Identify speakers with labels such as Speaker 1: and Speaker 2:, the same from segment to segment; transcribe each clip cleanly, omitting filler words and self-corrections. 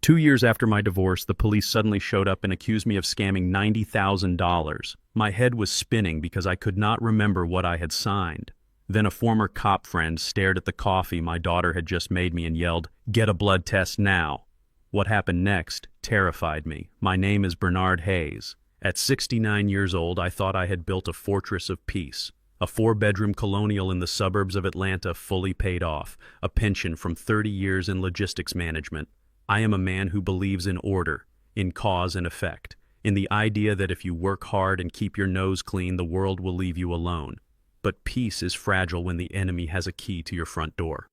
Speaker 1: 2 years after my divorce, the police suddenly showed up and accused me of scamming $90,000. My head was spinning because I could not remember what I had signed. Then a former cop friend stared at the coffee my daughter had just made me and yelled, "Get a blood test now." What happened next terrified me. My name is Bernard Hayes. At 69 years old, I thought I had built a fortress of peace. A 4-bedroom colonial in the suburbs of Atlanta fully paid off, a pension from 30 years in logistics management. I am a man who believes in order, in cause and effect, in the idea that if you work hard and keep your nose clean, the world will leave you alone. But peace is fragile when the enemy has a key to your front door.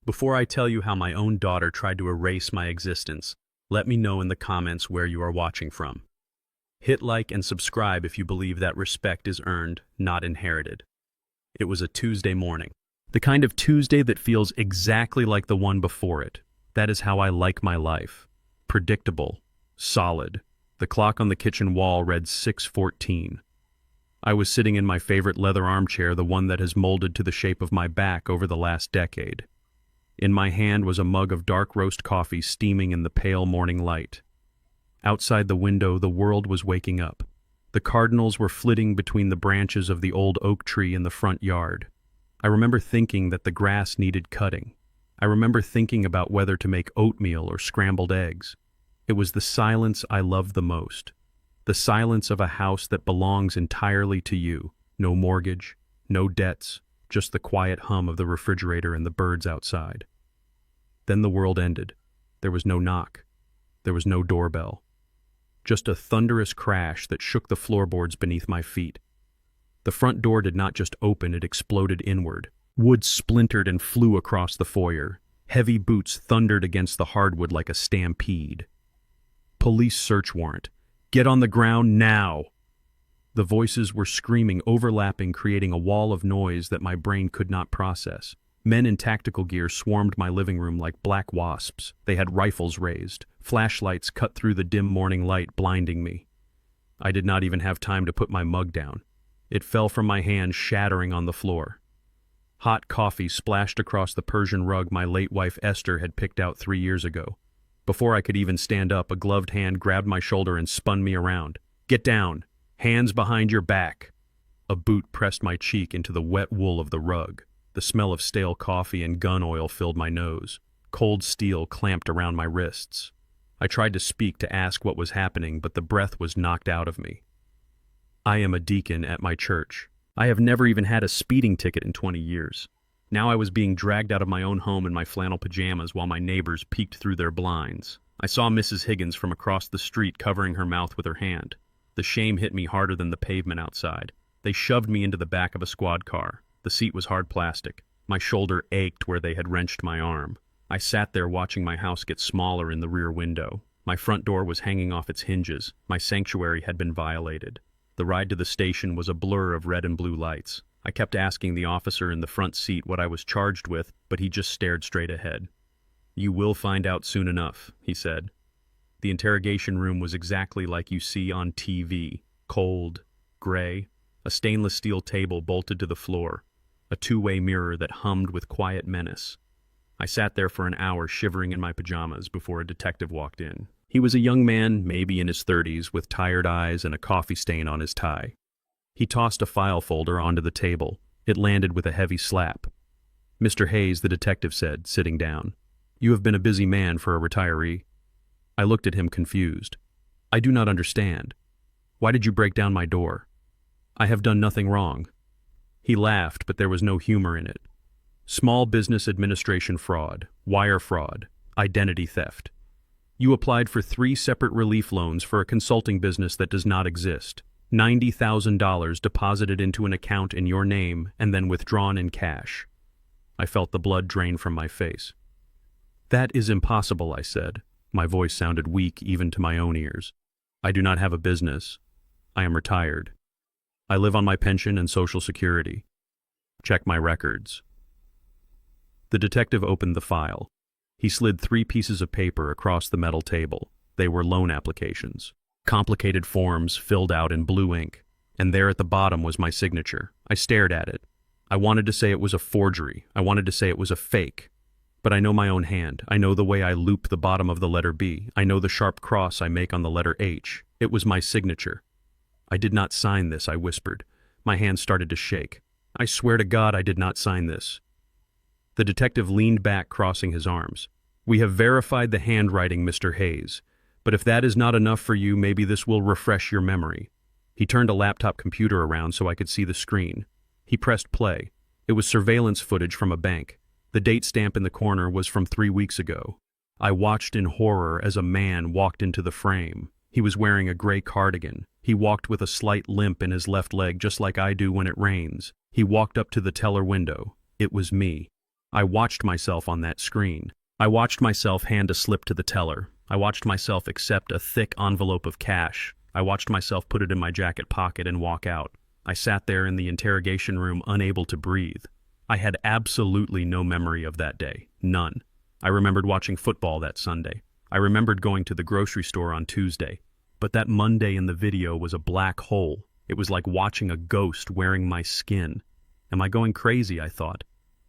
Speaker 1: Before I tell you how my own daughter tried to erase my existence, let me know in the comments where you are watching from. Hit like and subscribe if you believe that respect is earned, not inherited. It was a Tuesday morning. The kind of Tuesday that feels exactly like the one before it. That is how I like my life. Predictable. Solid. The clock on the kitchen wall read 6:14. I was sitting in my favorite leather armchair, the one that has molded to the shape of my back over the last decade. In my hand was a mug of dark roast coffee steaming in the pale morning light. Outside the window, the world was waking up. The cardinals were flitting between the branches of the old oak tree in the front yard. I remember thinking that the grass needed cutting. I remember thinking about whether to make oatmeal or scrambled eggs. It was the silence I loved the most. The silence of a house that belongs entirely to you. No mortgage, no debts, just the quiet hum of the refrigerator and the birds outside. Then the world ended. There was no knock. There was no doorbell. Just a thunderous crash that shook the floorboards beneath my feet. The front door did not just open, it exploded inward. Wood splintered and flew across the foyer. Heavy boots thundered against the hardwood like a stampede. Police search warrant. Get on the ground now! The voices were screaming, overlapping, creating a wall of noise that my brain could not process. Men in tactical gear swarmed my living room like black wasps. They had rifles raised. Flashlights cut through the dim morning light, blinding me. I did not even have time to put my mug down. It fell from my hand, shattering on the floor. Hot coffee splashed across the Persian rug my late wife Esther had picked out 3 years ago. Before I could even stand up, a gloved hand grabbed my shoulder and spun me around. "Get down! Hands behind your back!" A boot pressed my cheek into the wet wool of the rug. The smell of stale coffee and gun oil filled my nose. Cold steel clamped around my wrists. I tried to speak, to ask what was happening, but the breath was knocked out of me. I am a deacon at my church. I have never even had a speeding ticket in 20 years. Now I was being dragged out of my own home in my flannel pajamas while my neighbors peeked through their blinds. I saw Mrs. Higgins from across the street covering her mouth with her hand. The shame hit me harder than the pavement outside. They shoved me into the back of a squad car. The seat was hard plastic. My shoulder ached where they had wrenched my arm. I sat there watching my house get smaller in the rear window. My front door was hanging off its hinges. My sanctuary had been violated. The ride to the station was a blur of red and blue lights. I kept asking the officer in the front seat what I was charged with, but he just stared straight ahead. "You will find out soon enough," he said. The interrogation room was exactly like you see on TV. Cold, gray, a stainless steel table bolted to the floor, a two-way mirror that hummed with quiet menace. I sat there for an hour shivering in my pajamas before a detective walked in. He was a young man, maybe in his 30s, with tired eyes and a coffee stain on his tie. He tossed a file folder onto the table. It landed with a heavy slap. "Mr. Hayes," the detective said, sitting down. "You have been a busy man for a retiree." I looked at him confused. "I do not understand. Why did you break down my door? I have done nothing wrong." He laughed, but there was no humor in it. "Small business administration fraud, wire fraud, identity theft. You applied for 3 separate relief loans for a consulting business that does not exist. $90,000 deposited into an account in your name and then withdrawn in cash." I felt the blood drain from my face. "That is impossible," I said. My voice sounded weak even to my own ears. "I do not have a business. I am retired. I live on my pension and Social Security. Check my records." The detective opened the file. He slid 3 pieces of paper across the metal table. They were loan applications. Complicated forms filled out in blue ink. And there at the bottom was my signature. I stared at it. I wanted to say it was a forgery. I wanted to say it was a fake. But I know my own hand. I know the way I loop the bottom of the letter B. I know the sharp cross I make on the letter H. It was my signature. I did not sign this, I whispered. My hand started to shake. I swear to God I did not sign this. The detective leaned back, crossing his arms. We have verified the handwriting, Mr. Hayes. But if that is not enough for you, maybe this will refresh your memory. He turned a laptop computer around so I could see the screen. He pressed play. It was surveillance footage from a bank. The date stamp in the corner was from 3 weeks ago. I watched in horror as a man walked into the frame. He was wearing a gray cardigan. He walked with a slight limp in his left leg, just like I do when it rains. He walked up to the teller window. It was me. I watched myself on that screen. I watched myself hand a slip to the teller. I watched myself accept a thick envelope of cash. I watched myself put it in my jacket pocket and walk out. I sat there in the interrogation room, unable to breathe. I had absolutely no memory of that day. None. I remembered watching football that Sunday. I remembered going to the grocery store on Tuesday. But that Monday in the video was a black hole. It was like watching a ghost wearing my skin. Am I going crazy, I thought.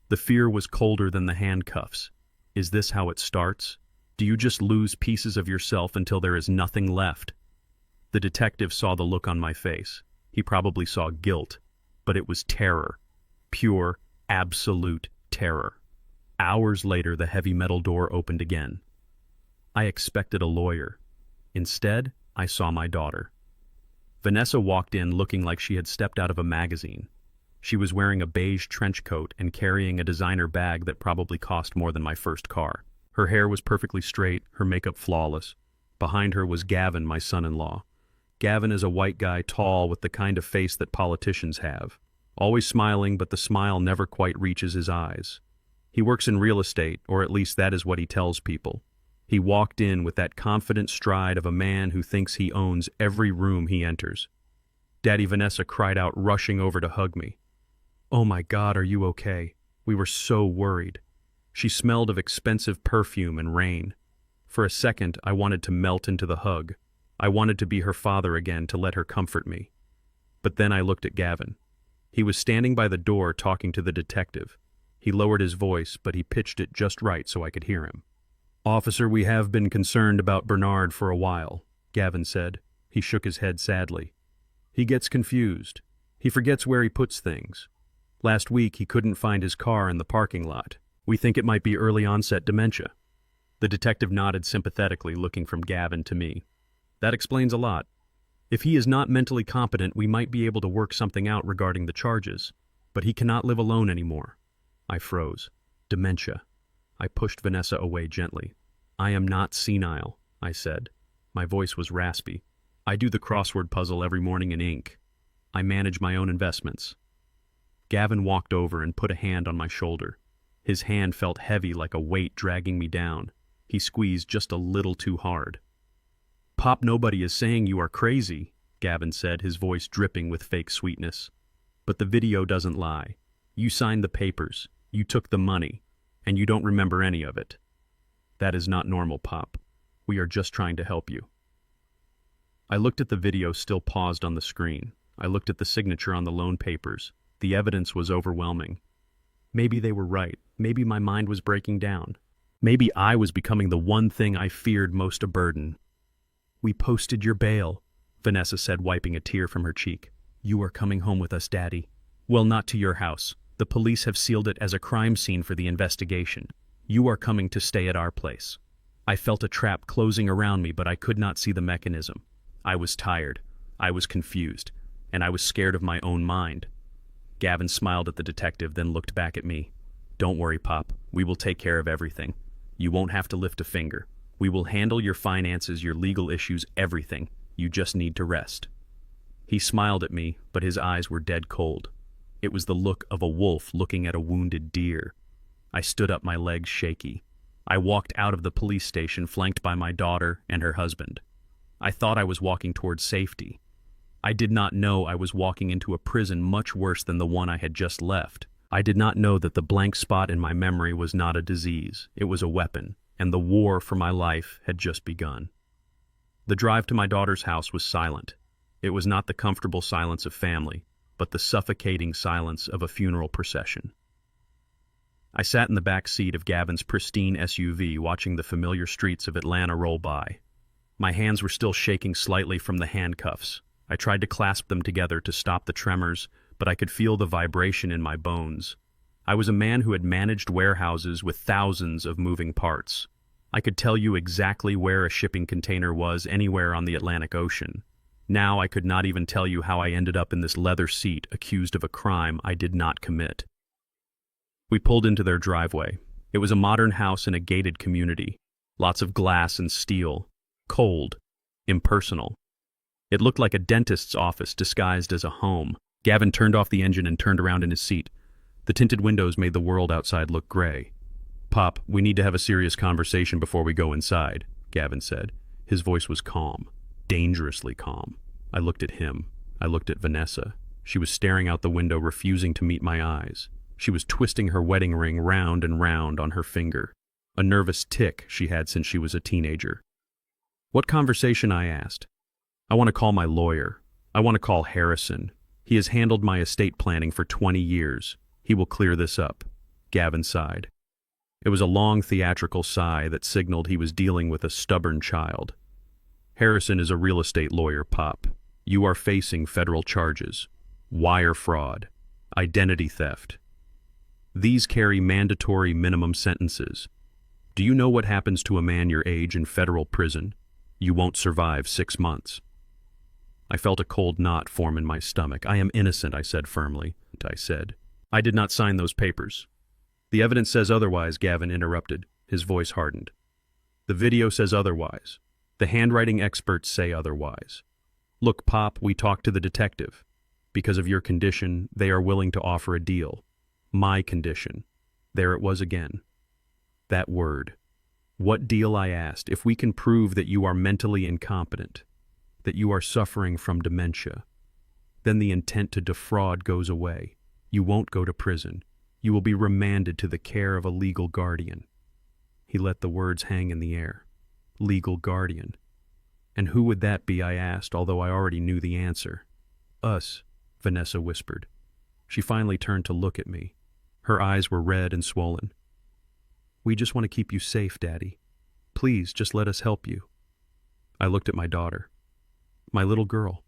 Speaker 1: The fear was colder than the handcuffs. Is this how it starts? Do you just lose pieces of yourself until there is nothing left? The detective saw the look on my face. He probably saw guilt, but it was terror. Pure, absolute terror. Hours later, the heavy metal door opened again. I expected a lawyer. Instead, I saw my daughter. Vanessa walked in looking like she had stepped out of a magazine. She was wearing a beige trench coat and carrying a designer bag that probably cost more than my first car. Her hair was perfectly straight, her makeup flawless. Behind her was Gavin, my son-in-law. Gavin is a white guy, tall, with the kind of face that politicians have. Always smiling, but the smile never quite reaches his eyes. He works in real estate, or at least that is what he tells people. He walked in with that confident stride of a man who thinks he owns every room he enters. Daddy Vanessa cried out, rushing over to hug me. "Oh my God, are you okay? We were so worried." She smelled of expensive perfume and rain. For a second, I wanted to melt into the hug. I wanted to be her father again, to let her comfort me. But then I looked at Gavin. He was standing by the door talking to the detective. He lowered his voice, but he pitched it just right so I could hear him. "Officer, we have been concerned about Bernard for a while," Gavin said. He shook his head sadly. "He gets confused. He forgets where he puts things. Last week, he couldn't find his car in the parking lot. We think it might be early-onset dementia." The detective nodded sympathetically, looking from Gavin to me. "That explains a lot. If he is not mentally competent, we might be able to work something out regarding the charges. But he cannot live alone anymore." I froze. Dementia. I pushed Vanessa away gently. "I am not senile," I said. My voice was raspy. "I do the crossword puzzle every morning in ink. I manage my own investments." Gavin walked over and put a hand on my shoulder. His hand felt heavy, like a weight dragging me down. He squeezed just a little too hard. "Pop, nobody is saying you are crazy," Gavin said, his voice dripping with fake sweetness. "But the video doesn't lie. You signed the papers, you took the money, and you don't remember any of it. That is not normal, Pop. We are just trying to help you." I looked at the video still paused on the screen. I looked at the signature on the loan papers. The evidence was overwhelming. Maybe they were right. Maybe my mind was breaking down. Maybe I was becoming the one thing I feared most, a burden. "We posted your bail," Vanessa said, wiping a tear from her cheek. "You are coming home with us, Daddy." "Well, not to your house. The police have sealed it as a crime scene for the investigation. You are coming to stay at our place." I felt a trap closing around me, but I could not see the mechanism. I was tired. I was confused. And I was scared of my own mind. Gavin smiled at the detective, then looked back at me. "Don't worry, Pop. We will take care of everything. You won't have to lift a finger. We will handle your finances, your legal issues, everything. You just need to rest." He smiled at me, but his eyes were dead cold. It was the look of a wolf looking at a wounded deer. I stood up, my legs shaky. I walked out of the police station, flanked by my daughter and her husband. I thought I was walking towards safety. I did not know I was walking into a prison much worse than the one I had just left. I did not know that the blank spot in my memory was not a disease. It was a weapon, and the war for my life had just begun. The drive to my daughter's house was silent. It was not the comfortable silence of family, but the suffocating silence of a funeral procession. I sat in the back seat of Gavin's pristine SUV watching the familiar streets of Atlanta roll by. My hands were still shaking slightly from the handcuffs. I tried to clasp them together to stop the tremors, but I could feel the vibration in my bones. I was a man who had managed warehouses with thousands of moving parts. I could tell you exactly where a shipping container was anywhere on the Atlantic Ocean. Now I could not even tell you how I ended up in this leather seat accused of a crime I did not commit. We pulled into their driveway. It was a modern house in a gated community. Lots of glass and steel. Cold. Impersonal. It looked like a dentist's office disguised as a home. Gavin turned off the engine and turned around in his seat. The tinted windows made the world outside look gray. "Pop, we need to have a serious conversation before we go inside," Gavin said. His voice was calm. Dangerously calm. I looked at him. I looked at Vanessa. She was staring out the window, refusing to meet my eyes. She was twisting her wedding ring round and round on her finger. A nervous tic she had since she was a teenager. "What conversation?" I asked. "I want to call my lawyer. I want to call Harrison. He has handled my estate planning for 20 years. He will clear this up." Gavin sighed. It was a long theatrical sigh that signaled he was dealing with a stubborn child. "Harrison is a real estate lawyer, Pop. You are facing federal charges. Wire fraud. Identity theft. These carry mandatory minimum sentences. Do you know what happens to a man your age in federal prison? You won't survive 6 months." I felt a cold knot form in my stomach. "I am innocent," I said firmly. "I did not sign those papers." "The evidence says otherwise," Gavin interrupted. His voice hardened. "The video says otherwise. The handwriting experts say otherwise. Look, Pop, we talked to the detective. Because of your condition, they are willing to offer a deal. My condition." There it was again. That word. "What deal?" I asked. "If we can prove that you are mentally incompetent, that you are suffering from dementia, then the intent to defraud goes away. You won't go to prison. You will be remanded to the care of a legal guardian." He let the words hang in the air. Legal guardian. "And who would that be?" I asked, although I already knew the answer. "Us," Vanessa whispered. She finally turned to look at me. Her eyes were red and swollen. "We just want to keep you safe, Daddy. Please, just let us help you." I looked at my daughter. My little girl.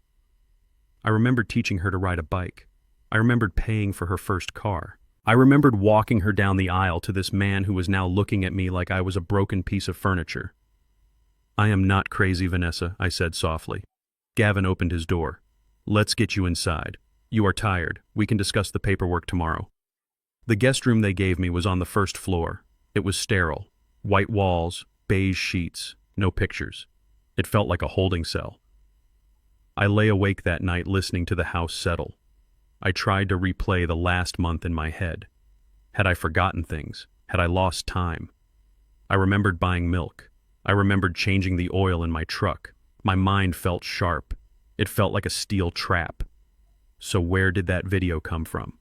Speaker 1: I remembered teaching her to ride a bike. I remembered paying for her first car. I remembered walking her down the aisle to this man who was now looking at me like I was a broken piece of furniture. "I am not crazy, Vanessa," I said softly. Gavin opened his door. "Let's get you inside. You are tired. We can discuss the paperwork tomorrow." The guest room they gave me was on the first floor. It was sterile. White walls, beige sheets, no pictures. It felt like a holding cell. I lay awake that night listening to the house settle. I tried to replay the last month in my head. Had I forgotten things? Had I lost time? I remembered buying milk. I remembered changing the oil in my truck. My mind felt sharp. It felt like a steel trap. So where did that video come from?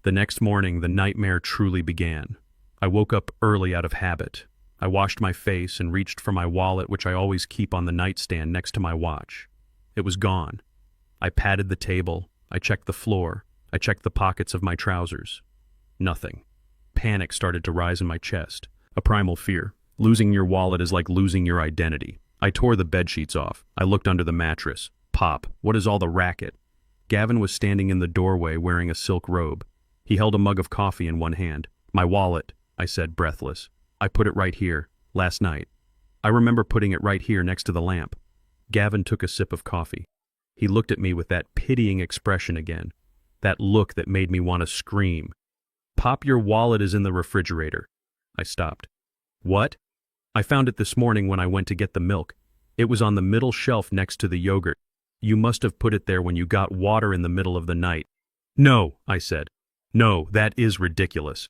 Speaker 1: The next morning, the nightmare truly began. I woke up early out of habit. I washed my face and reached for my wallet, which I always keep on the nightstand next to my watch. It was gone. I patted the table. I checked the floor. I checked the pockets of my trousers. Nothing. Panic started to rise in my chest. A primal fear. Losing your wallet is like losing your identity. I tore the bedsheets off. I looked under the mattress. "Pop, what is all the racket?" Gavin was standing in the doorway wearing a silk robe. He held a mug of coffee in one hand. "My wallet," I said, breathless. "I put it right here, last night. I remember putting it right here next to the lamp." Gavin took a sip of coffee. He looked at me with that pitying expression again, that look that made me want to scream. "Pop, your wallet is in the refrigerator." I stopped. "What?" "I found it this morning when I went to get the milk. It was on the middle shelf next to the yogurt. You must have put it there when you got water in the middle of the night." "No," I said. "No, that is ridiculous.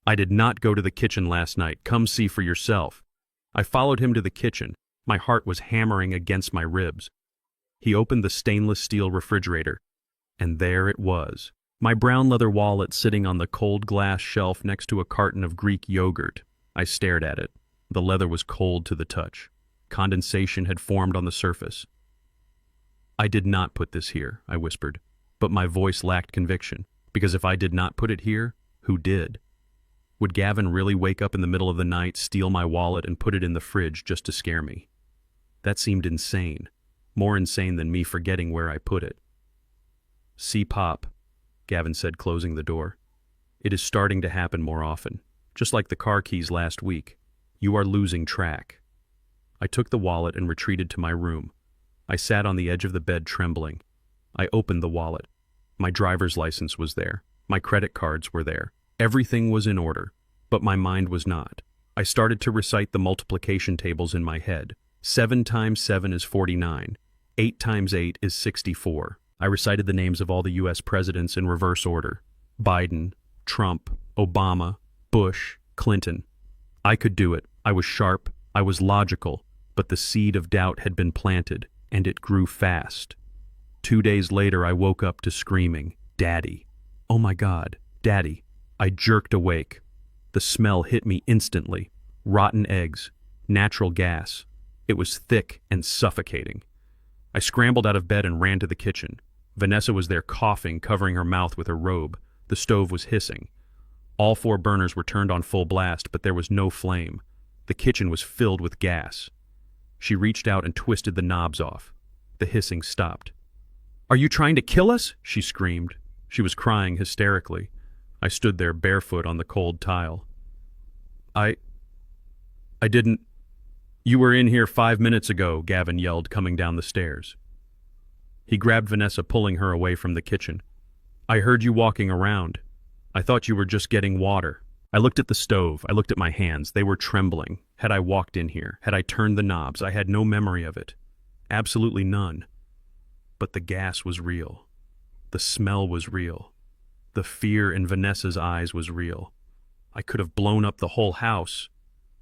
Speaker 1: I did not go to the kitchen last night. Come see for yourself." I followed him to the kitchen. My heart was hammering against my ribs. He opened the stainless steel refrigerator, and there it was. My brown leather wallet sitting on the cold glass shelf next to a carton of Greek yogurt. I stared at it. The leather was cold to the touch. Condensation had formed on the surface. "I did not put this here," I whispered, but my voice lacked conviction, because if I did not put it here, who did? Would Gavin really wake up in the middle of the night, steal my wallet, and put it in the fridge just to scare me? That seemed insane. More insane than me forgetting where I put it. "See, Pop," Gavin said, closing the door. "It is starting to happen more often. Just like the car keys last week. You are losing track." I took the wallet and retreated to my room. I sat on the edge of the bed trembling. I opened the wallet. My driver's license was there. My credit cards were there. Everything was in order, but my mind was not. I started to recite the multiplication tables in my head. 7 times 7 is 49. 8 times 8 is 64. I recited the names of all the U.S. presidents in reverse order. Biden, Trump, Obama, Bush, Clinton. I could do it. I was sharp. I was logical. But the seed of doubt had been planted, and it grew fast. 2 days later, I woke up to screaming, "Daddy." Oh my God, Daddy. I jerked awake. The smell hit me instantly. Rotten eggs, natural gas. It was thick and suffocating. I scrambled out of bed and ran to the kitchen. Vanessa was there coughing, covering her mouth with her robe. The stove was hissing. All 4 burners were turned on full blast, but there was no flame. The kitchen was filled with gas. She reached out and twisted the knobs off. The hissing stopped. "Are you trying to kill us?" she screamed. She was crying hysterically. I stood there barefoot on the cold tile. I didn't... "You were in here 5 minutes ago," Gavin yelled, coming down the stairs. He grabbed Vanessa, pulling her away from the kitchen. "I heard you walking around. I thought you were just getting water." I looked at the stove. I looked at my hands. They were trembling. Had I walked in here? Had I turned the knobs? I had no memory of it. Absolutely none. But the gas was real. The smell was real. The fear in Vanessa's eyes was real. I could have blown up the whole house.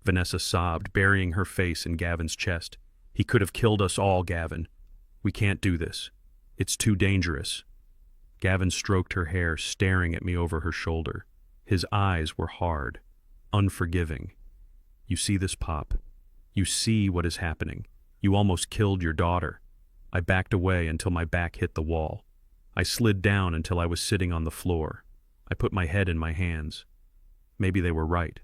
Speaker 1: Vanessa sobbed, burying her face in Gavin's chest. "He could have killed us all, Gavin. We can't do this. It's too dangerous." Gavin stroked her hair, staring at me over her shoulder. His eyes were hard, unforgiving. "You see this, Pop? You see what is happening. You almost killed your daughter." I backed away until my back hit the wall. I slid down until I was sitting on the floor. I put my head in my hands. Maybe they were right.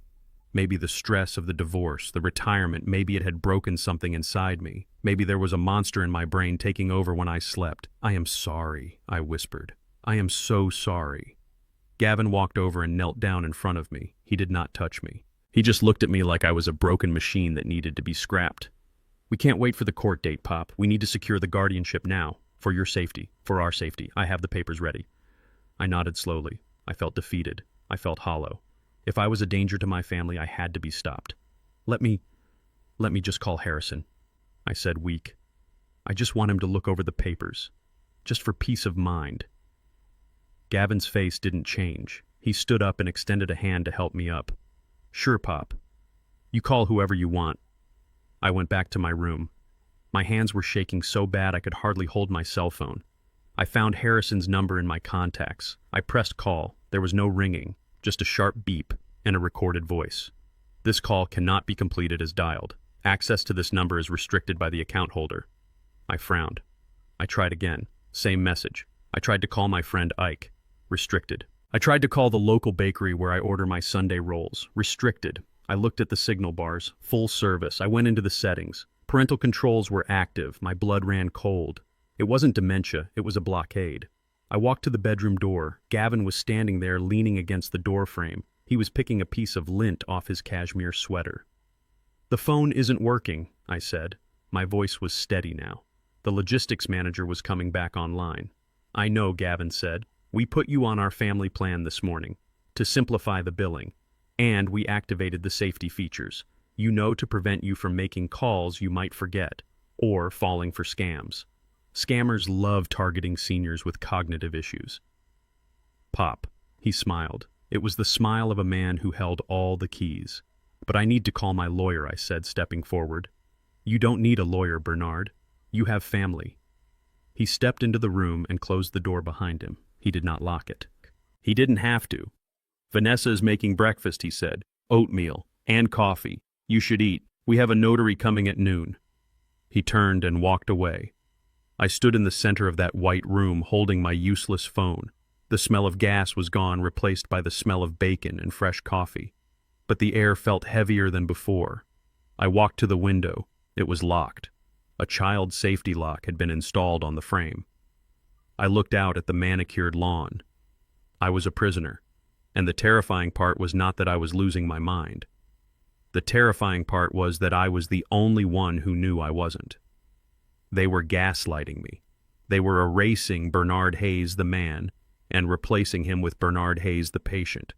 Speaker 1: Maybe the stress of the divorce, the retirement, maybe it had broken something inside me. Maybe there was a monster in my brain taking over when I slept. "I am sorry," I whispered. "I am so sorry." Gavin walked over and knelt down in front of me. He did not touch me. He just looked at me like I was a broken machine that needed to be scrapped. "We can't wait for the court date, Pop. We need to secure the guardianship now. For your safety. For our safety. I have the papers ready." I nodded slowly. I felt defeated. I felt hollow. If I was a danger to my family, I had to be stopped. Let me just call Harrison," I said, weak. "I just want him to look over the papers. Just for peace of mind." Gavin's face didn't change. He stood up and extended a hand to help me up. "Sure, Pop. You call whoever you want." I went back to my room. My hands were shaking so bad I could hardly hold my cell phone. I found Harrison's number in my contacts. I pressed call. There was no ringing, just a sharp beep and a recorded voice. "This call cannot be completed as dialed. Access to this number is restricted by the account holder." I frowned. I tried again. Same message. I tried to call my friend Ike. Restricted. I tried to call the local bakery where I order my Sunday rolls. Restricted. I looked at the signal bars. Full service. I went into the settings. Parental controls were active. My blood ran cold. It wasn't dementia. It was a blockade. I walked to the bedroom door. Gavin was standing there, leaning against the door frame. He was picking a piece of lint off his cashmere sweater. "The phone isn't working," I said. My voice was steady now. The logistics manager was coming back online. "I know," Gavin said. "We put you on our family plan this morning to simplify the billing, and we activated the safety features, to prevent you from making calls you might forget or falling for scams. Scammers love targeting seniors with cognitive issues." "Pop," he smiled. It was the smile of a man who held all the keys. "But I need to call my lawyer," I said, stepping forward. "You don't need a lawyer, Bernard. You have family." He stepped into the room and closed the door behind him. He did not lock it. He didn't have to. "Vanessa is making breakfast," he said. "Oatmeal and coffee. You should eat. We have a notary coming at noon." He turned and walked away. I stood in the center of that white room holding my useless phone. The smell of gas was gone, replaced by the smell of bacon and fresh coffee. but the air felt heavier than before. I walked to the window. It was locked. A child safety lock had been installed on the frame. I looked out at the manicured lawn. I was a prisoner, and the terrifying part was not that I was losing my mind. The terrifying part was that I was the only one who knew I wasn't. They were gaslighting me. They were erasing Bernard Hayes the man and replacing him with Bernard Hayes the patient.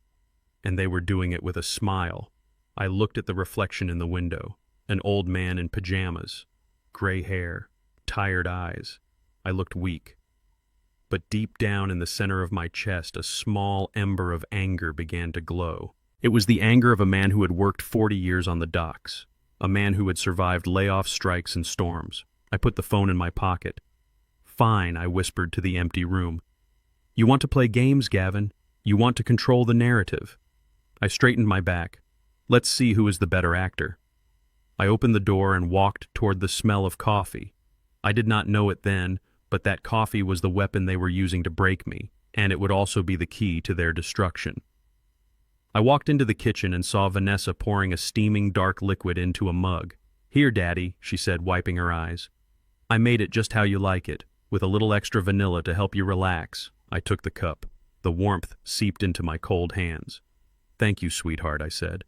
Speaker 1: And they were doing it with a smile. I looked at the reflection in the window, an old man in pajamas, gray hair, tired eyes. I looked weak. But deep down in the center of my chest, a small ember of anger began to glow. It was the anger of a man who had worked 40 years on the docks, a man who had survived layoff strikes and storms. I put the phone in my pocket. "Fine," I whispered to the empty room. "You want to play games, Gavin. You want to control the narrative." I straightened my back. Let's see who is the better actor. I opened the door and walked toward the smell of coffee. I did not know it then, but that coffee was the weapon they were using to break me, and it would also be the key to their destruction. I walked into the kitchen and saw Vanessa pouring a steaming dark liquid into a mug. "Here, Daddy," she said, wiping her eyes. "I made it just how you like it, with a little extra vanilla to help you relax." I took the cup. The warmth seeped into my cold hands. "Thank you, sweetheart," I said.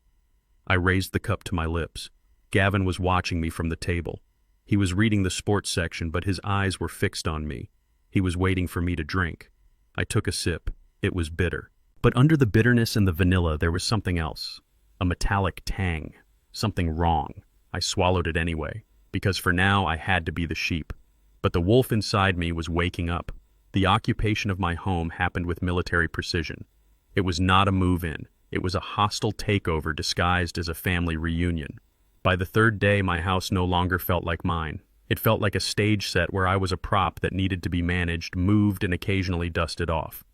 Speaker 1: I raised the cup to my lips. Gavin was watching me from the table. He was reading the sports section, but his eyes were fixed on me. He was waiting for me to drink. I took a sip. It was bitter. But under the bitterness and the vanilla, there was something else. A metallic tang. Something wrong. I swallowed it anyway, because for now I had to be the sheep. But the wolf inside me was waking up. The occupation of my home happened with military precision. It was not a move-in. It was a hostile takeover disguised as a family reunion. By the third day, my house no longer felt like mine. It felt like a stage set where I was a prop that needed to be managed, moved, and occasionally dusted off.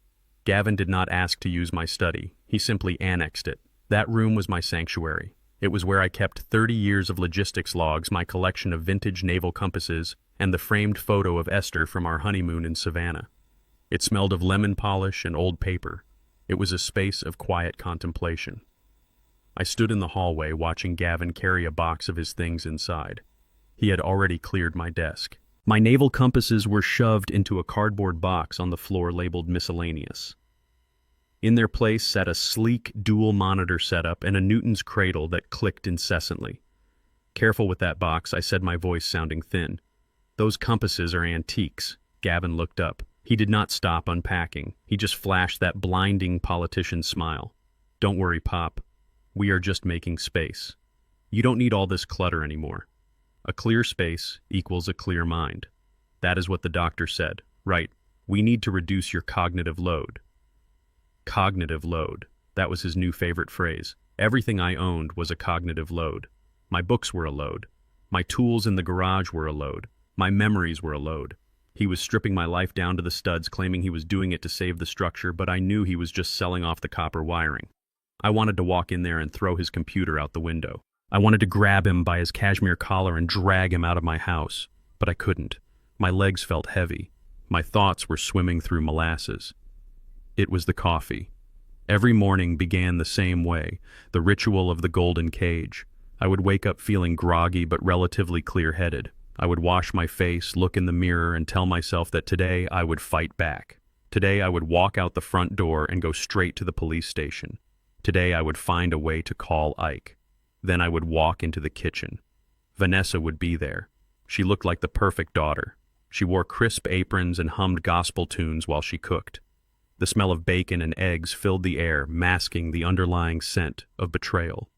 Speaker 1: Gavin did not ask to use my study. He simply annexed it. That room was my sanctuary. It was where I kept 30 years of logistics logs, my collection of vintage naval compasses, and the framed photo of Esther from our honeymoon in Savannah. It smelled of lemon polish and old paper. It was a space of quiet contemplation. I stood in the hallway watching Gavin carry a box of his things inside. He had already cleared my desk. My naval compasses were shoved into a cardboard box on the floor labeled miscellaneous. In their place sat a sleek dual monitor setup and a Newton's cradle that clicked incessantly. "Careful with that box," I said, my voice sounding thin. "Those compasses are antiques." Gavin looked up. He did not stop unpacking. He just flashed that blinding politician smile. "Don't worry, Pop. We are just making space. You don't need all this clutter anymore. A clear space equals a clear mind. That is what the doctor said. Right, we need to reduce your cognitive load." Cognitive load. That was his new favorite phrase. Everything I owned was a cognitive load. My books were a load. My tools in the garage were a load. My memories were a load. He was stripping my life down to the studs, claiming he was doing it to save the structure, but I knew he was just selling off the copper wiring. I wanted to walk in there and throw his computer out the window. I wanted to grab him by his cashmere collar and drag him out of my house, but I couldn't. My legs felt heavy. My thoughts were swimming through molasses. It was the coffee. Every morning began the same way, the ritual of the golden cage. I would wake up feeling groggy but relatively clear-headed. I would wash my face, look in the mirror, and tell myself that today I would fight back. Today I would walk out the front door and go straight to the police station. Today I would find a way to call Ike. Then I would walk into the kitchen. Vanessa would be there. She looked like the perfect daughter. She wore crisp aprons and hummed gospel tunes while she cooked. The smell of bacon and eggs filled the air, masking the underlying scent of betrayal.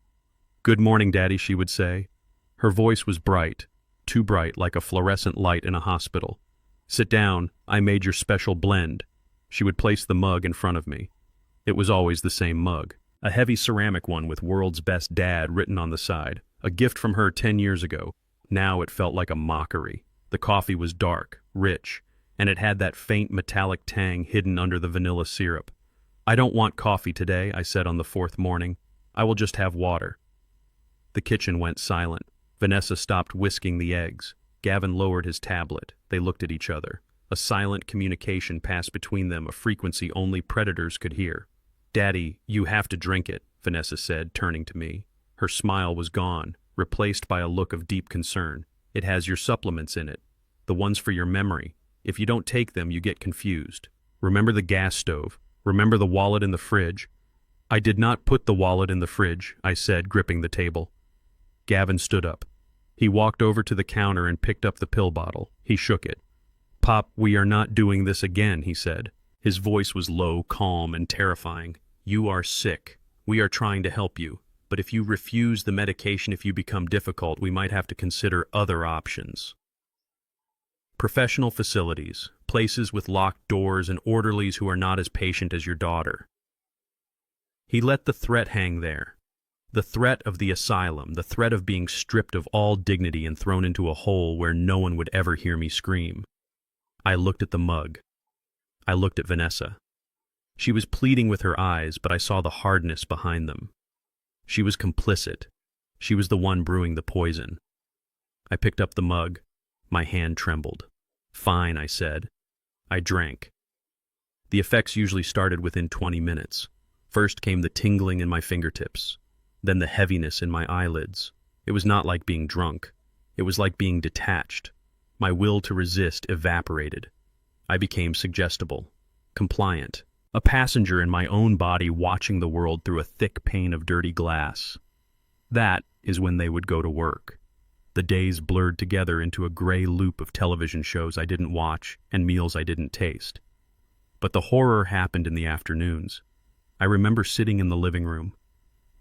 Speaker 1: "Good morning, Daddy," she would say. Her voice was bright, too bright, like a fluorescent light in a hospital. "Sit down. I made your special blend." She would place the mug in front of me. It was always the same mug. A heavy ceramic one with "World's Best Dad" written on the side. A gift from her 10 years ago. Now it felt like a mockery. The coffee was dark, rich, and it had that faint metallic tang hidden under the vanilla syrup. "I don't want coffee today," I said on the fourth morning. "I will just have water." The kitchen went silent. Vanessa stopped whisking the eggs. Gavin lowered his tablet. They looked at each other. A silent communication passed between them, a frequency only predators could hear. "Daddy, you have to drink it." Vanessa said, turning to me. Her smile was gone, replaced by a look of deep concern. It has your supplements in it, the ones for your memory. If you don't take them, you get confused. Remember the gas stove? Remember the wallet in the fridge? I did not put the wallet in the fridge, I said, gripping the table. Gavin stood up. He walked over to the counter and picked up the pill bottle. He shook it. Pop, we are not doing this again, he said. His voice was low, calm, and terrifying. You are sick. We are trying to help you. But if you refuse the medication, if you become difficult, we might have to consider other options. Professional facilities, places with locked doors and orderlies who are not as patient as your daughter. He let the threat hang there. The threat of the asylum, the threat of being stripped of all dignity and thrown into a hole where no one would ever hear me scream. I looked at the mug. I looked at Vanessa. She was pleading with her eyes, but I saw the hardness behind them. She was complicit. She was the one brewing the poison. I picked up the mug. My hand trembled. Fine, I said. I drank. The effects usually started within 20 minutes. First came the tingling in my fingertips, then the heaviness in my eyelids. It was not like being drunk. It was like being detached. My will to resist evaporated. I became suggestible, compliant, a passenger in my own body watching the world through a thick pane of dirty glass. That is when they would go to work. The days blurred together into a gray loop of television shows I didn't watch and meals I didn't taste. But the horror happened in the afternoons. I remember sitting in the living room.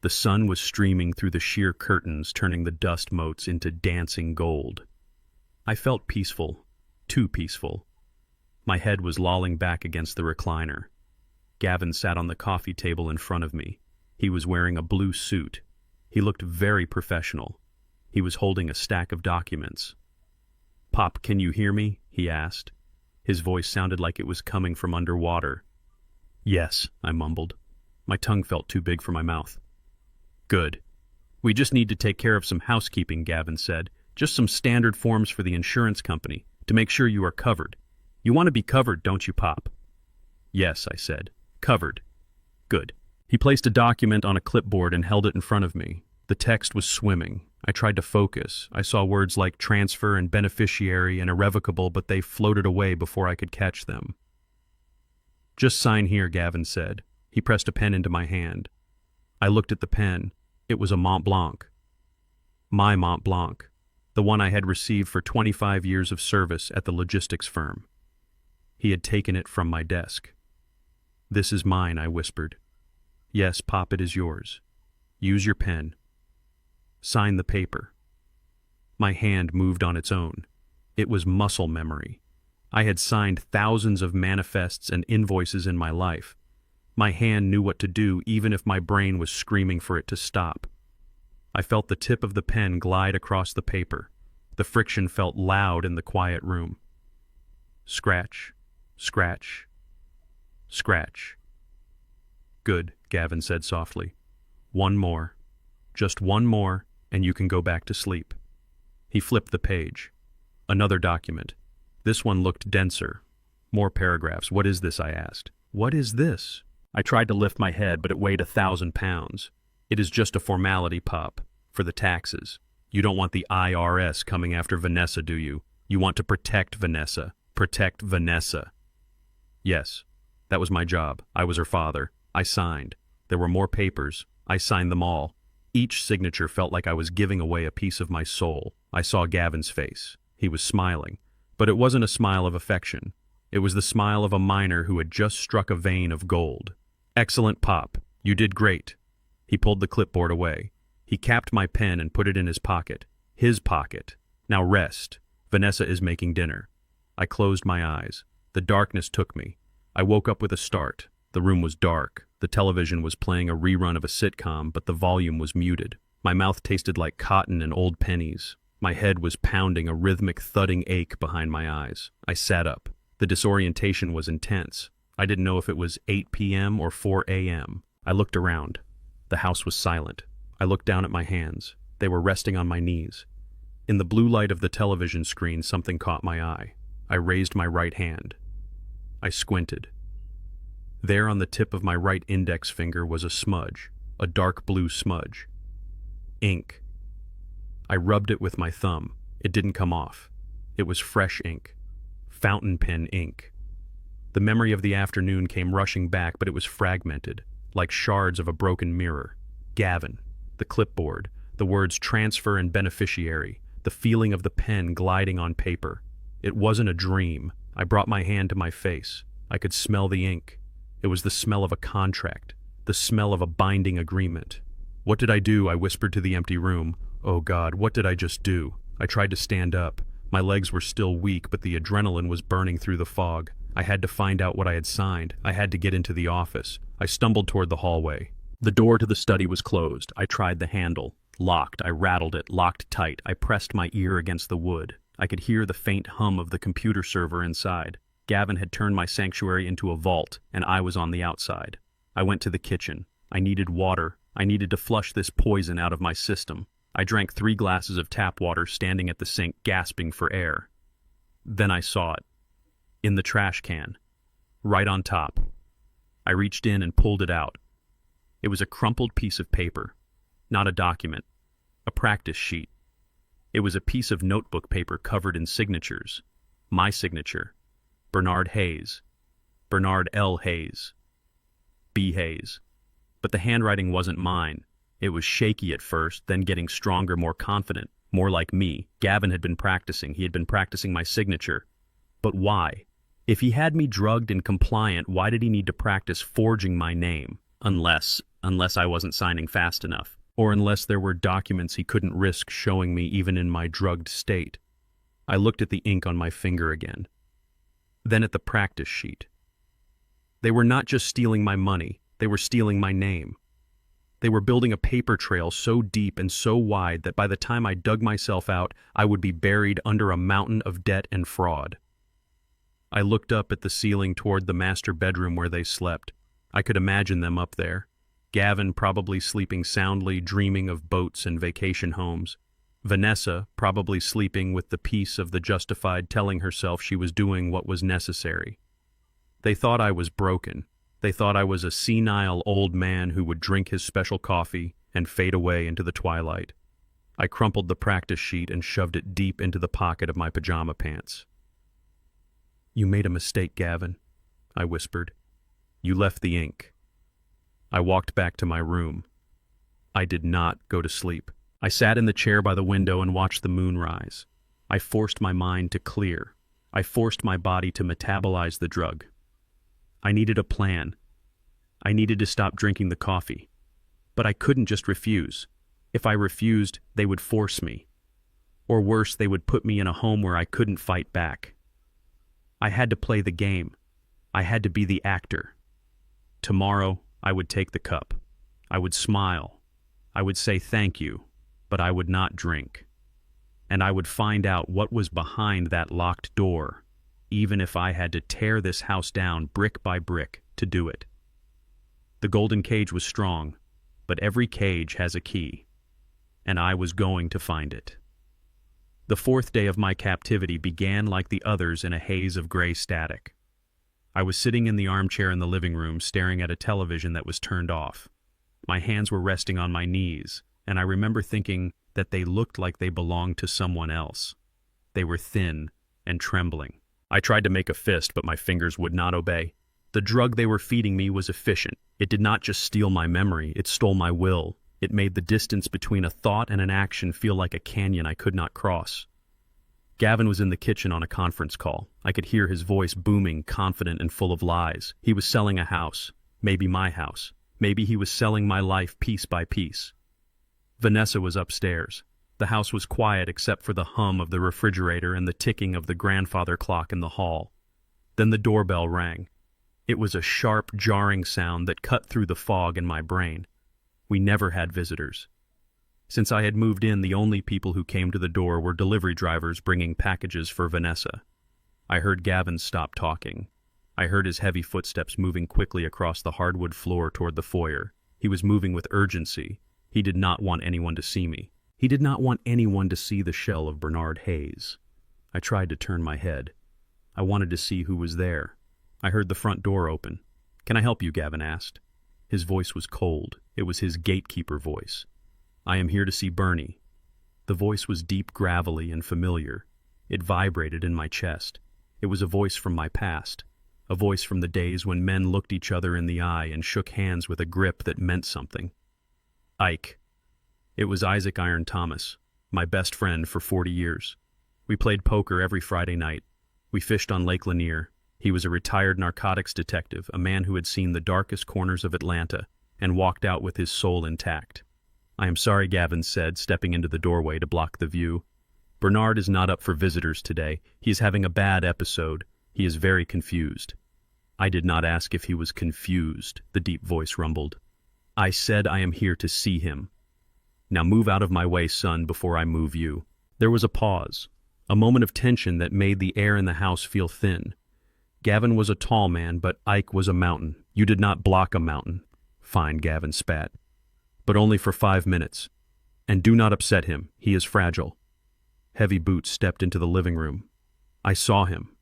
Speaker 1: The sun was streaming through the sheer curtains, turning the dust motes into dancing gold. I felt peaceful, too peaceful. My head was lolling back against the recliner. Gavin sat on the coffee table in front of me. He was wearing a blue suit. He looked very professional. He was holding a stack of documents. "Pop, can you hear me?" he asked. His voice sounded like it was coming from underwater. "Yes," I mumbled. My tongue felt too big for my mouth. "Good. We just need to take care of some housekeeping," Gavin said. "Just some standard forms for the insurance company, to make sure you are covered. You want to be covered, don't you, Pop?" "Yes," I said. "Covered." "Good." He placed a document on a clipboard and held it in front of me. The text was swimming. I tried to focus. I saw words like transfer and beneficiary and irrevocable, but they floated away before I could catch them. "Just sign here," Gavin said. He pressed a pen into my hand. I looked at the pen. It was a Mont Blanc. My Mont Blanc, the one I had received for 25 years of service at the logistics firm. He had taken it from my desk. "This is mine," I whispered. "Yes, Pop, it is yours. Use your pen. Sign the paper." My hand moved on its own. It was muscle memory. I had signed thousands of manifests and invoices in my life. My hand knew what to do, even if my brain was screaming for it to stop. I felt the tip of the pen glide across the paper. The friction felt loud in the quiet room. Scratch, scratch, scratch. "Good," Gavin said softly. "One more. Just one more, and you can go back to sleep." He flipped the page. Another document. This one looked denser. More paragraphs. "What is this?" I asked. "What is this?" I tried to lift my head, but it weighed 1,000 pounds. "It is just a formality, Pop, for the taxes. You don't want the IRS coming after Vanessa, do you? You want to protect Vanessa. Protect Vanessa." Yes, that was my job. I was her father. I signed. There were more papers. I signed them all. Each signature felt like I was giving away a piece of my soul. I saw Gavin's face. He was smiling. But it wasn't a smile of affection. It was the smile of a miner who had just struck a vein of gold. "Excellent, Pop. You did great." He pulled the clipboard away. He capped my pen and put it in his pocket. His pocket. "Now rest. Vanessa is making dinner." I closed my eyes. The darkness took me. I woke up with a start. The room was dark. The television was playing a rerun of a sitcom, but the volume was muted. My mouth tasted like cotton and old pennies. My head was pounding, a rhythmic thudding ache behind my eyes. I sat up. The disorientation was intense. I didn't know if it was 8 p.m. or 4 a.m. I looked around. The house was silent. I looked down at my hands. They were resting on my knees. In the blue light of the television screen, something caught my eye. I raised my right hand. I squinted. There on the tip of my right index finger was a smudge. a dark blue smudge. Ink. I rubbed it with my thumb. It didn't come off. It was fresh ink. Fountain pen ink. The memory of the afternoon came rushing back, but it was fragmented, like shards of a broken mirror. Gavin, the clipboard, the words transfer and beneficiary, the feeling of the pen gliding on paper. It wasn't a dream. I brought my hand to my face. I could smell the ink. It was the smell of a contract, the smell of a binding agreement. What did I do? I whispered to the empty room. Oh God, what did I just do? I tried to stand up. My legs were still weak, but the adrenaline was burning through the fog. I had to find out what I had signed. I had to get into the office. I stumbled toward the hallway. The door to the study was closed. I tried the handle. Locked. I rattled it, locked tight. I pressed my ear against the wood. I could hear the faint hum of the computer server inside. Gavin had turned my sanctuary into a vault, and I was on the outside. I went to the kitchen. I needed water. I needed to flush this poison out of my system. I drank 3 glasses of tap water, standing at the sink, gasping for air. Then I saw it. In the trash can. Right on top. I reached in and pulled it out. It was a crumpled piece of paper. Not a document. A practice sheet. It was a piece of notebook paper covered in signatures. My signature. Bernard Hayes. Bernard L. Hayes. B. Hayes. But the handwriting wasn't mine. It was shaky at first, then getting stronger, more confident, more like me. Gavin had been practicing. He had been practicing my signature. But why? If he had me drugged and compliant, why did he need to practice forging my name? Unless I wasn't signing fast enough. Or unless there were documents he couldn't risk showing me even in my drugged state. I looked at the ink on my finger again. Then at the practice sheet. They were not just stealing my money, they were stealing my name. They were building a paper trail so deep and so wide that by the time I dug myself out, I would be buried under a mountain of debt and fraud. I looked up at the ceiling toward the master bedroom where they slept. I could imagine them up there. Gavin probably sleeping soundly, dreaming of boats and vacation homes. Vanessa probably sleeping with the peace of the justified, telling herself she was doing what was necessary. They thought I was broken. They thought I was a senile old man who would drink his special coffee and fade away into the twilight. I crumpled the practice sheet and shoved it deep into the pocket of my pajama pants. "You made a mistake, Gavin," I whispered. "You left the ink." I walked back to my room. I did not go to sleep. I sat in the chair by the window and watched the moon rise. I forced my mind to clear. I forced my body to metabolize the drug. I needed a plan. I needed to stop drinking the coffee. But I couldn't just refuse. If I refused, they would force me. Or worse, they would put me in a home where I couldn't fight back. I had to play the game. I had to be the actor. Tomorrow, I would take the cup. I would smile. I would say thank you, but I would not drink. And I would find out what was behind that locked door, even if I had to tear this house down brick by brick to do it. The golden cage was strong, but every cage has a key, and I was going to find it. The 4th day of my captivity began like the others in a haze of gray static. I was sitting in the armchair in the living room, staring at a television that was turned off. My hands were resting on my knees, and I remember thinking that they looked like they belonged to someone else. They were thin and trembling. I tried to make a fist, but my fingers would not obey. The drug they were feeding me was efficient. It did not just steal my memory, it stole my will. It made the distance between a thought and an action feel like a canyon I could not cross. Gavin was in the kitchen on a conference call. I could hear his voice booming, confident and full of lies. He was selling a house, maybe my house. Maybe he was selling my life piece by piece. Vanessa was upstairs. The house was quiet except for the hum of the refrigerator and the ticking of the grandfather clock in the hall. Then the doorbell rang. It was a sharp, jarring sound that cut through the fog in my brain. We never had visitors. Since I had moved in, the only people who came to the door were delivery drivers bringing packages for Vanessa. I heard Gavin stop talking. I heard his heavy footsteps moving quickly across the hardwood floor toward the foyer. He was moving with urgency. He did not want anyone to see me. He did not want anyone to see the shell of Bernard Hayes. I tried to turn my head. I wanted to see who was there. I heard the front door open. "Can I help you?" Gavin asked. His voice was cold. It was his gatekeeper voice. "I am here to see Bernie." The voice was deep, gravelly, and familiar. It vibrated in my chest. It was a voice from my past. A voice from the days when men looked each other in the eye and shook hands with a grip that meant something. Ike. It was Isaac Iron Thomas, my best friend for 40 years. We played poker every Friday night. We fished on Lake Lanier. He was a retired narcotics detective, a man who had seen the darkest corners of Atlanta and walked out with his soul intact. "I am sorry," Gavin said, stepping into the doorway to block the view. "Bernard is not up for visitors today. He is having a bad episode. He is very confused." "I did not ask if he was confused," the deep voice rumbled. "I said I am here to see him. Now move out of my way, son, before I move you." There was a pause, a moment of tension that made the air in the house feel thin. Gavin was a tall man, but Ike was a mountain. "You did not block a mountain." "Fine," Gavin spat. "But only for 5 minutes. And do not upset him. He is fragile." Heavy boots stepped into the living room. I saw him.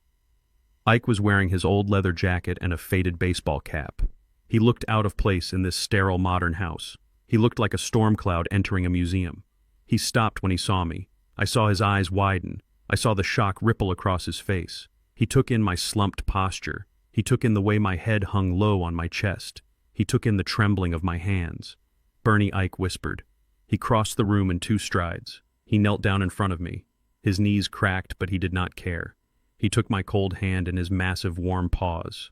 Speaker 1: Ike was wearing his old leather jacket and a faded baseball cap. He looked out of place in this sterile modern house. He looked like a storm cloud entering a museum. He stopped when he saw me. I saw his eyes widen. I saw the shock ripple across his face. He took in my slumped posture. He took in the way my head hung low on my chest. He took in the trembling of my hands. "Bernie," Ike whispered. He crossed the room in 2 strides. He knelt down in front of me. His knees cracked, but he did not care. He took my cold hand in his massive, warm paws.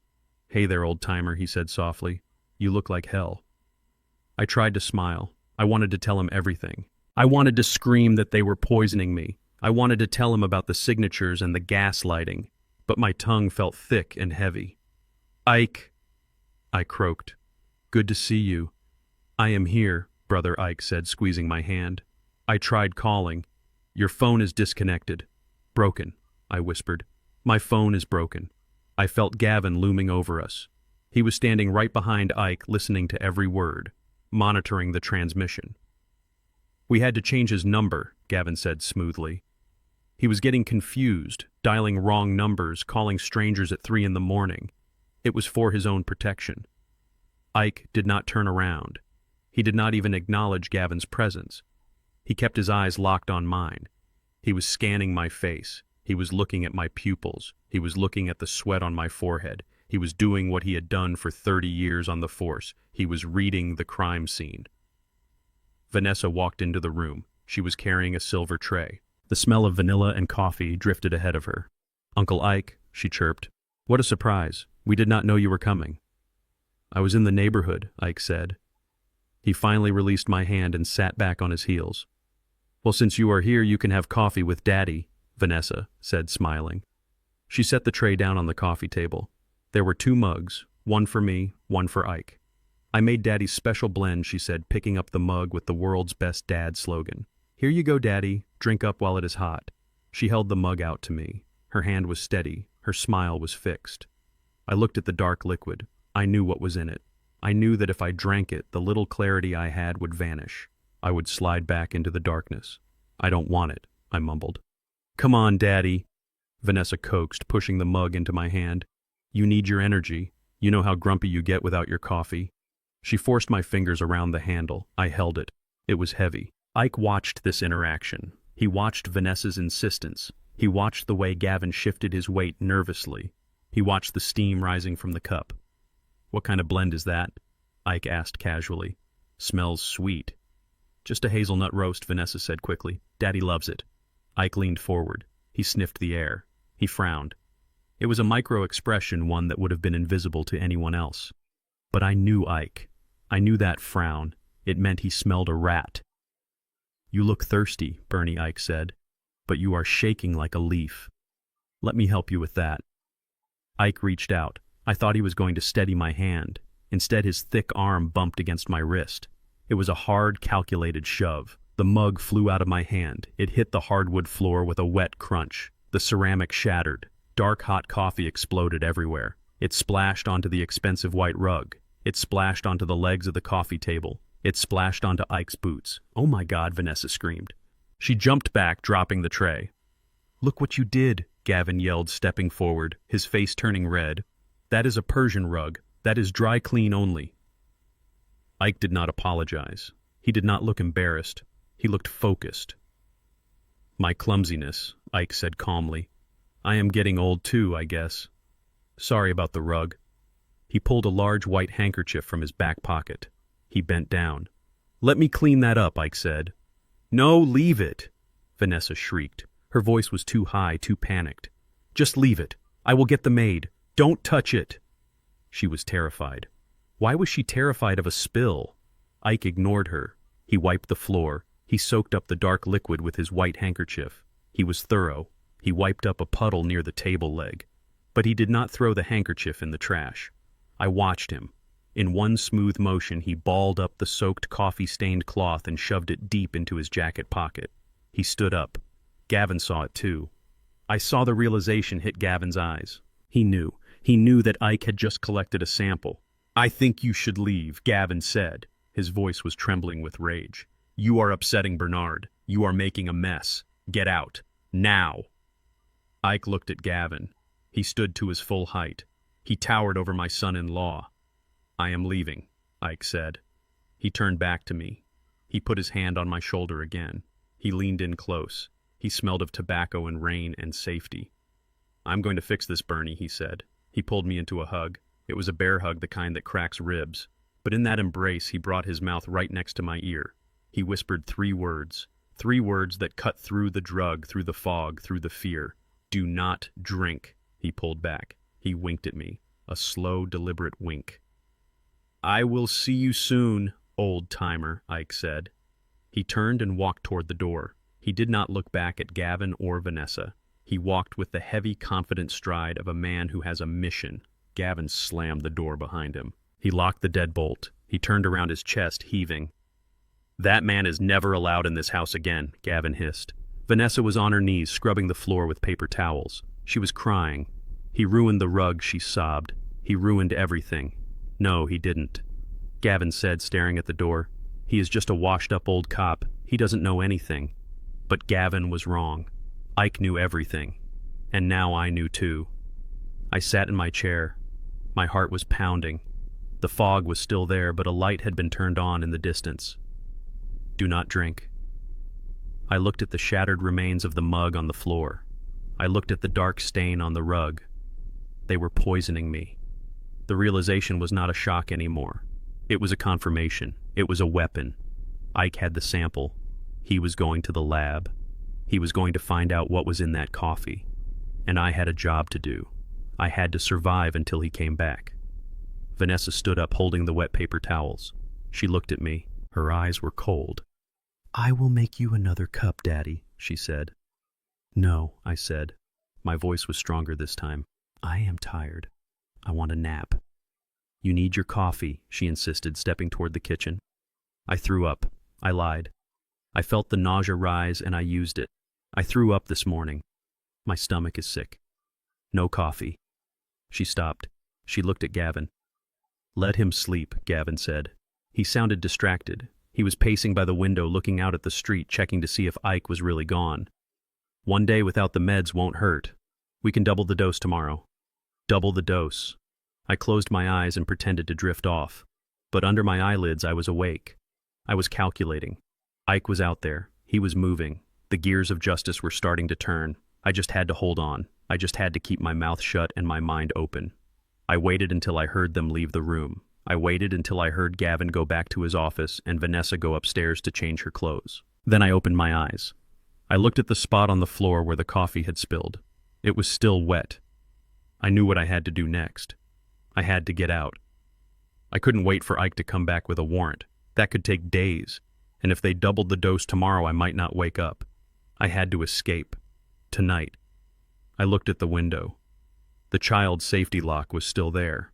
Speaker 1: "Hey there, old-timer," he said softly. "You look like hell." I tried to smile. I wanted to tell him everything. I wanted to scream that they were poisoning me. I wanted to tell him about the signatures and the gaslighting, but my tongue felt thick and heavy. "Ike," I croaked. "Good to see you." "I am here," Brother Ike said, squeezing my hand. I tried calling. "Your phone is disconnected." "Broken," I whispered. "My phone is broken." I felt Gavin looming over us. He was standing right behind Ike, listening to every word, monitoring the transmission. "We had to change his number," Gavin said smoothly. "He was getting confused, dialing wrong numbers, calling strangers at 3 in the morning. It was for his own protection." Ike did not turn around. He did not even acknowledge Gavin's presence. He kept his eyes locked on mine. He was scanning my face. He was looking at my pupils. He was looking at the sweat on my forehead. He was doing what he had done for 30 years on the force. He was reading the crime scene. Vanessa walked into the room. She was carrying a silver tray. The smell of vanilla and coffee drifted ahead of her. "Uncle Ike," she chirped. "What a surprise. We did not know you were coming." "I was in the neighborhood," Ike said. He finally released my hand and sat back on his heels. "Well, since you are here, you can have coffee with Daddy," Vanessa said, smiling. She set the tray down on the coffee table. There were 2 mugs, one for me, one for Ike. "I made Daddy's special blend," she said, picking up the mug with the world's best dad slogan. "Here you go, Daddy. Drink up while it is hot." She held the mug out to me. Her hand was steady. Her smile was fixed. I looked at the dark liquid. I knew what was in it. I knew that if I drank it, the little clarity I had would vanish. I would slide back into the darkness. "I don't want it," I mumbled. "Come on, Daddy," Vanessa coaxed, pushing the mug into my hand. "You need your energy. You know how grumpy you get without your coffee." She forced my fingers around the handle. I held it. It was heavy. Ike watched this interaction. He watched Vanessa's insistence. He watched the way Gavin shifted his weight nervously. He watched the steam rising from the cup. "What kind of blend is that?" Ike asked casually. "Smells sweet." "Just a hazelnut roast," Vanessa said quickly. "Daddy loves it." Ike leaned forward. He sniffed the air. He frowned. It was a micro-expression, one that would have been invisible to anyone else. But I knew Ike. I knew that frown. It meant he smelled a rat. "You look thirsty," Bernie Ike said, "but you are shaking like a leaf. Let me help you with that." Ike reached out. I thought he was going to steady my hand. Instead, his thick arm bumped against my wrist. It was a hard, calculated shove. The mug flew out of my hand. It hit the hardwood floor with a wet crunch. The ceramic shattered. Dark, hot coffee exploded everywhere. It splashed onto the expensive white rug. It splashed onto the legs of the coffee table. It splashed onto Ike's boots. "Oh my God," Vanessa screamed. She jumped back, dropping the tray. "Look what you did," Gavin yelled, stepping forward, his face turning red. "That is a Persian rug. That is dry clean only." Ike did not apologize. He did not look embarrassed. He looked focused. "My clumsiness," Ike said calmly. "I am getting old too, I guess. Sorry about the rug." He pulled a large white handkerchief from his back pocket. He bent down. "Let me clean that up," Ike said. "No, leave it," Vanessa shrieked. Her voice was too high, too panicked. "Just leave it. I will get the maid. Don't touch it." She was terrified. Why was she terrified of a spill? Ike ignored her. He wiped the floor. He soaked up the dark liquid with his white handkerchief. He was thorough. He wiped up a puddle near the table leg. But he did not throw the handkerchief in the trash. I watched him. In one smooth motion, he balled up the soaked coffee-stained cloth and shoved it deep into his jacket pocket. He stood up. Gavin saw it too. I saw the realization hit Gavin's eyes. He knew. He knew that Ike had just collected a sample. "I think you should leave," Gavin said. His voice was trembling with rage. "You are upsetting Bernard. You are making a mess. Get out. Now." Ike looked at Gavin. He stood to his full height. He towered over my son-in-law. "I am leaving," Ike said. He turned back to me. He put his hand on my shoulder again. He leaned in close. He smelled of tobacco and rain and safety. "I'm going to fix this, Bernie," he said. He pulled me into a hug. It was a bear hug, the kind that cracks ribs. But in that embrace, he brought his mouth right next to my ear. He whispered 3 words. 3 words that cut through the drug, through the fog, through the fear. "Do not drink." He pulled back. He winked at me. A slow, deliberate wink. "I will see you soon, old-timer," Ike said. He turned and walked toward the door. He did not look back at Gavin or Vanessa. He walked with the heavy, confident stride of a man who has a mission. Gavin slammed the door behind him. He locked the deadbolt. He turned around his chest, heaving. "That man is never allowed in this house again," Gavin hissed. Vanessa was on her knees, scrubbing the floor with paper towels. She was crying. "He ruined the rug," she sobbed. "He ruined everything." "No, he didn't," Gavin said, staring at the door. "He is just a washed-up old cop. He doesn't know anything." But Gavin was wrong. Ike knew everything. And now I knew too. I sat in my chair. My heart was pounding. The fog was still there, but a light had been turned on in the distance. "Do not drink." I looked at the shattered remains of the mug on the floor. I looked at the dark stain on the rug. They were poisoning me. The realization was not a shock anymore. It was a confirmation. It was a weapon. Ike had the sample. He was going to the lab. He was going to find out what was in that coffee. And I had a job to do. I had to survive until he came back. Vanessa stood up, holding the wet paper towels. She looked at me. Her eyes were cold. "I will make you another cup, Daddy," she said. "No," I said. My voice was stronger this time. "I am tired. I want a nap." "You need your coffee," she insisted, stepping toward the kitchen. I threw up. I lied. I felt the nausea rise and I used it. I threw up this morning. My stomach is sick. No coffee. She stopped. She looked at Gavin. "Let him sleep," Gavin said. He sounded distracted. He was pacing by the window, looking out at the street, checking to see if Ike was really gone. "One day without the meds won't hurt. We can double the dose tomorrow." Double the dose. I closed my eyes and pretended to drift off. But under my eyelids I was awake. I was calculating. Ike was out there. He was moving. The gears of justice were starting to turn. I just had to hold on. I just had to keep my mouth shut and my mind open. I waited until I heard them leave the room. I waited until I heard Gavin go back to his office and Vanessa go upstairs to change her clothes. Then I opened my eyes. I looked at the spot on the floor where the coffee had spilled. It was still wet. I knew what I had to do next. I had to get out. I couldn't wait for Ike to come back with a warrant. That could take days. And if they doubled the dose tomorrow, I might not wake up. I had to escape. Tonight. I looked at the window. The child's safety lock was still there.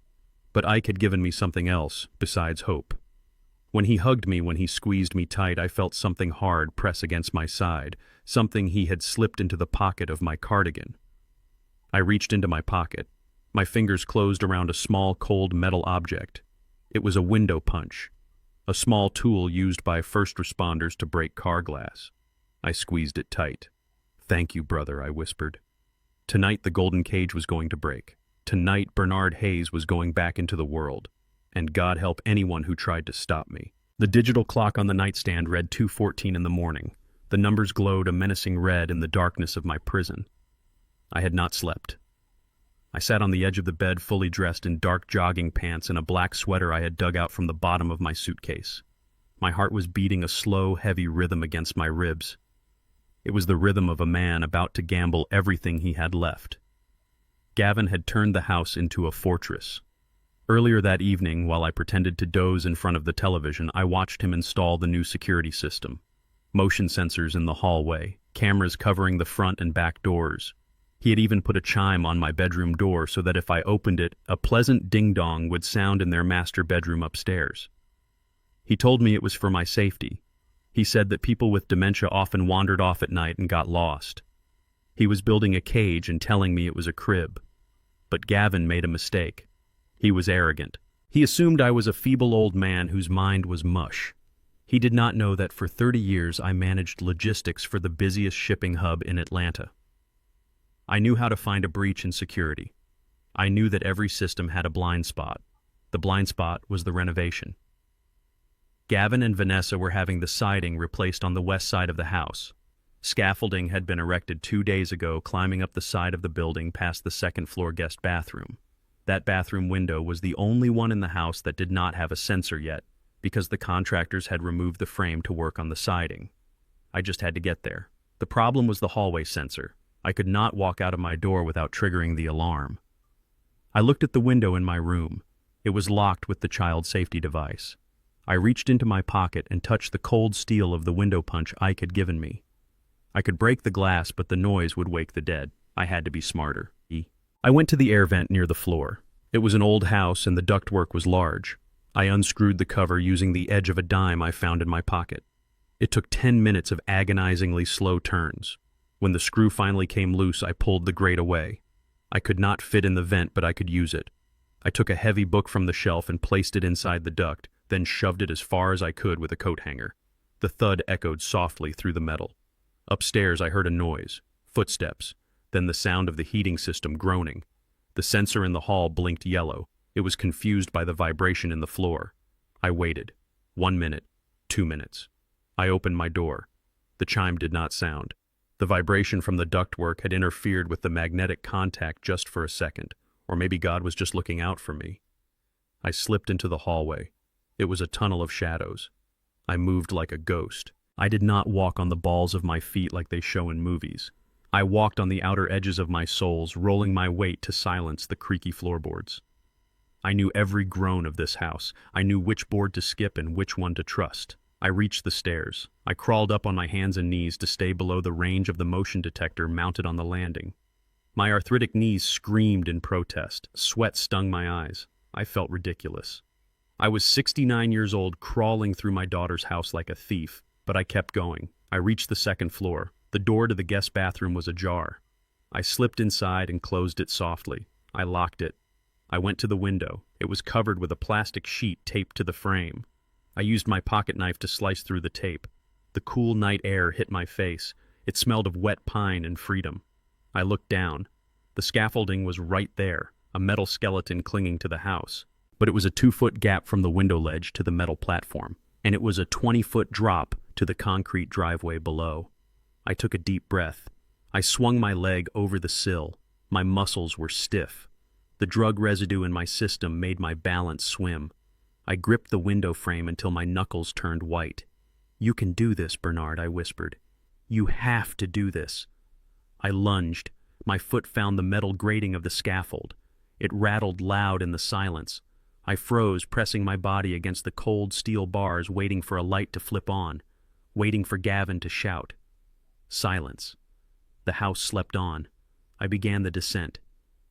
Speaker 1: But Ike had given me something else besides hope. When he hugged me, when he squeezed me tight, I felt something hard press against my side, something he had slipped into the pocket of my cardigan. I reached into my pocket. My fingers closed around a small, cold metal object. It was a window punch, a small tool used by first responders to break car glass. I squeezed it tight. "Thank you, brother," I whispered. Tonight the golden cage was going to break. Tonight Bernard Hayes was going back into the world. and God help anyone who tried to stop me. The digital clock on the nightstand read 2:14 in the morning. The numbers glowed a menacing red in the darkness of my prison. I had not slept. I sat on the edge of the bed fully dressed in dark jogging pants and a black sweater I had dug out from the bottom of my suitcase. My heart was beating a slow, heavy rhythm against my ribs. It was the rhythm of a man about to gamble everything he had left. Gavin had turned the house into a fortress. Earlier that evening, while I pretended to doze in front of the television, I watched him install the new security system. Motion sensors in the hallway, cameras covering the front and back doors. He had even put a chime on my bedroom door so that if I opened it, a pleasant ding-dong would sound in their master bedroom upstairs. He told me it was for my safety. He said that people with dementia often wandered off at night and got lost. He was building a cage and telling me it was a crib. But Gavin made a mistake. He was arrogant. He assumed I was a feeble old man whose mind was mush. He did not know that for 30 years I managed logistics for the busiest shipping hub in Atlanta. I knew how to find a breach in security. I knew that every system had a blind spot. The blind spot was the renovation. Gavin and Vanessa were having the siding replaced on the west side of the house. Scaffolding had been erected 2 days ago, climbing up the side of the building past the second-floor guest bathroom. That bathroom window was the only one in the house that did not have a sensor yet, because the contractors had removed the frame to work on the siding. I just had to get there. The problem was the hallway sensor. I could not walk out of my door without triggering the alarm. I looked at the window in my room. It was locked with the child safety device. I reached into my pocket and touched the cold steel of the window punch Ike had given me. I could break the glass, but the noise would wake the dead. I had to be smarter. I went to the air vent near the floor. It was an old house and the ductwork was large. I unscrewed the cover using the edge of a dime I found in my pocket. It took 10 minutes of agonizingly slow turns. When the screw finally came loose, I pulled the grate away. I could not fit in the vent, but I could use it. I took a heavy book from the shelf and placed it inside the duct, then shoved it as far as I could with a coat hanger. The thud echoed softly through the metal. Upstairs, I heard a noise, footsteps, then the sound of the heating system groaning. The sensor in the hall blinked yellow. It was confused by the vibration in the floor. I waited. 1 minute, 2 minutes. I opened my door. The chime did not sound. The vibration from the ductwork had interfered with the magnetic contact just for a second, or maybe God was just looking out for me. I slipped into the hallway. It was a tunnel of shadows. I moved like a ghost. I did not walk on the balls of my feet like they show in movies. I walked on the outer edges of my soles, rolling my weight to silence the creaky floorboards. I knew every groan of this house. I knew which board to skip and which one to trust. I reached the stairs. I crawled up on my hands and knees to stay below the range of the motion detector mounted on the landing. My arthritic knees screamed in protest. Sweat stung my eyes. I felt ridiculous. I was 69 years old, crawling through my daughter's house like a thief, but I kept going. I reached the second floor. The door to the guest bathroom was ajar. I slipped inside and closed it softly. I locked it. I went to the window. It was covered with a plastic sheet taped to the frame. I used my pocket knife to slice through the tape. The cool night air hit my face. It smelled of wet pine and freedom. I looked down. The scaffolding was right there, a metal skeleton clinging to the house. But it was a 2-foot gap from the window ledge to the metal platform, and it was a 20-foot drop to the concrete driveway below. I took a deep breath. I swung my leg over the sill. My muscles were stiff. The drug residue in my system made my balance swim. I gripped the window frame until my knuckles turned white. "You can do this, Bernard," I whispered. "You have to do this." I lunged. My foot found the metal grating of the scaffold. It rattled loud in the silence. I froze, pressing my body against the cold steel bars, waiting for a light to flip on, waiting for Gavin to shout. Silence. The house slept on. I began the descent.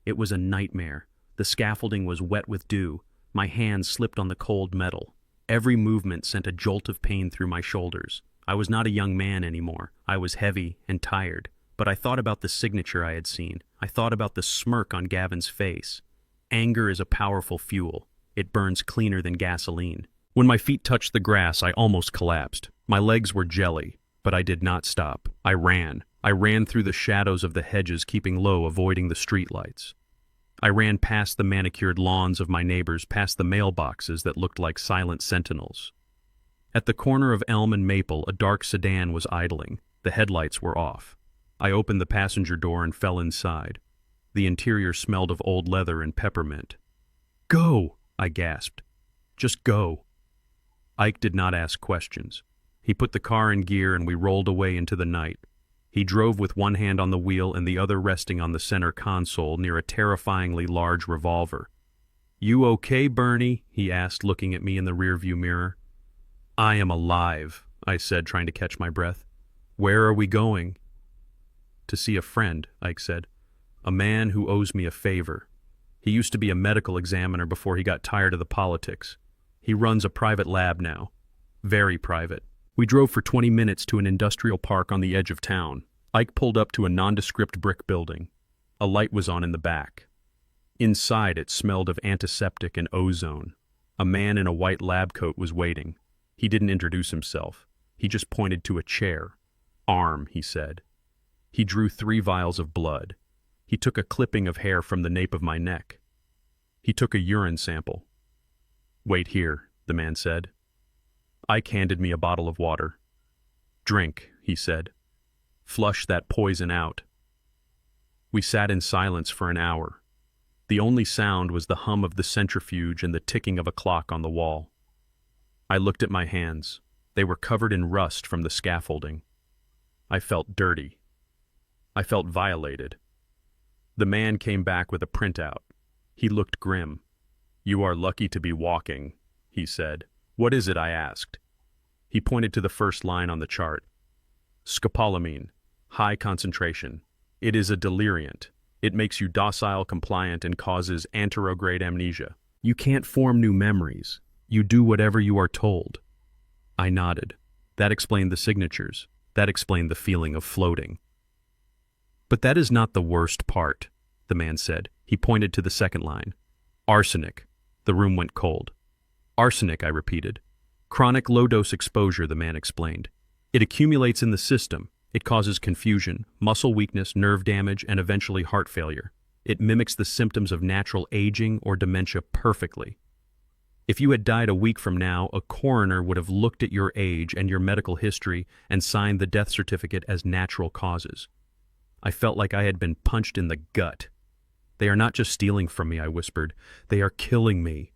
Speaker 1: It was a nightmare. The scaffolding was wet with dew. My hands slipped on the cold metal. Every movement sent a jolt of pain through my shoulders. I was not a young man anymore. I was heavy and tired. But I thought about the signature I had seen. I thought about the smirk on Gavin's face. Anger is a powerful fuel. It burns cleaner than gasoline. When my feet touched the grass, I almost collapsed. My legs were jelly, but I did not stop. I ran. I ran through the shadows of the hedges, keeping low, avoiding the streetlights. I ran past the manicured lawns of my neighbors, past the mailboxes that looked like silent sentinels. At the corner of Elm and Maple, a dark sedan was idling. The headlights were off. I opened the passenger door and fell inside. The interior smelled of old leather and peppermint. "Go!" I gasped. "Just go." Ike did not ask questions. He put the car in gear and we rolled away into the night. He drove with one hand on the wheel and the other resting on the center console near a terrifyingly large revolver. "You okay, Bernie?" he asked, looking at me in the rearview mirror. "I am alive," I said, trying to catch my breath. "Where are we going?" "To see a friend," Ike said. "A man who owes me a favor. He used to be a medical examiner before he got tired of the politics. He runs a private lab now. Very private." We drove for 20 minutes to an industrial park on the edge of town. Ike pulled up to a nondescript brick building. A light was on in the back. Inside, it smelled of antiseptic and ozone. A man in a white lab coat was waiting. He didn't introduce himself. He just pointed to a chair. "Arm," he said. He drew 3 vials of blood. He took a clipping of hair from the nape of my neck. He took a urine sample. "Wait here," the man said. Ike handed me a bottle of water. "Drink," he said. "Flush that poison out." We sat in silence for an hour. The only sound was the hum of the centrifuge and the ticking of a clock on the wall. I looked at my hands. They were covered in rust from the scaffolding. I felt dirty. I felt violated. The man came back with a printout. He looked grim. "You are lucky to be walking," he said. "What is it?" I asked. He pointed to the first line on the chart. "Scopolamine, high concentration. It is a deliriant. It makes you docile, compliant, and causes anterograde amnesia. You can't form new memories. You do whatever you are told." I nodded. That explained the signatures. That explained the feeling of floating. "But that is not the worst part," the man said. He pointed to the second line. "Arsenic." The room went cold. "Arsenic," I repeated. "Chronic low-dose exposure," the man explained. "It accumulates in the system. It causes confusion, muscle weakness, nerve damage, and eventually heart failure. It mimics the symptoms of natural aging or dementia perfectly. If you had died a week from now, a coroner would have looked at your age and your medical history and signed the death certificate as natural causes." I felt like I had been punched in the gut. "They are not just stealing from me," I whispered. "They are killing me."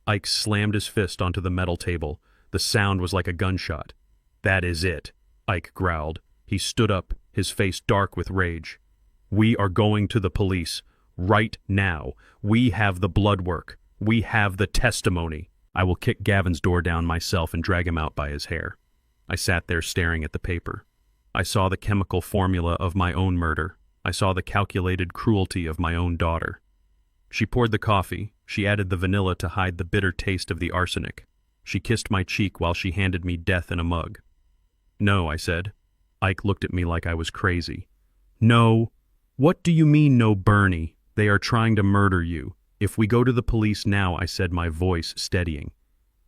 Speaker 1: Ike slammed his fist onto the metal table. The sound was like a gunshot. "That is it," Ike growled. He stood up, his face dark with rage. "We are going to the police. Right now. We have the blood work. We have the testimony. I will kick Gavin's door down myself and drag him out by his hair." I sat there staring at the paper. I saw the chemical formula of my own murder. I saw the calculated cruelty of my own daughter. She poured the coffee. She added the vanilla to hide the bitter taste of the arsenic. She kissed my cheek while she handed me death in a mug. "No," I said. Ike looked at me like I was crazy. "No. What do you mean, no, Bernie? They are trying to murder you. If we go to the police now," I said, my voice steadying,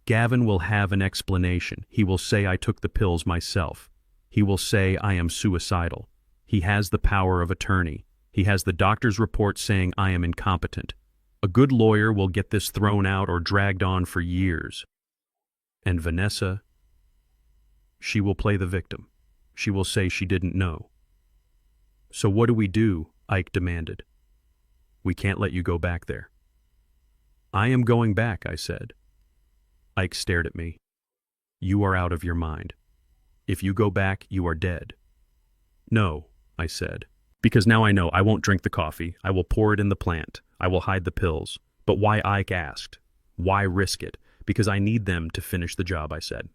Speaker 1: "Gavin will have an explanation. He will say I took the pills myself. He will say I am suicidal. He has the power of attorney. He has the doctor's report saying I am incompetent. A good lawyer will get this thrown out or dragged on for years. And Vanessa, she will play the victim. She will say she didn't know." "So what do we do?" Ike demanded. "We can't let you go back there." "I am going back," I said. Ike stared at me. "You are out of your mind. If you go back, you are dead." "No," I said. "Because now I know I won't drink the coffee. I will pour it in the plant. I will hide the pills." "But why?" Ike asked. "Why risk it?" "Because I need them to finish the job," I said.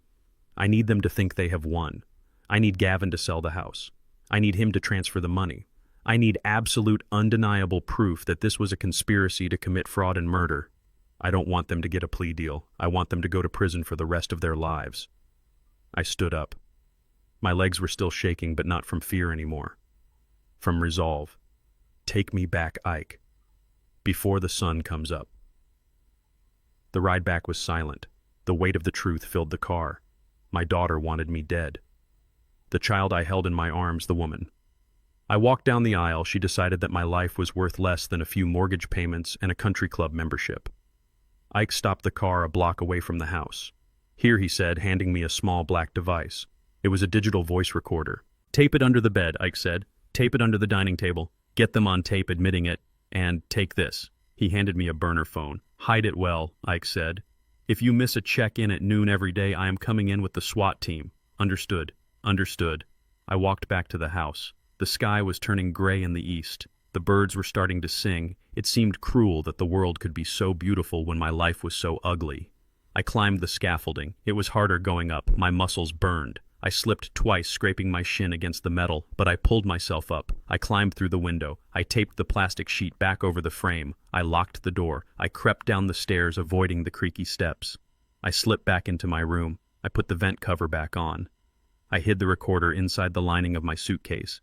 Speaker 1: "I need them to think they have won. I need Gavin to sell the house. I need him to transfer the money. I need absolute, undeniable proof that this was a conspiracy to commit fraud and murder. I don't want them to get a plea deal. I want them to go to prison for the rest of their lives." I stood up. My legs were still shaking, but not from fear anymore. From resolve. "Take me back, Ike. Before the sun comes up." The ride back was silent. The weight of the truth filled the car. My daughter wanted me dead. The child I held in my arms, the woman. I walked down the aisle. She decided that my life was worth less than a few mortgage payments and a country club membership. Ike stopped the car a block away from the house. "Here," he said, handing me a small black device. It was a digital voice recorder. "Tape it under the bed," Ike said. "Tape it under the dining table. Get them on tape admitting it. And take this." He handed me a burner phone. "Hide it well," Ike said. "If you miss a check-in at noon every day, I am coming in with the SWAT team." "Understood. Understood." I walked back to the house. The sky was turning gray in the east. The birds were starting to sing. It seemed cruel that the world could be so beautiful when my life was so ugly. I climbed the scaffolding. It was harder going up. My muscles burned. I slipped twice, scraping my shin against the metal, but I pulled myself up. I climbed through the window. I taped the plastic sheet back over the frame. I locked the door. I crept down the stairs, avoiding the creaky steps. I slipped back into my room. I put the vent cover back on. I hid the recorder inside the lining of my suitcase.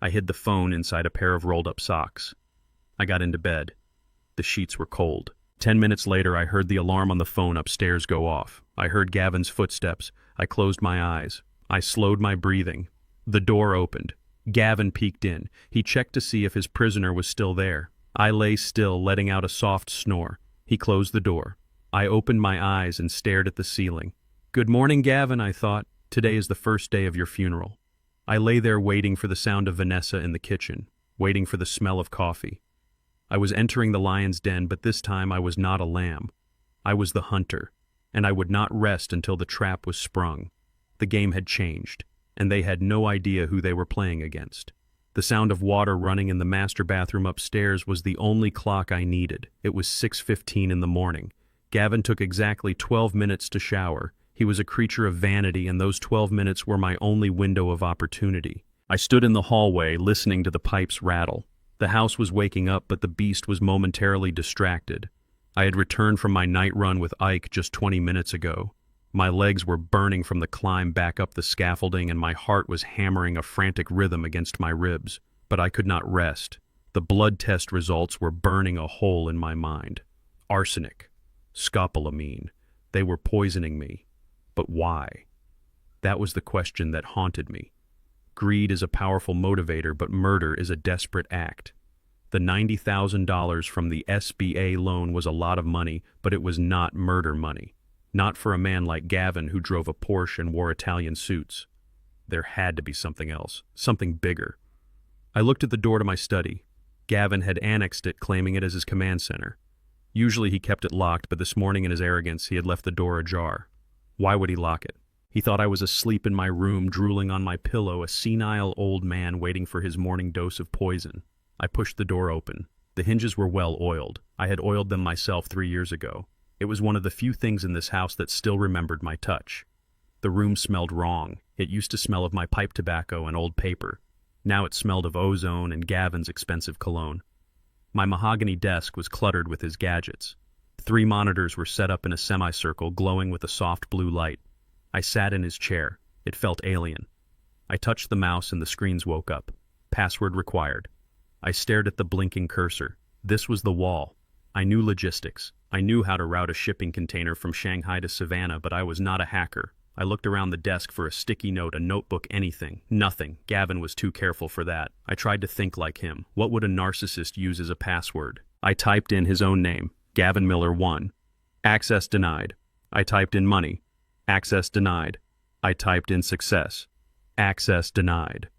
Speaker 1: I hid the phone inside a pair of rolled-up socks. I got into bed. The sheets were cold. 10 minutes later, I heard the alarm on the phone upstairs go off. I heard Gavin's footsteps. I closed my eyes. I slowed my breathing. The door opened. Gavin peeked in. He checked to see if his prisoner was still there. I lay still, letting out a soft snore. He closed the door. I opened my eyes and stared at the ceiling. "Good morning, Gavin," I thought. "Today is the first day of your funeral." I lay there waiting for the sound of Vanessa in the kitchen, waiting for the smell of coffee. I was entering the lion's den, but this time I was not a lamb. I was the hunter, and I would not rest until the trap was sprung. The game had changed, and they had no idea who they were playing against. The sound of water running in the master bathroom upstairs was the only clock I needed. It was 6:15 in the morning. Gavin took exactly 12 minutes to shower. He was a creature of vanity, and those 12 minutes were my only window of opportunity. I stood in the hallway, listening to the pipes rattle. The house was waking up, but the beast was momentarily distracted. I had returned from my night run with Ike just 20 minutes ago. My legs were burning from the climb back up the scaffolding, and my heart was hammering a frantic rhythm against my ribs. But I could not rest. The blood test results were burning a hole in my mind. Arsenic. Scopolamine. They were poisoning me. But why? That was the question that haunted me. Greed is a powerful motivator, but murder is a desperate act. The $90,000 from the SBA loan was a lot of money, but it was not murder money. Not for a man like Gavin, who drove a Porsche and wore Italian suits. There had to be something else, something bigger. I looked at the door to my study. Gavin had annexed it, claiming it as his command center. Usually he kept it locked, but this morning in his arrogance he had left the door ajar. Why would he lock it? He thought I was asleep in my room, drooling on my pillow, a senile old man waiting for his morning dose of poison. I pushed the door open. The hinges were well oiled. I had oiled them myself 3 years ago. It was one of the few things in this house that still remembered my touch. The room smelled wrong. It used to smell of my pipe tobacco and old paper. Now it smelled of ozone and Gavin's expensive cologne. My mahogany desk was cluttered with his gadgets. 3 monitors were set up in a semicircle, glowing with a soft blue light. I sat in his chair. It felt alien. I touched the mouse and the screens woke up. Password required. I stared at the blinking cursor. This was the wall. I knew logistics. I knew how to route a shipping container from Shanghai to Savannah, but I was not a hacker. I looked around the desk for a sticky note, a notebook, anything. Nothing. Gavin was too careful for that. I tried to think like him. What would a narcissist use as a password? I typed in his own name. Gavin Miller 1. Access denied. I typed in money. Access denied. I typed in success. Access denied.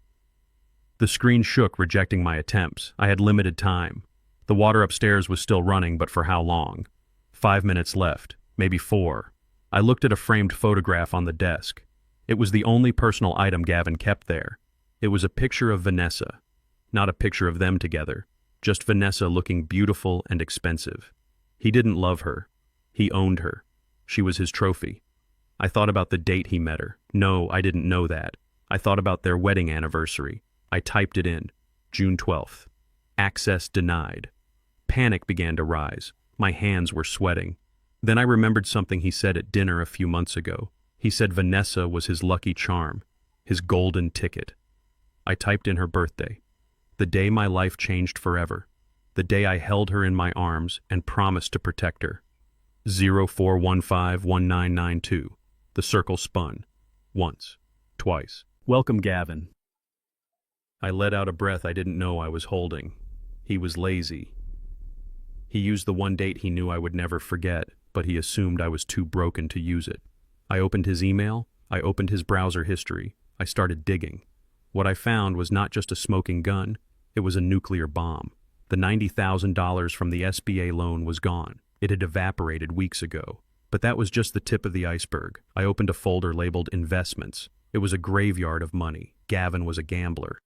Speaker 1: The screen shook, rejecting my attempts. I had limited time. The water upstairs was still running, but for how long? 5 minutes left. Maybe 4. I looked at a framed photograph on the desk. It was the only personal item Gavin kept there. It was a picture of Vanessa. Not a picture of them together. Just Vanessa looking beautiful and expensive. He didn't love her. He owned her. She was his trophy. I thought about the date he met her. No, I didn't know that. I thought about their wedding anniversary. I typed it in. June 12th. Access denied. Panic began to rise. My hands were sweating. Then I remembered something he said at dinner a few months ago. He said Vanessa was his lucky charm, his golden ticket. I typed in her birthday. The day my life changed forever. The day I held her in my arms and promised to protect her. 04151992. The circle spun. Once. Twice. Welcome, Gavin. I let out a breath I didn't know I was holding. He was lazy. He used the one date he knew I would never forget, but he assumed I was too broken to use it. I opened his email. I opened his browser history. I started digging. What I found was not just a smoking gun. It was a nuclear bomb. The $90,000 from the SBA loan was gone. It had evaporated weeks ago. But that was just the tip of the iceberg. I opened a folder labeled Investments. It was a graveyard of money. Gavin was a gambler.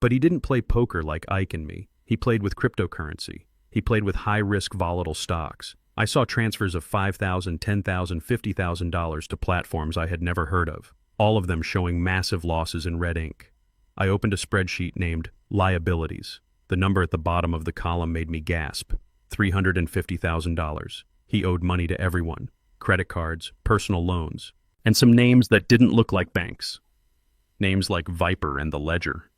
Speaker 1: But he didn't play poker like Ike and me. He played with cryptocurrency. He played with high-risk volatile stocks. I saw transfers of $5,000, $10,000, $50,000 to platforms I had never heard of, all of them showing massive losses in red ink. I opened a spreadsheet named Liabilities. The number at the bottom of the column made me gasp. $350,000. He owed money to everyone. Credit cards, personal loans, and some names that didn't look like banks. Names like Viper and The Ledger.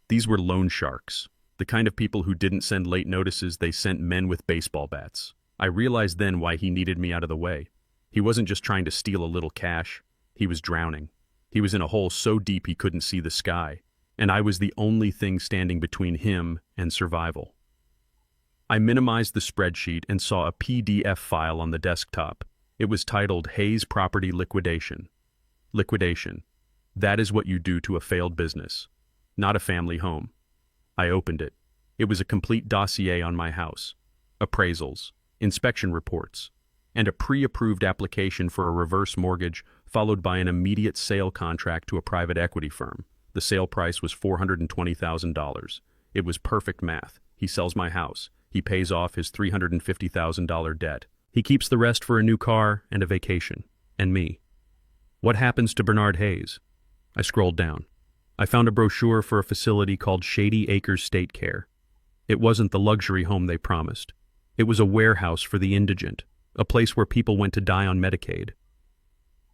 Speaker 1: These were loan sharks, the kind of people who didn't send late notices, they sent men with baseball bats. I realized then why he needed me out of the way. He wasn't just trying to steal a little cash. He was drowning. He was in a hole so deep he couldn't see the sky, and I was the only thing standing between him and survival. I minimized the spreadsheet and saw a PDF file on the desktop. It was titled Hayes Property Liquidation. Liquidation. That is what you do to a failed business, not a family home. I opened it. It was a complete dossier on my house. Appraisals, inspection reports, and a pre-approved application for a reverse mortgage followed by an immediate sale contract to a private equity firm. The sale price was $420,000. It was perfect math. He sells my house. He pays off his $350,000 debt. He keeps the rest for a new car and a vacation. And me. What happens to Bernard Hayes? I scrolled down. I found a brochure for a facility called Shady Acres State Care. It wasn't the luxury home they promised. It was a warehouse for the indigent, a place where people went to die on Medicaid.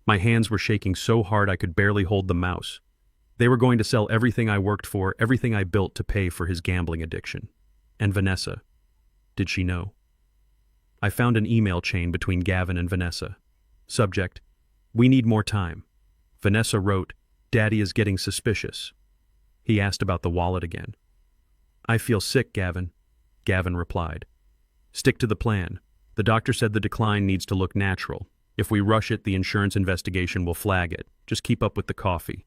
Speaker 1: My hands were shaking so hard I could barely hold the mouse. They were going to sell everything I worked for, everything I built to pay for his gambling addiction. And Vanessa. Did she know? I found an email chain between Gavin and Vanessa. Subject: We need more time. Vanessa wrote, Daddy is getting suspicious. He asked about the wallet again. I feel sick, Gavin. Gavin replied. Stick to the plan. The doctor said the decline needs to look natural. If we rush it, the insurance investigation will flag it. Just keep up with the coffee.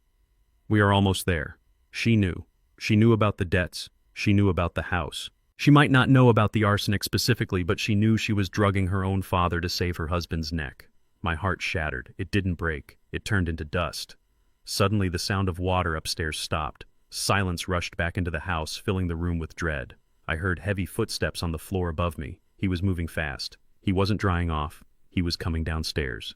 Speaker 1: We are almost there. She knew. She knew about the debts. She knew about the house. She might not know about the arsenic specifically, but she knew she was drugging her own father to save her husband's neck. My heart shattered. It didn't break. It turned into dust. Suddenly, the sound of water upstairs stopped. Silence rushed back into the house, filling the room with dread. I heard heavy footsteps on the floor above me. He was moving fast. He wasn't drying off. He was coming downstairs.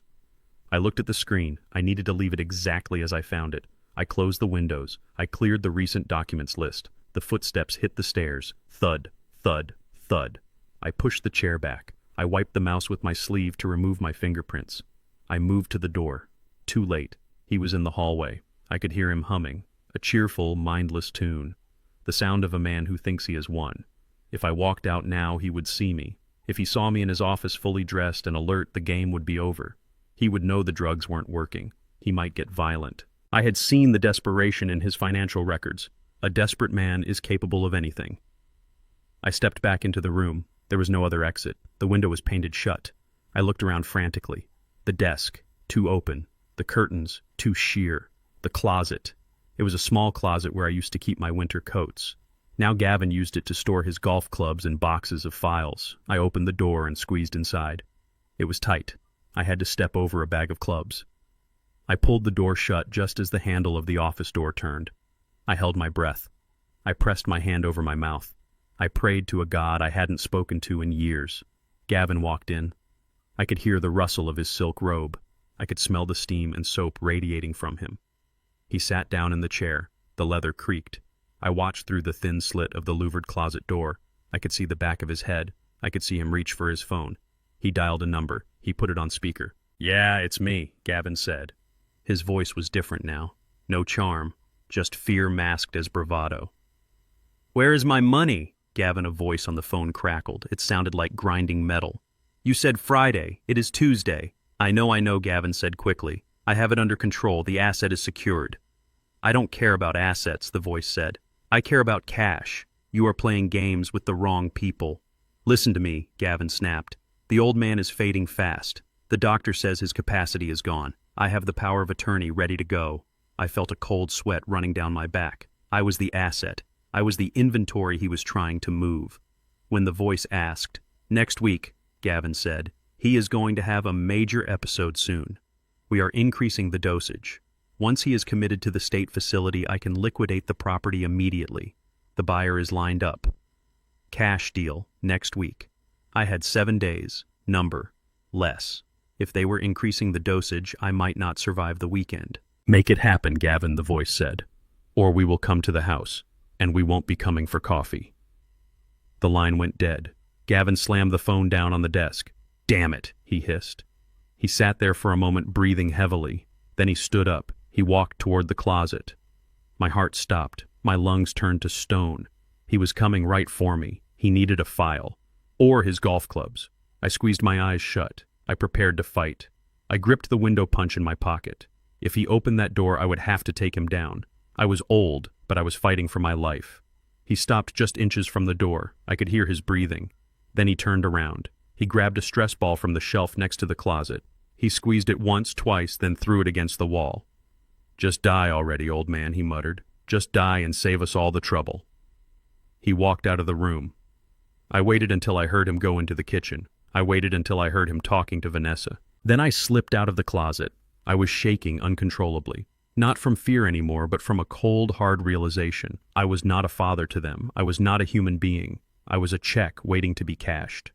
Speaker 1: I looked at the screen. I needed to leave it exactly as I found it. I closed the windows. I cleared the recent documents list. The footsteps hit the stairs. Thud, thud, thud. I pushed the chair back. I wiped the mouse with my sleeve to remove my fingerprints. I moved to the door. Too late. He was in the hallway. I could hear him humming, a cheerful, mindless tune, the sound of a man who thinks he has won. If I walked out now, he would see me. If he saw me in his office fully dressed and alert, the game would be over. He would know the drugs weren't working. He might get violent. I had seen the desperation in his financial records. A desperate man is capable of anything. I stepped back into the room. There was no other exit. The window was painted shut. I looked around frantically. The desk, too open. The curtains, too sheer. The closet. It was a small closet where I used to keep my winter coats. Now Gavin used it to store his golf clubs and boxes of files. I opened the door and squeezed inside. It was tight. I had to step over a bag of clubs. I pulled the door shut just as the handle of the office door turned. I held my breath. I pressed my hand over my mouth. I prayed to a God I hadn't spoken to in years. Gavin walked in. I could hear the rustle of his silk robe. I could smell the steam and soap radiating from him. He sat down in the chair. The leather creaked. I watched through the thin slit of the louvered closet door. I could see the back of his head. I could see him reach for his phone. He dialed a number. He put it on speaker. "Yeah, it's me," Gavin said. His voice was different now. No charm, just fear masked as bravado. "Where is my money?" Gavin, a voice on the phone crackled. It sounded like grinding metal. "You said Friday. It is Tuesday." I know, Gavin said quickly. "I have it under control. The asset is secured." I don't care about assets, the voice said. I care about cash. You are playing games with the wrong people. Listen to me, Gavin snapped. The old man is fading fast. The doctor says his capacity is gone. I have the power of attorney ready to go. I felt a cold sweat running down my back. I was the asset. I was the inventory he was trying to move. When the voice asked, "Next week," Gavin said, "he is going to have a major episode soon. We are increasing the dosage. Once he is committed to the state facility, I can liquidate the property immediately. The buyer is lined up. Cash deal, next week. I had 7 days, less. If they were increasing the dosage, I might not survive the weekend." "Make it happen, Gavin," the voice said. "Or we will come to the house, and we won't be coming for coffee." The line went dead. Gavin slammed the phone down on the desk. "Damn it," he hissed. He sat there for a moment, breathing heavily. Then he stood up. He walked toward the closet. My heart stopped. My lungs turned to stone. He was coming right for me. He needed a file. Or his golf clubs. I squeezed my eyes shut. I prepared to fight. I gripped the window punch in my pocket. If he opened that door, I would have to take him down. I was old, but I was fighting for my life. He stopped just inches from the door. I could hear his breathing. Then he turned around. He grabbed a stress ball from the shelf next to the closet. He squeezed it once, twice, then threw it against the wall. "Just die already, old man," he muttered. "Just die and save us all the trouble." He walked out of the room. I waited until I heard him go into the kitchen. I waited until I heard him talking to Vanessa. Then I slipped out of the closet. I was shaking uncontrollably. Not from fear anymore, but from a cold, hard realization. I was not a father to them. I was not a human being. I was a check waiting to be cashed.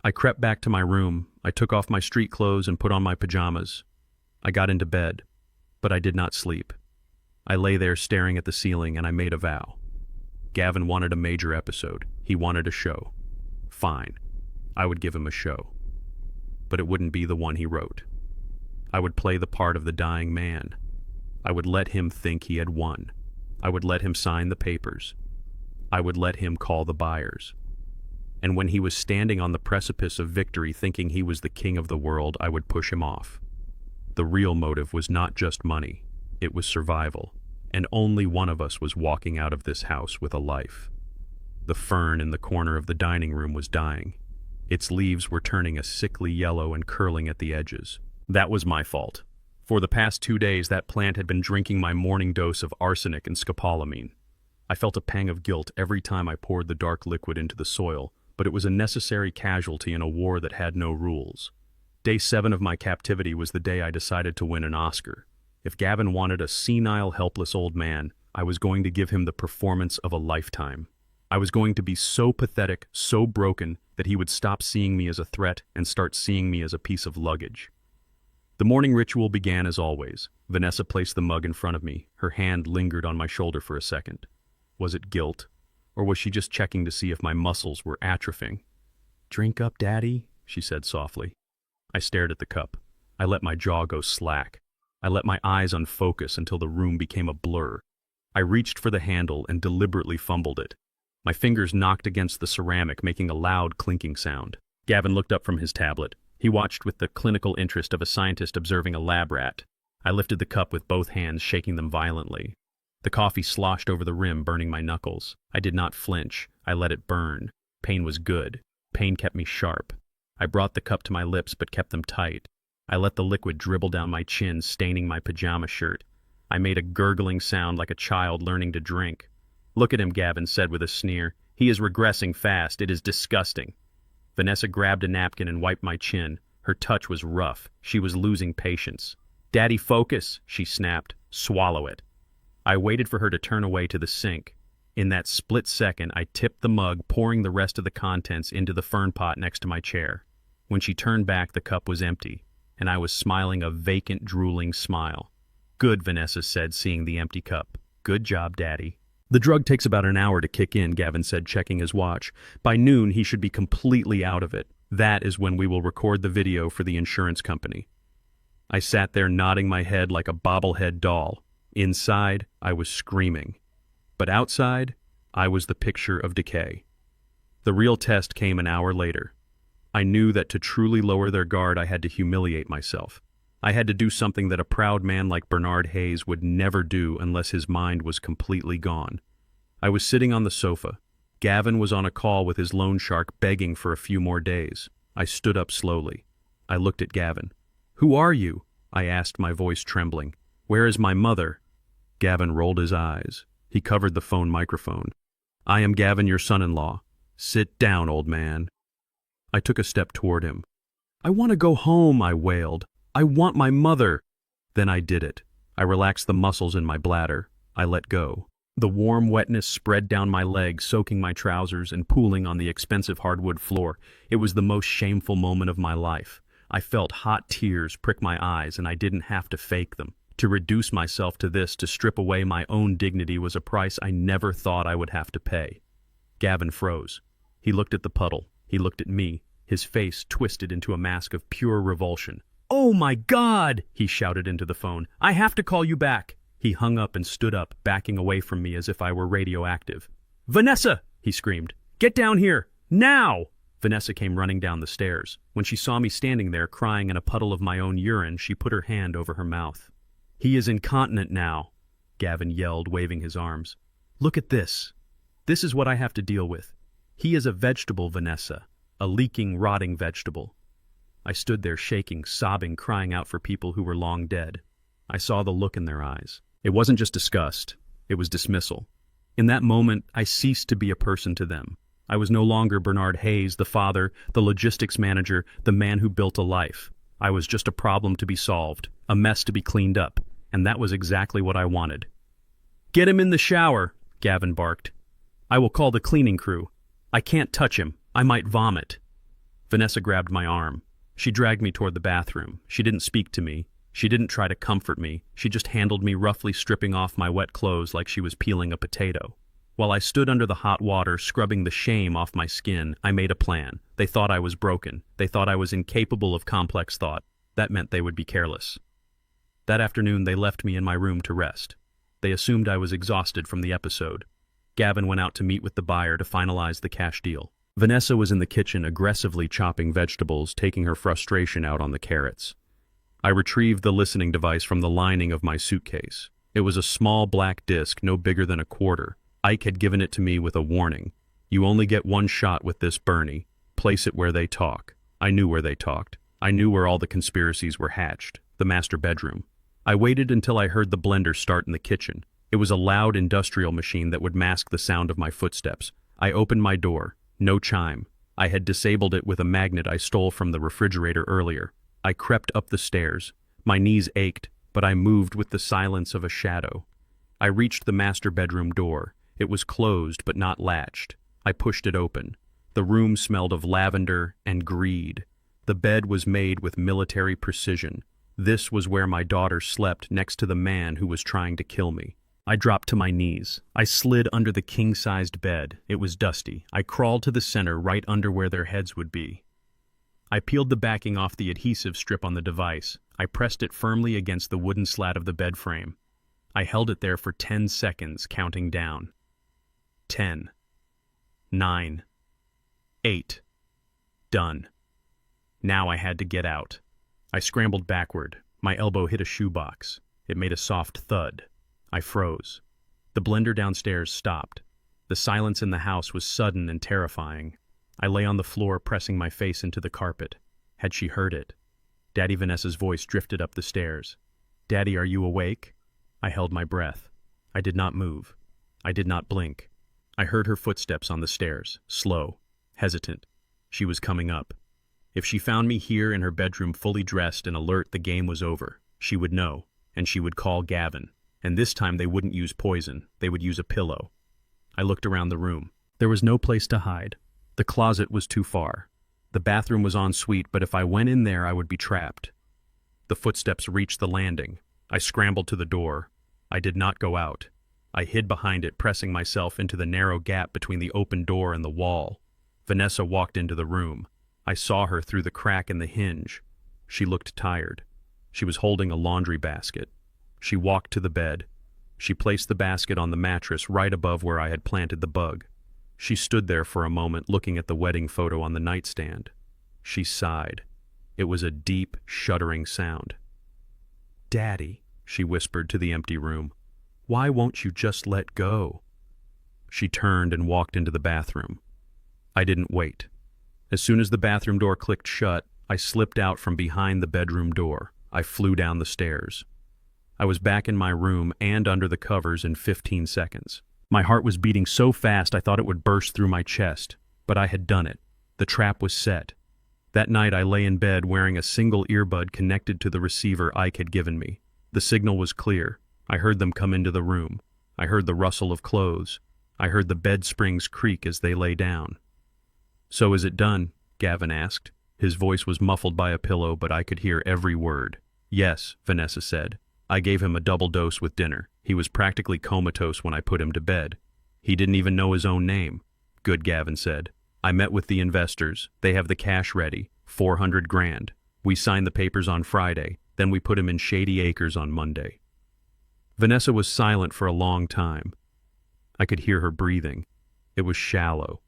Speaker 1: I crept back to my room. I took off my street clothes and put on my pajamas. I got into bed, but I did not sleep. I lay there staring at the ceiling, and I made a vow. Gavin wanted a major episode. He wanted a show. Fine. I would give him a show. But it wouldn't be the one he wrote. I would play the part of the dying man. I would let him think he had won. I would let him sign the papers. I would let him call the buyers. And when he was standing on the precipice of victory, thinking he was the king of the world, I would push him off. The real motive was not just money. It was survival. And only one of us was walking out of this house with a life. The fern in the corner of the dining room was dying. Its leaves were turning a sickly yellow and curling at the edges. That was my fault. For the past 2 days, that plant had been drinking my morning dose of arsenic and scopolamine. I felt a pang of guilt every time I poured the dark liquid into the soil, but it was a necessary casualty in a war that had no rules. Day 7 of my captivity was the day I decided to win an Oscar. If Gavin wanted a senile, helpless old man, I was going to give him the performance of a lifetime. I was going to be so pathetic, so broken, that he would stop seeing me as a threat and start seeing me as a piece of luggage. The morning ritual began as always. Vanessa placed the mug in front of me. Her hand lingered on my shoulder for a second. Was it guilt? Or was she just checking to see if my muscles were atrophying? "Drink up, Daddy," she said softly. I stared at the cup. I let my jaw go slack. I let my eyes unfocus until the room became a blur. I reached for the handle and deliberately fumbled it. My fingers knocked against the ceramic, making a loud clinking sound. Gavin looked up from his tablet. He watched with the clinical interest of a scientist observing a lab rat. I lifted the cup with both hands, shaking them violently. The coffee sloshed over the rim, burning my knuckles. I did not flinch. I let it burn. Pain was good. Pain kept me sharp. I brought the cup to my lips but kept them tight. I let the liquid dribble down my chin, staining my pajama shirt. I made a gurgling sound like a child learning to drink. "Look at him," Gavin said with a sneer. "He is regressing fast. It is disgusting." Vanessa grabbed a napkin and wiped my chin. Her touch was rough. She was losing patience. "Daddy, focus," she snapped. "Swallow it." I waited for her to turn away to the sink. In that split second, I tipped the mug, pouring the rest of the contents into the fern pot next to my chair. When she turned back, the cup was empty, and I was smiling a vacant, drooling smile. "Good," Vanessa said, seeing the empty cup. "Good job, Daddy." "The drug takes about an hour to kick in," Gavin said, checking his watch. "By noon, he should be completely out of it. That is when we will record the video for the insurance company." I sat there nodding my head like a bobblehead doll. Inside, I was screaming. But outside, I was the picture of decay. The real test came an hour later. I knew that to truly lower their guard, I had to humiliate myself. I had to do something that a proud man like Bernard Hayes would never do unless his mind was completely gone. I was sitting on the sofa. Gavin was on a call with his loan shark begging for a few more days. I stood up slowly. I looked at Gavin. "Who are you?" I asked, my voice trembling. "Where is my mother?" Gavin rolled his eyes. He covered the phone microphone. "I am Gavin, your son-in-law. Sit down, old man." I took a step toward him. "I want to go home," I wailed. "I want my mother." Then I did it. I relaxed the muscles in my bladder. I let go. The warm wetness spread down my legs, soaking my trousers and pooling on the expensive hardwood floor. It was the most shameful moment of my life. I felt hot tears prick my eyes, and I didn't have to fake them. To reduce myself to this, to strip away my own dignity, was a price I never thought I would have to pay. Gavin froze. He looked at the puddle. He looked at me, his face twisted into a mask of pure revulsion. "Oh my God!" he shouted into the phone. "I have to call you back." He hung up and stood up, backing away from me as if I were radioactive. "Vanessa!" he screamed. "Get down here! Now!" Vanessa came running down the stairs. When she saw me standing there, crying in a puddle of my own urine, she put her hand over her mouth. "He is incontinent now," Gavin yelled, waving his arms. "Look at this. This is what I have to deal with. He is a vegetable, Vanessa. A leaking, rotting vegetable." I stood there shaking, sobbing, crying out for people who were long dead. I saw the look in their eyes. It wasn't just disgust. It was dismissal. In that moment, I ceased to be a person to them. I was no longer Bernard Hayes, the father, the logistics manager, the man who built a life. I was just a problem to be solved, a mess to be cleaned up, and that was exactly what I wanted. "Get him in the shower," Gavin barked. "I will call the cleaning crew. I can't touch him. I might vomit." Vanessa grabbed my arm. She dragged me toward the bathroom. She didn't speak to me. She didn't try to comfort me. She just handled me, roughly stripping off my wet clothes like she was peeling a potato. While I stood under the hot water, scrubbing the shame off my skin, I made a plan. They thought I was broken. They thought I was incapable of complex thought. That meant they would be careless. That afternoon, they left me in my room to rest. They assumed I was exhausted from the episode. Gavin went out to meet with the buyer to finalize the cash deal. Vanessa was in the kitchen aggressively chopping vegetables, taking her frustration out on the carrots. I retrieved the listening device from the lining of my suitcase. It was a small black disc, no bigger than a quarter. Ike had given it to me with a warning. "You only get one shot with this, Bernie. Place it where they talk." I knew where they talked. I knew where all the conspiracies were hatched. The master bedroom. I waited until I heard the blender start in the kitchen. It was a loud industrial machine that would mask the sound of my footsteps. I opened my door. No chime. I had disabled it with a magnet I stole from the refrigerator earlier. I crept up the stairs. My knees ached, but I moved with the silence of a shadow. I reached the master bedroom door. It was closed but not latched. I pushed it open. The room smelled of lavender and greed. The bed was made with military precision. This was where my daughter slept, next to the man who was trying to kill me. I dropped to my knees. I slid under the king-sized bed. It was dusty. I crawled to the center, right under where their heads would be. I peeled the backing off the adhesive strip on the device. I pressed it firmly against the wooden slat of the bed frame. I held it there for 10 seconds, counting down. 10. 9. 8. Done. Now I had to get out. I scrambled backward. My elbow hit a shoebox. It made a soft thud. I froze. The blender downstairs stopped. The silence in the house was sudden and terrifying. I lay on the floor, pressing my face into the carpet. Had she heard it? Daddy Vanessa's voice drifted up the stairs. "Daddy, are you awake?" I held my breath. I did not move. I did not blink. I heard her footsteps on the stairs, slow, hesitant. She was coming up. If she found me here in her bedroom fully dressed and alert, the game was over. She would know, and she would call Gavin. And this time they wouldn't use poison. They would use a pillow. I looked around the room. There was no place to hide. The closet was too far. The bathroom was en suite, but if I went in there, I would be trapped. The footsteps reached the landing. I scrambled to the door. I did not go out. I hid behind it, pressing myself into the narrow gap between the open door and the wall. Vanessa walked into the room. I saw her through the crack in the hinge. She looked tired. She was holding a laundry basket. She walked to the bed. She placed the basket on the mattress right above where I had planted the bug. She stood there for a moment, looking at the wedding photo on the nightstand. She sighed. It was a deep, shuddering sound. Daddy, she whispered to the empty room. Why won't you just let go? She turned and walked into the bathroom. I didn't wait. As soon as the bathroom door clicked shut, I slipped out from behind the bedroom door. I flew down the stairs. I was back in my room and under the covers in 15 seconds. My heart was beating so fast I thought it would burst through my chest, but I had done it. The trap was set. That night I lay in bed wearing a single earbud connected to the receiver Ike had given me. The signal was clear. I heard them come into the room. I heard the rustle of clothes. I heard the bed springs creak as they lay down. So is it done? Gavin asked. His voice was muffled by a pillow, but I could hear every word. Yes, Vanessa said. I gave him a double dose with dinner. He was practically comatose when I put him to bed. He didn't even know his own name. Good, Gavin said. I met with the investors. They have the cash ready. 400 grand. We signed the papers on Friday. Then we put him in Shady Acres on Monday. Vanessa was silent for a long time. I could hear her breathing. It was shallow.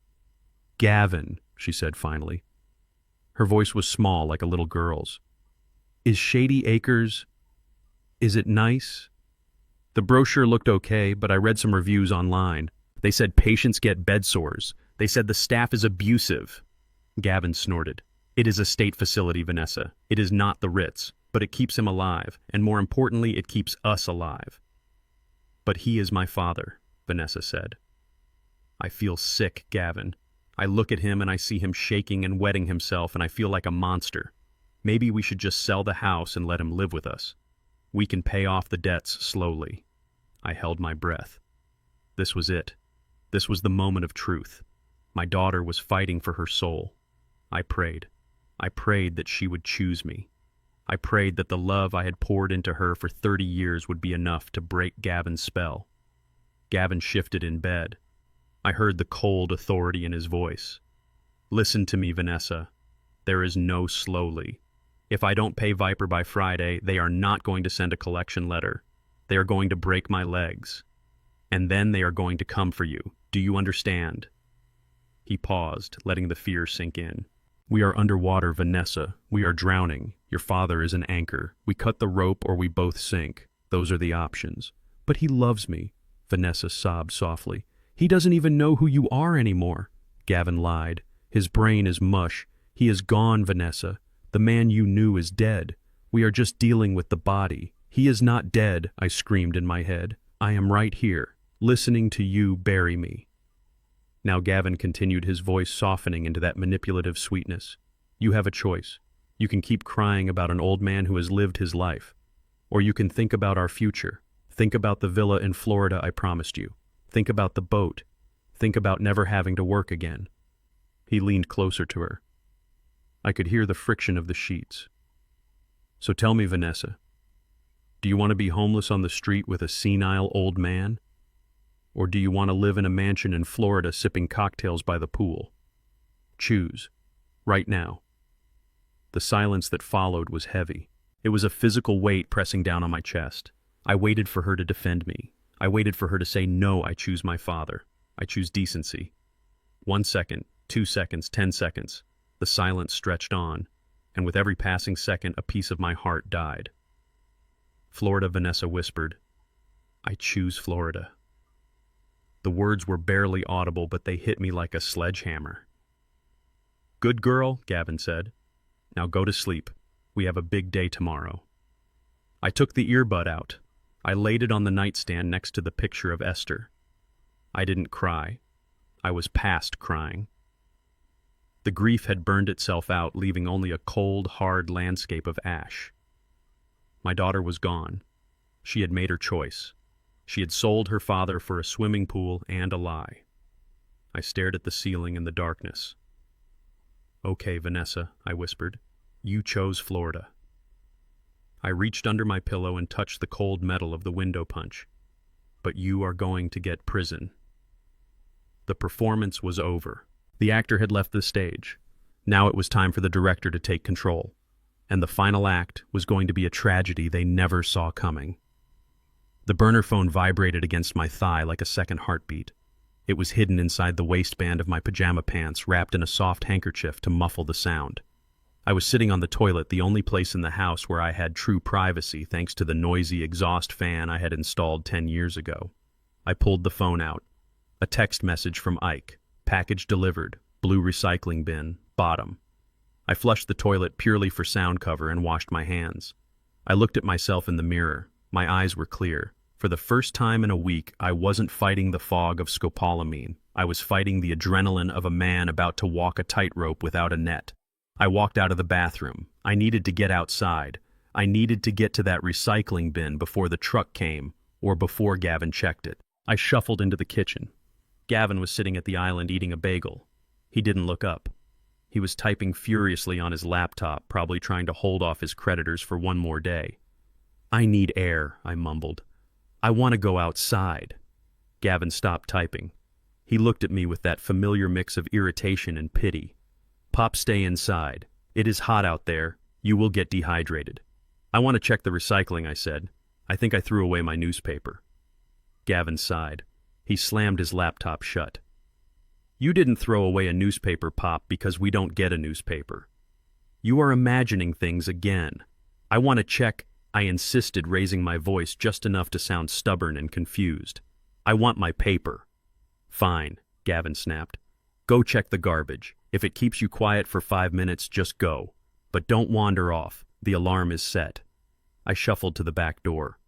Speaker 1: Gavin, she said finally. Her voice was small, like a little girl's. Is Shady Acres... is it nice? The brochure looked okay, but I read some reviews online. They said patients get bed sores. They said the staff is abusive. Gavin snorted. It is a state facility, Vanessa. It is not the Ritz, but it keeps him alive, and more importantly, it keeps us alive. But he is my father, Vanessa said. I feel sick, Gavin. I look at him and I see him shaking and wetting himself, and I feel like a monster. Maybe we should just sell the house and let him live with us. We can pay off the debts slowly. I held my breath. This was it. This was the moment of truth. My daughter was fighting for her soul. I prayed. I prayed that she would choose me. I prayed that the love I had poured into her for 30 years would be enough to break Gavin's spell. Gavin shifted in bed. I heard the cold authority in his voice. Listen to me, Vanessa. There is no slowly. If I don't pay Viper by Friday, they are not going to send a collection letter. They are going to break my legs. And then they are going to come for you. Do you understand? He paused, letting the fear sink in. We are underwater, Vanessa. We are drowning. Your father is an anchor. We cut the rope or we both sink. Those are the options. But he loves me, Vanessa sobbed softly. He doesn't even know who you are anymore. Gavin lied. His brain is mush. He is gone, Vanessa. The man you knew is dead. We are just dealing with the body. He is not dead, I screamed in my head. I am right here, listening to you bury me. Now Gavin continued, his voice softening into that manipulative sweetness. You have a choice. You can keep crying about an old man who has lived his life. Or you can think about our future. Think about the villa in Florida I promised you. Think about the boat. Think about never having to work again. He leaned closer to her. I could hear the friction of the sheets. So tell me, Vanessa, do you want to be homeless on the street with a senile old man? Or do you want to live in a mansion in Florida sipping cocktails by the pool? Choose. Right now. The silence that followed was heavy. It was a physical weight pressing down on my chest. I waited for her to defend me. I waited for her to say, no, I choose my father. I choose decency. 1 second, 2 seconds, 10 seconds. The silence stretched on, and with every passing second, a piece of my heart died. Florida, Vanessa whispered. I choose Florida. The words were barely audible, but they hit me like a sledgehammer. Good girl, Gavin said. Now go to sleep. We have a big day tomorrow. I took the earbud out. I laid it on the nightstand next to the picture of Esther. I didn't cry. I was past crying. The grief had burned itself out, leaving only a cold, hard landscape of ash. My daughter was gone. She had made her choice. She had sold her father for a swimming pool and a lie. I stared at the ceiling in the darkness. Okay, Vanessa, I whispered. You chose Florida. I reached under my pillow and touched the cold metal of the window punch. But you are going to get prison. The performance was over. The actor had left the stage. Now it was time for the director to take control. And the final act was going to be a tragedy they never saw coming. The burner phone vibrated against my thigh like a second heartbeat. It was hidden inside the waistband of my pajama pants, wrapped in a soft handkerchief to muffle the sound. I was sitting on the toilet, the only place in the house where I had true privacy thanks to the noisy exhaust fan I had installed 10 years ago. I pulled the phone out. A text message from Ike. Package delivered. Blue recycling bin. Bottom. I flushed the toilet purely for sound cover and washed my hands. I looked at myself in the mirror. My eyes were clear. For the first time in a week, I wasn't fighting the fog of scopolamine. I was fighting the adrenaline of a man about to walk a tightrope without a net. I walked out of the bathroom. I needed to get outside. I needed to get to that recycling bin before the truck came, or before Gavin checked it. I shuffled into the kitchen. Gavin was sitting at the island eating a bagel. He didn't look up. He was typing furiously on his laptop, probably trying to hold off his creditors for one more day. "I need air," I mumbled. "I want to go outside." Gavin stopped typing. He looked at me with that familiar mix of irritation and pity. "Pop, stay inside. It is hot out there. You will get dehydrated." "I want to check the recycling," I said. "I think I threw away my newspaper." Gavin sighed. He slammed his laptop shut. "You didn't throw away a newspaper, Pop, because we don't get a newspaper. You are imagining things again. I want to check," I insisted, raising my voice just enough to sound stubborn and confused. "I want my paper." "Fine," Gavin snapped. "Go check the garbage. If it keeps you quiet for 5 minutes, just go. But don't wander off. The alarm is set." I shuffled to the back door.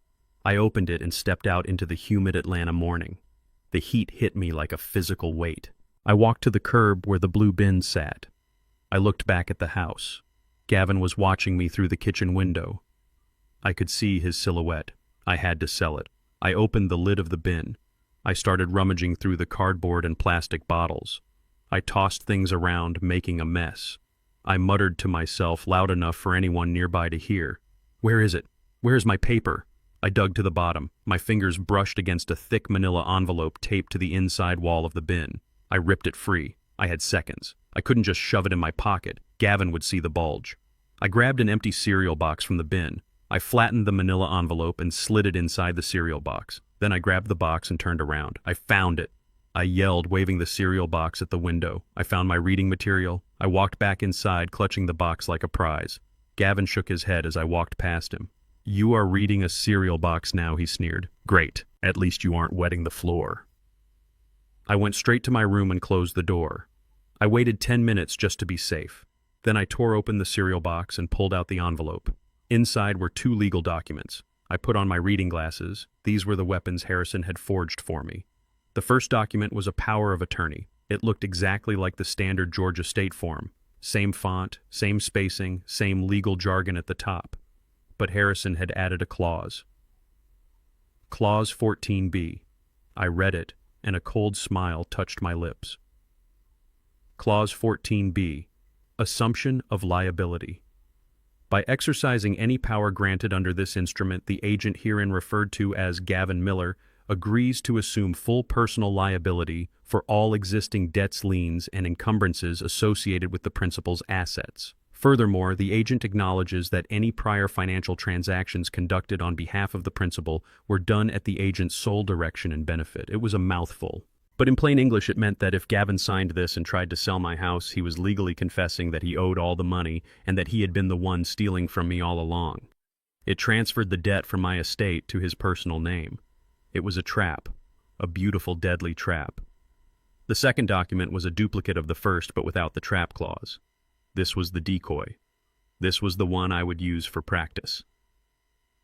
Speaker 1: I opened it and stepped out into the humid Atlanta morning. The heat hit me like a physical weight. I walked to the curb where the blue bin sat. I looked back at the house. Gavin was watching me through the kitchen window. I could see his silhouette. I had to sell it. I opened the lid of the bin. I started rummaging through the cardboard and plastic bottles. I tossed things around, making a mess. I muttered to myself loud enough for anyone nearby to hear. "Where is it? Where is my paper?" I dug to the bottom. My fingers brushed against a thick manila envelope taped to the inside wall of the bin. I ripped it free. I had seconds. I couldn't just shove it in my pocket. Gavin would see the bulge. I grabbed an empty cereal box from the bin. I flattened the manila envelope and slid it inside the cereal box. Then I grabbed the box and turned around. I found it. I yelled, waving the cereal box at the window. I found my reading material. I walked back inside, clutching the box like a prize. Gavin shook his head as I walked past him. "You are reading a cereal box now," he sneered. "Great. At least you aren't wetting the floor." I went straight to my room and closed the door. I waited 10 minutes just to be safe. Then I tore open the cereal box and pulled out the envelope. Inside were 2 legal documents. I put on my reading glasses. These were the weapons Harrison had forged for me. The first document was a power of attorney. It looked exactly like the standard Georgia state form. Same font, same spacing, same legal jargon at the top. But Harrison had added a clause. Clause 14B. I read it, and a cold smile touched my lips. Clause 14B. Assumption of liability. By exercising any power granted under this instrument, the agent herein referred to as Gavin Miller agrees to assume full personal liability for all existing debts, liens, and encumbrances associated with the principal's assets. Furthermore, the agent acknowledges that any prior financial transactions conducted on behalf of the principal were done at the agent's sole direction and benefit. It was a mouthful. But in plain English, it meant that if Gavin signed this and tried to sell my house, he was legally confessing that he owed all the money and that he had been the one stealing from me all along. It transferred the debt from my estate to his personal name. It was a trap, a beautiful, deadly trap. The second document was a duplicate of the first, but without the trap clause. This was the decoy. This was the one I would use for practice.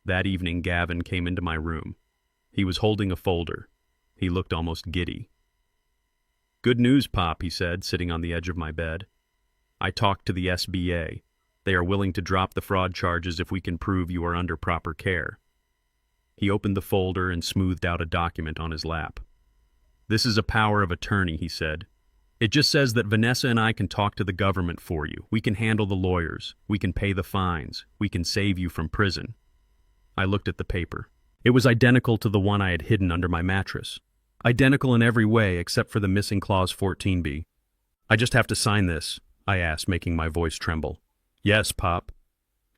Speaker 1: That evening, Gavin came into my room. He was holding a folder. He looked almost giddy. "Good news, Pop," he said, sitting on the edge of my bed. "I talked to the SBA. They are willing to drop the fraud charges if we can prove you are under proper care." He opened the folder and smoothed out a document on his lap. "This is a power of attorney," he said. "It just says that Vanessa and I can talk to the government for you. We can handle the lawyers. We can pay the fines. We can save you from prison." I looked at the paper. It was identical to the one I had hidden under my mattress. Identical in every way except for the missing clause 14B. "I just have to sign this?" I asked, making my voice tremble. "Yes, Pop,"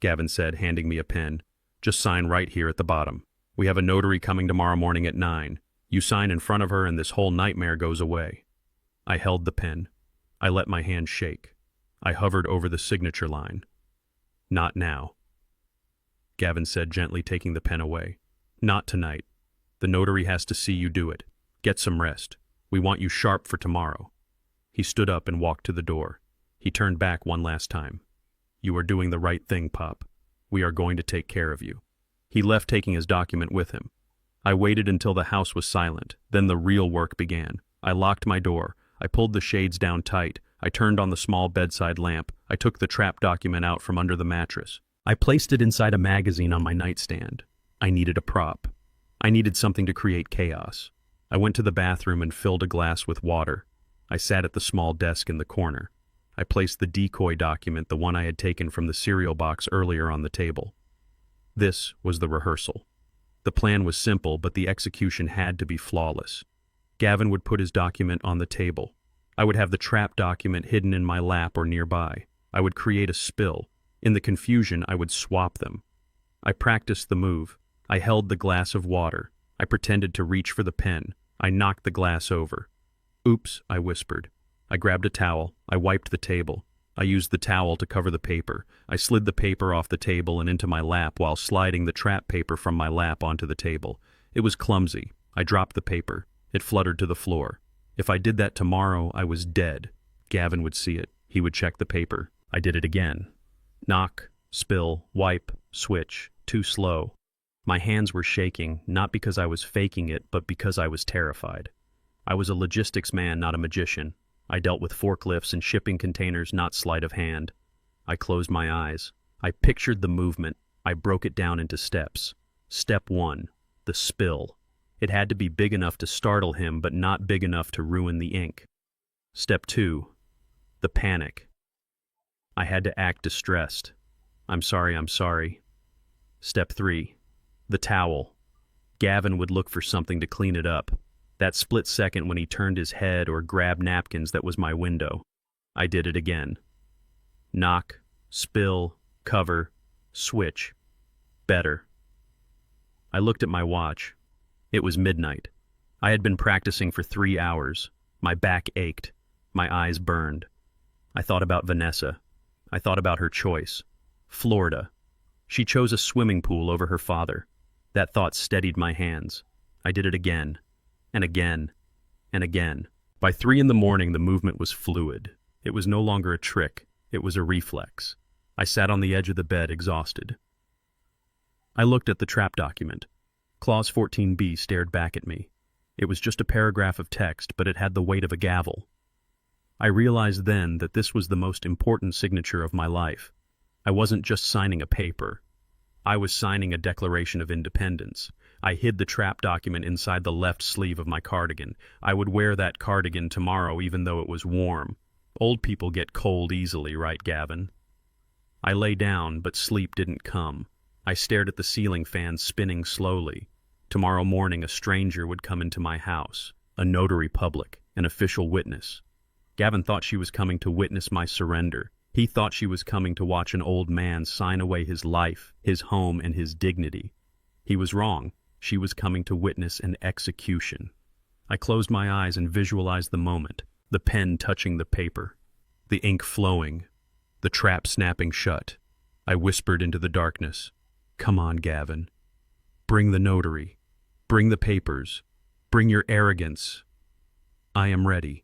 Speaker 1: Gavin said, handing me a pen. "Just sign right here at the bottom. We have a notary coming tomorrow morning at 9. You sign in front of her and this whole nightmare goes away." I held the pen. I let my hand shake. I hovered over the signature line. Not now, Gavin said, gently taking the pen away. Not tonight. The notary has to see you do it. Get some rest. We want you sharp for tomorrow. He stood up and walked to the door. He turned back one last time. You are doing the right thing, Pop. We are going to take care of you. He left, taking his document with him. I waited until the house was silent. Then the real work began. I locked my door. I pulled the shades down tight. I turned on the small bedside lamp. I took the trap document out from under the mattress. I placed it inside a magazine on my nightstand. I needed a prop. I needed something to create chaos. I went to the bathroom and filled a glass with water. I sat at the small desk in the corner. I placed the decoy document, the one I had taken from the cereal box earlier, on the table. This was the rehearsal. The plan was simple, but the execution had to be flawless. Gavin would put his document on the table. I would have the trap document hidden in my lap or nearby. I would create a spill. In the confusion, I would swap them. I practiced the move. I held the glass of water. I pretended to reach for the pen. I knocked the glass over. Oops, I whispered. I grabbed a towel. I wiped the table. I used the towel to cover the paper. I slid the paper off the table and into my lap while sliding the trap paper from my lap onto the table. It was clumsy. I dropped the paper. It fluttered to the floor. If I did that tomorrow, I was dead. Gavin would see it. He would check the paper. I did it again. Knock, spill, wipe, switch. Too slow. My hands were shaking, not because I was faking it, but because I was terrified. I was a logistics man, not a magician. I dealt with forklifts and shipping containers, not sleight of hand. I closed my eyes. I pictured the movement. I broke it down into steps. Step 1, the spill. It had to be big enough to startle him, but not big enough to ruin the ink. Step 2, the panic. I had to act distressed. I'm sorry. Step 3, the towel. Gavin would look for something to clean it up. That split second when he turned his head or grabbed napkins, that was my window. I did it again. Knock, spill, cover, switch. Better. I looked at my watch. It was midnight. I had been practicing for 3 hours. My back ached. My eyes burned. I thought about Vanessa. I thought about her choice. Florida. She chose a swimming pool over her father. That thought steadied my hands. I did it again. And again, and again. By 3 in the morning, the movement was fluid. It was no longer a trick. It was a reflex. I sat on the edge of the bed, exhausted. I looked at the trap document. Clause 14B stared back at me. It was just a paragraph of text, but it had the weight of a gavel. I realized then that this was the most important signature of my life. I wasn't just signing a paper. I was signing a Declaration of Independence. I hid the trap document inside the left sleeve of my cardigan. I would wear that cardigan tomorrow even though it was warm. Old people get cold easily, right, Gavin? I lay down, but sleep didn't come. I stared at the ceiling fan spinning slowly. Tomorrow morning a stranger would come into my house, a notary public, an official witness. Gavin thought she was coming to witness my surrender. He thought she was coming to watch an old man sign away his life, his home, and his dignity. He was wrong. She was coming to witness an execution. I closed my eyes and visualized the moment, the pen touching the paper, the ink flowing, the trap snapping shut. I whispered into the darkness, "Come on, Gavin. Bring the notary. Bring the papers. Bring your arrogance. I am ready."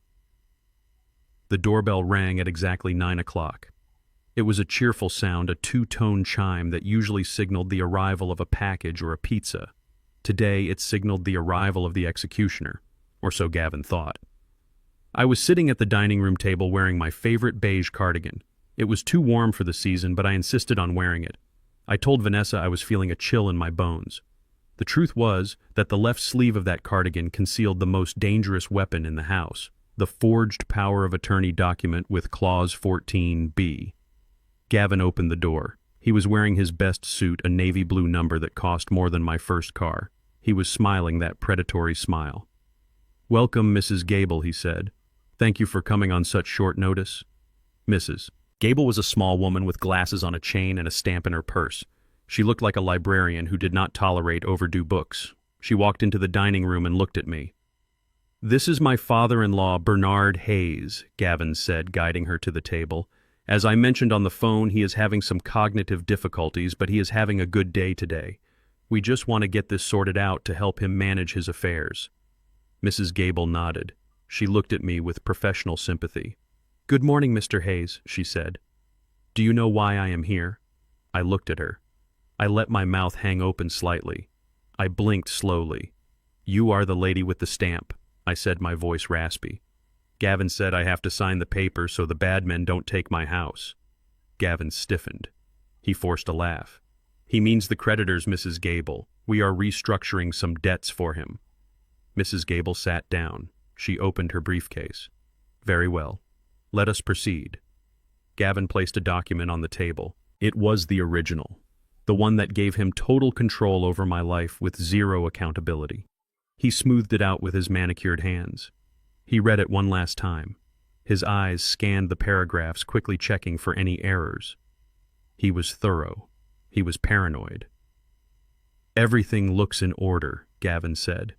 Speaker 1: The doorbell rang at exactly 9 o'clock. It was a cheerful sound, a two-tone chime that usually signaled the arrival of a package or a pizza. Today, it signaled the arrival of the executioner, or so Gavin thought. I was sitting at the dining room table wearing my favorite beige cardigan. It was too warm for the season, but I insisted on wearing it. I told Vanessa I was feeling a chill in my bones. The truth was that the left sleeve of that cardigan concealed the most dangerous weapon in the house, the forged power of attorney document with Clause 14B. Gavin opened the door. He was wearing his best suit, a navy blue number that cost more than my first car. He was smiling that predatory smile. "Welcome, Mrs. Gable," he said. "Thank you for coming on such short notice." Mrs. Gable was a small woman with glasses on a chain and a stamp in her purse. She looked like a librarian who did not tolerate overdue books. She walked into the dining room and looked at me. "This is my father-in-law, Bernard Hayes," Gavin said, guiding her to the table. As I mentioned on the phone, he is having some cognitive difficulties, but he is having a good day today. We just want to get this sorted out to help him manage his affairs." Mrs. Gable nodded. She looked at me with professional sympathy. "Good morning, Mr. Hayes," she said. "Do you know why I am here?" I looked at her. I let my mouth hang open slightly. I blinked slowly. "You are the lady with the stamp," I said, my voice raspy. "Gavin said I have to sign the paper so the bad men don't take my house." Gavin stiffened. He forced a laugh. "He means the creditors, Mrs. Gable. We are restructuring some debts for him." Mrs. Gable sat down. She opened her briefcase. "Very well. Let us proceed." Gavin placed a document on the table. It was the original, the one that gave him total control over my life with zero accountability. He smoothed it out with his manicured hands. He read it one last time. His eyes scanned the paragraphs, quickly checking for any errors. He was thorough. He was paranoid. "Everything looks in order," Gavin said.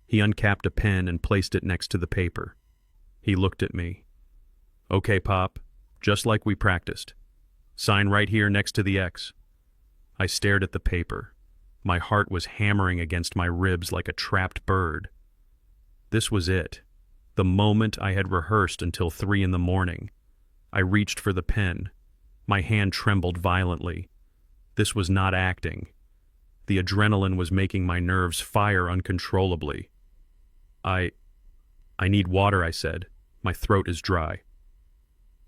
Speaker 1: He uncapped a pen and placed it next to the paper. He looked at me. "Okay, Pop, just like we practiced. Sign right here next to the X." I stared at the paper. My heart was hammering against my ribs like a trapped bird. This was it. The moment I had rehearsed until 3 in the morning. I reached for the pen. My hand trembled violently. This was not acting. The adrenaline was making my nerves fire uncontrollably. I need water," I said. "My throat is dry."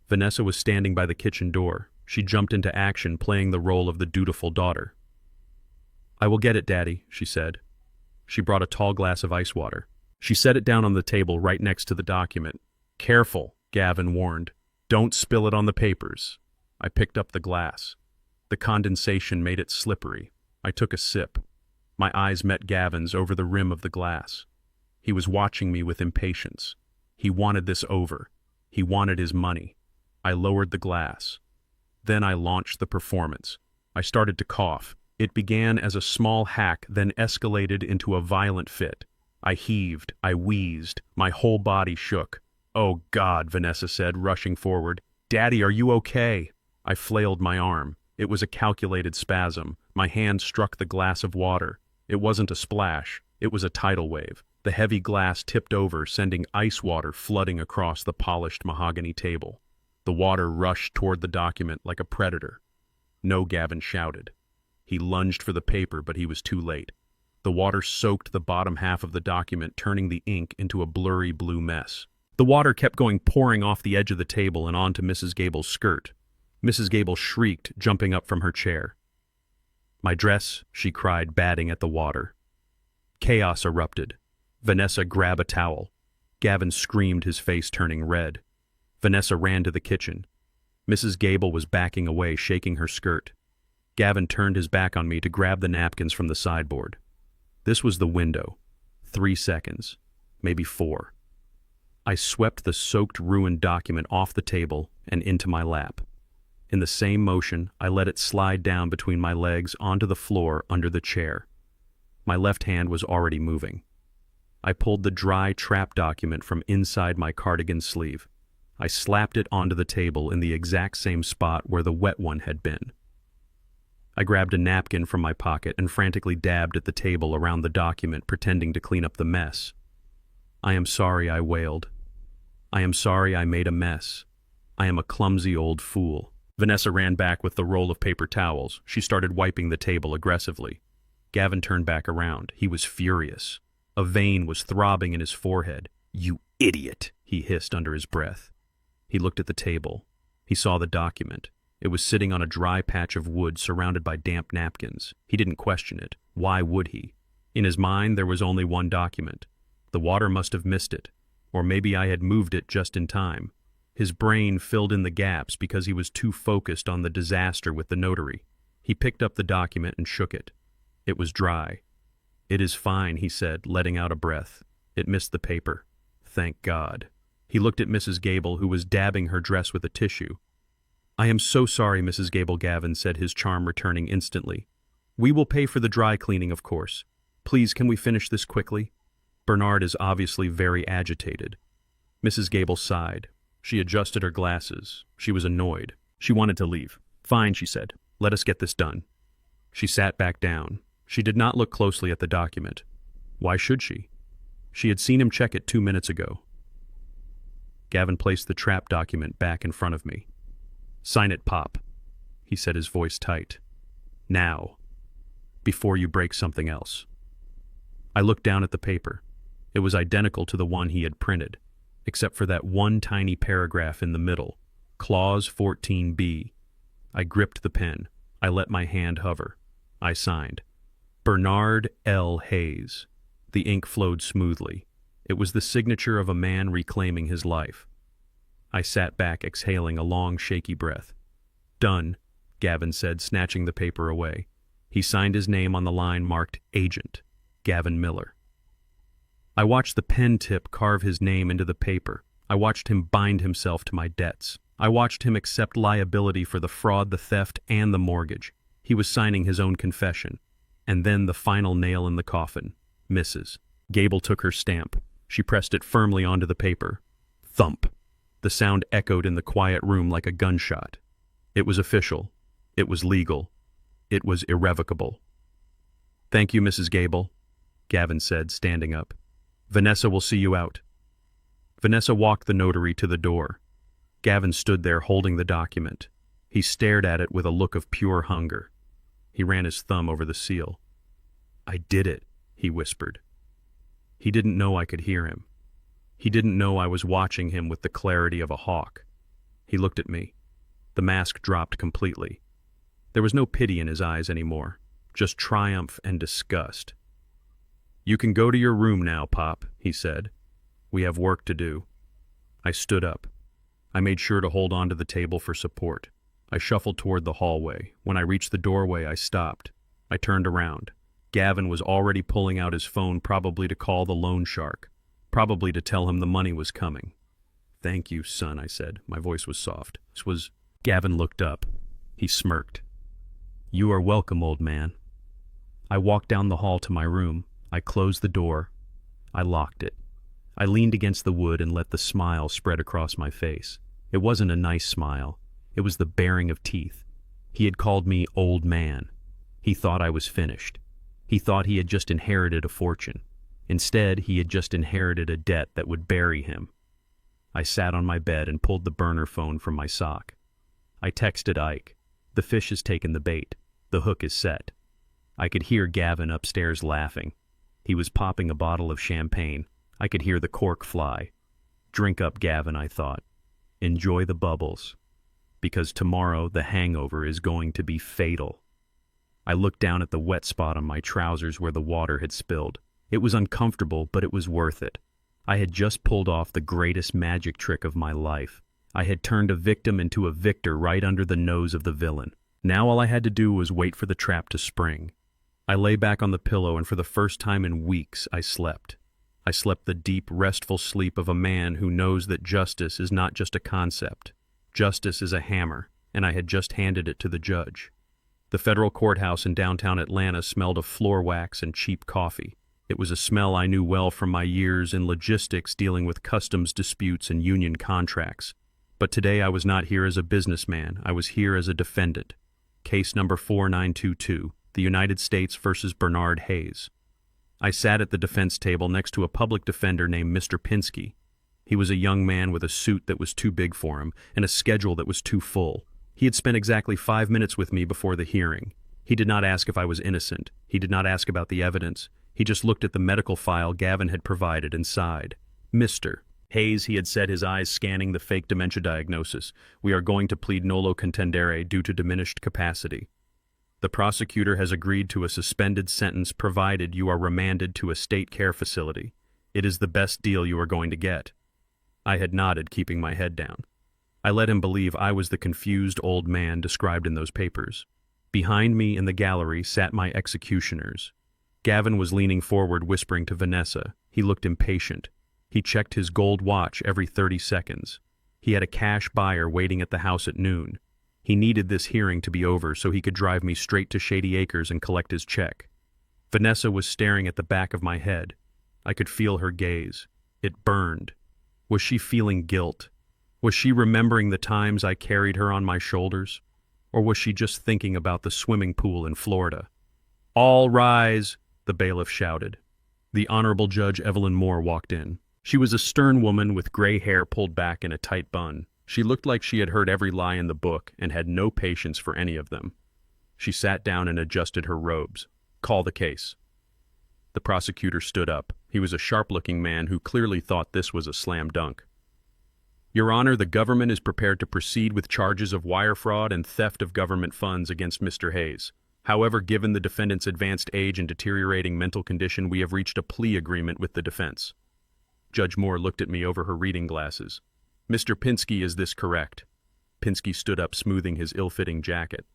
Speaker 1: Vanessa was standing by the kitchen door. She jumped into action, playing the role of the dutiful daughter. "I will get it, Daddy," she said. She brought a tall glass of ice water. She set it down on the table right next to the document. "Careful," Gavin warned. "Don't spill it on the papers." I picked up the glass. The condensation made it slippery. I took a sip. My eyes met Gavin's over the rim of the glass. He was watching me with impatience. He wanted this over. He wanted his money. I lowered the glass. Then I launched the performance. I started to cough. It began as a small hack, then escalated into a violent fit. I heaved. I wheezed. My whole body shook. "Oh, God," Vanessa said, rushing forward. "Daddy, are you okay?" I flailed my arm. It was a calculated spasm. My hand struck the glass of water. It wasn't a splash. It was a tidal wave. The heavy glass tipped over, sending ice water flooding across the polished mahogany table. The water rushed toward the document like a predator. "No," Gavin shouted. He lunged for the paper, but he was too late. The water soaked the bottom half of the document, turning the ink into a blurry blue mess. The water kept pouring off the edge of the table and onto Mrs. Gable's skirt. Mrs. Gable shrieked, jumping up from her chair. "My dress," she cried, batting at the water. Chaos erupted. "Vanessa, grab a towel." Gavin screamed, his face turning red. Vanessa ran to the kitchen. Mrs. Gable was backing away, shaking her skirt. Gavin turned his back on me to grab the napkins from the sideboard. This was the window. 3 seconds. Maybe 4. I swept the soaked, ruined document off the table and into my lap. In the same motion, I let it slide down between my legs onto the floor under the chair. My left hand was already moving. I pulled the dry trap document from inside my cardigan sleeve. I slapped it onto the table in the exact same spot where the wet one had been. I grabbed a napkin from my pocket and frantically dabbed at the table around the document, pretending to clean up the mess. "I am sorry," I wailed. "I am sorry I made a mess. I am a clumsy old fool." Vanessa ran back with the roll of paper towels. She started wiping the table aggressively. Gavin turned back around. He was furious. A vein was throbbing in his forehead. "You idiot," he hissed under his breath. He looked at the table. He saw the document. It was sitting on a dry patch of wood surrounded by damp napkins. He didn't question it. Why would he? In his mind, there was only one document. The water must have missed it. Or maybe I had moved it just in time. His brain filled in the gaps because he was too focused on the disaster with the notary. He picked up the document and shook it. It was dry. "It is fine," he said, letting out a breath. "It missed the paper. Thank God." He looked at Mrs. Gable, who was dabbing her dress with a tissue. "I am so sorry, Mrs. Gable," Gavin said, his charm returning instantly. "We will pay for the dry cleaning, of course. Please, can we finish this quickly?" Bernard is obviously very agitated. Mrs. Gable sighed. She adjusted her glasses. She was annoyed. She wanted to leave. "Fine," she said. "Let us get this done." She sat back down. She did not look closely at the document. Why should she? She had seen him check it 2 minutes ago. Gavin placed the trap document back in front of me. "Sign it, Pop," he said, his voice tight. "Now, before you break something else." I looked down at the paper. It was identical to the one he had printed, except for that one tiny paragraph in the middle, Clause 14B. I gripped the pen. I let my hand hover. I signed. Bernard L. Hayes. The ink flowed smoothly. It was the signature of a man reclaiming his life. I sat back, exhaling a long, shaky breath. "Done," Gavin said, snatching the paper away. He signed his name on the line marked Agent, Gavin Miller. I watched the pen tip carve his name into the paper. I watched him bind himself to my debts. I watched him accept liability for the fraud, the theft, and the mortgage. He was signing his own confession. And then the final nail in the coffin. Mrs. Gable took her stamp. She pressed it firmly onto the paper. Thump. The sound echoed in the quiet room like a gunshot. It was official. It was legal. It was irrevocable. "Thank you, Mrs. Gable," Gavin said, standing up. "Vanessa will see you out." Vanessa walked the notary to the door. Gavin stood there holding the document. He stared at it with a look of pure hunger. He ran his thumb over the seal. "I did it," he whispered. He didn't know I could hear him. He didn't know I was watching him with the clarity of a hawk. He looked at me. The mask dropped completely. There was no pity in his eyes anymore, just triumph and disgust. "You can go to your room now, Pop," he said. "We have work to do." I stood up. I made sure to hold on to the table for support. I shuffled toward the hallway. When I reached the doorway, I stopped. I turned around. Gavin was already pulling out his phone, probably to call the loan shark, probably to tell him the money was coming. "Thank you, son," I said. My voice was soft. Gavin looked up. He smirked. "You are welcome, old man." I walked down the hall to my room. I closed the door. I locked it. I leaned against the wood and let the smile spread across my face. It wasn't a nice smile. It was the baring of teeth. He had called me old man. He thought I was finished. He thought he had just inherited a fortune. Instead, he had just inherited a debt that would bury him. I sat on my bed and pulled the burner phone from my sock. I texted Ike. "The fish has taken the bait. The hook is set." I could hear Gavin upstairs laughing. He was popping a bottle of champagne. I could hear the cork fly. "Drink up, Gavin," I thought. "Enjoy the bubbles. Because tomorrow the hangover is going to be fatal." I looked down at the wet spot on my trousers where the water had spilled. It was uncomfortable, but it was worth it. I had just pulled off the greatest magic trick of my life. I had turned a victim into a victor right under the nose of the villain. Now all I had to do was wait for the trap to spring. I lay back on the pillow, and for the first time in weeks, I slept. I slept the deep, restful sleep of a man who knows that justice is not just a concept. Justice is a hammer, and I had just handed it to the judge. The federal courthouse in downtown Atlanta smelled of floor wax and cheap coffee. It was a smell I knew well from my years in logistics dealing with customs disputes and union contracts. But today I was not here as a businessman. I was here as a defendant. Case number 4922, the United States versus Bernard Hayes. I sat at the defense table next to a public defender named Mr. Pinsky. He was a young man with a suit that was too big for him and a schedule that was too full. He had spent exactly 5 minutes with me before the hearing. He did not ask if I was innocent. He did not ask about the evidence. He just looked at the medical file Gavin had provided and sighed. "Mr. Hayes," he had said, his eyes scanning the fake dementia diagnosis, "we are going to plead nolo contendere due to diminished capacity. The prosecutor has agreed to a suspended sentence provided you are remanded to a state care facility. It is the best deal you are going to get." I had nodded, keeping my head down. I let him believe I was the confused old man described in those papers. Behind me in the gallery sat my executioners. Gavin was leaning forward, whispering to Vanessa. He looked impatient. He checked his gold watch every 30 seconds. He had a cash buyer waiting at the house at noon. He needed this hearing to be over so he could drive me straight to Shady Acres and collect his check. Vanessa was staring at the back of my head. I could feel her gaze. It burned. Was she feeling guilt? Was she remembering the times I carried her on my shoulders? Or was she just thinking about the swimming pool in Florida? "All rise," the bailiff shouted. The Honorable Judge Evelyn Moore walked in. She was a stern woman with gray hair pulled back in a tight bun. She looked like she had heard every lie in the book and had no patience for any of them. She sat down and adjusted her robes. "Call the case." The prosecutor stood up. He was a sharp-looking man who clearly thought this was a slam dunk. "Your Honor, the government is prepared to proceed with charges of wire fraud and theft of government funds against Mr. Hayes. However, given the defendant's advanced age and deteriorating mental condition, we have reached a plea agreement with the defense." Judge Moore looked at me over her reading glasses. "Mr. Pinsky, is this correct?" Pinsky stood up, smoothing his ill-fitting jacket.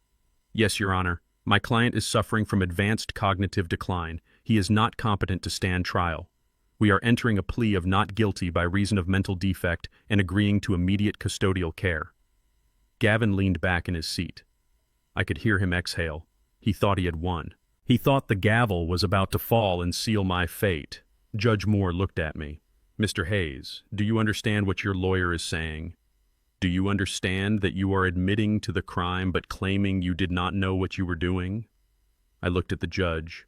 Speaker 1: "Yes, Your Honor. My client is suffering from advanced cognitive decline. He is not competent to stand trial. We are entering a plea of not guilty by reason of mental defect and agreeing to immediate custodial care." Gavin leaned back in his seat. I could hear him exhale. He thought he had won. He thought the gavel was about to fall and seal my fate. Judge Moore looked at me. "Mr. Hayes, do you understand what your lawyer is saying? Do you understand that you are admitting to the crime but claiming you did not know what you were doing?" I looked at the judge.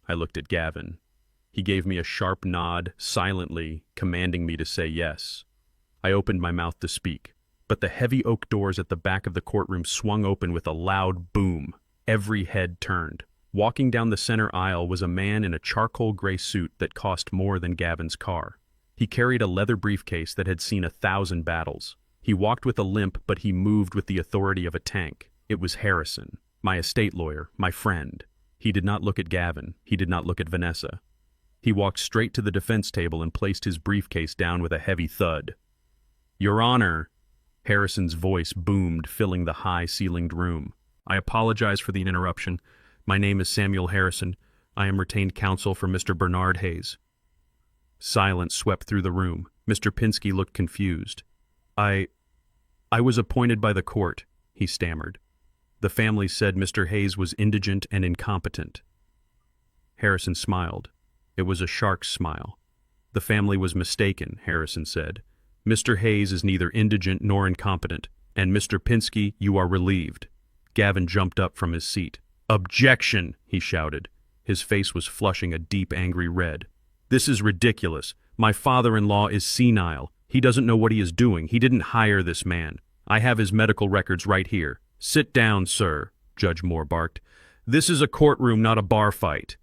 Speaker 1: I looked at Gavin. He gave me a sharp nod, silently, commanding me to say yes. I opened my mouth to speak, but the heavy oak doors at the back of the courtroom swung open with a loud boom. Every head turned. Walking down the center aisle was a man in a charcoal gray suit that cost more than Gavin's car. He carried a leather briefcase that had seen 1,000 battles. He walked with a limp, but he moved with the authority of a tank. It was Harrison, my estate lawyer, my friend. He did not look at Gavin. He did not look at Vanessa. He walked straight to the defense table and placed his briefcase down with a heavy thud. "Your Honor," Harrison's voice boomed, filling the high-ceilinged room. "I apologize for the interruption. My name is Samuel Harrison. I am retained counsel for Mr. Bernard Hayes." Silence swept through the room. Mr. Pinsky looked confused. I was appointed by the court," he stammered. "The family said Mr. Hayes was indigent and incompetent." Harrison smiled. It was a shark's smile. "The family was mistaken," Harrison said. "Mr. Hayes is neither indigent nor incompetent, and Mr. Pinsky, you are relieved." Gavin jumped up from his seat. "Objection!" he shouted. His face was flushing a deep, angry red. "This is ridiculous. My father-in-law is senile. He doesn't know what he is doing. He didn't hire this man. I have his medical records right here." "Sit down, sir," Judge Moore barked. "This is a courtroom, not a bar fight."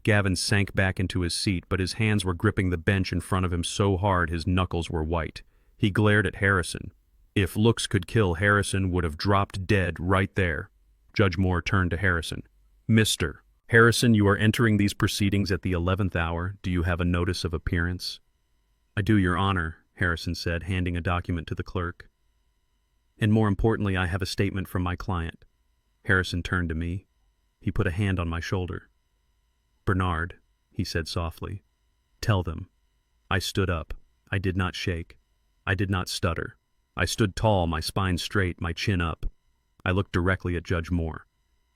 Speaker 1: Gavin sank back into his seat, but his hands were gripping the bench in front of him so hard his knuckles were white. He glared at Harrison. If looks could kill, Harrison would have dropped dead right there. Judge Moore turned to Harrison. "Mr. Harrison, you are entering these proceedings at the 11th hour. Do you have a notice of appearance?" "I do, Your Honor," Harrison said, handing a document to the clerk. "And more importantly, I have a statement from my client." Harrison turned to me. He put a hand on my shoulder. "Bernard," he said softly, "tell them." I stood up. I did not shake. I did not stutter. I stood tall, my spine straight, my chin up. I looked directly at Judge Moore.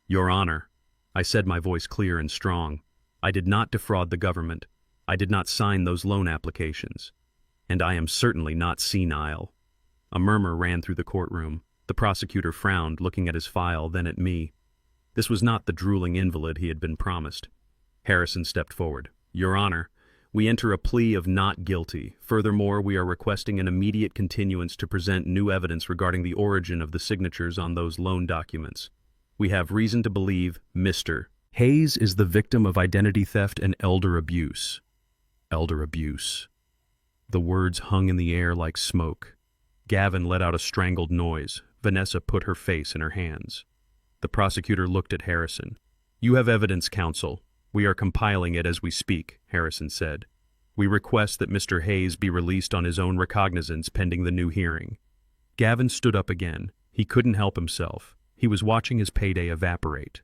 Speaker 1: "Your Honor," I said, my voice clear and strong, "I did not defraud the government. I did not sign those loan applications. And I am certainly not senile." A murmur ran through the courtroom. The prosecutor frowned, looking at his file, then at me. This was not the drooling invalid he had been promised. Harrison stepped forward. "Your Honor, we enter a plea of not guilty. Furthermore, we are requesting an immediate continuance to present new evidence regarding the origin of the signatures on those loan documents. We have reason to believe Mr. Hayes is the victim of identity theft and elder abuse." Elder abuse. The words hung in the air like smoke. Gavin let out a strangled noise. Vanessa put her face in her hands. The prosecutor looked at Harrison. "You have evidence, counsel. We are compiling it as we speak," Harrison said. "We request that Mr. Hayes be released on his own recognizance pending the new hearing." Gavin stood up again. He couldn't help himself. He was watching his payday evaporate.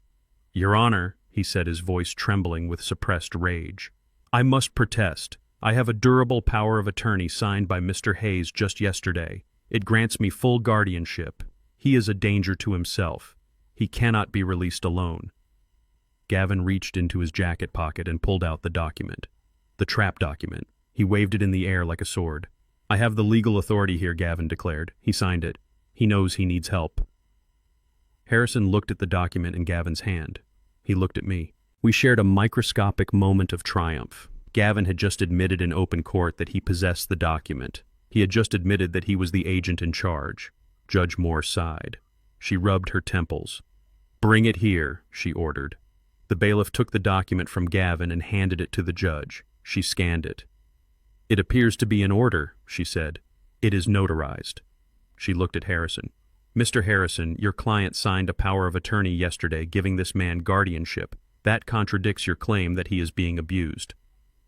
Speaker 1: "Your Honor," he said, his voice trembling with suppressed rage, "I must protest. I have a durable power of attorney signed by Mr. Hayes just yesterday. It grants me full guardianship. He is a danger to himself. He cannot be released alone." Gavin reached into his jacket pocket and pulled out the document. The trap document. He waved it in the air like a sword. I have the legal authority here, Gavin declared. He signed it. He knows he needs help. Harrison looked at the document in Gavin's hand. He looked at me. We shared a microscopic moment of triumph. Gavin had just admitted in open court that he possessed the document. He had just admitted that he was the agent in charge. Judge Moore sighed. She rubbed her temples. "Bring it here," she ordered. The bailiff took the document from Gavin and handed it to the judge. She scanned it. "It appears to be in order," she said. "It is notarized." She looked at Harrison. "Mr. Harrison, your client signed a power of attorney yesterday giving this man guardianship. That contradicts your claim that he is being abused."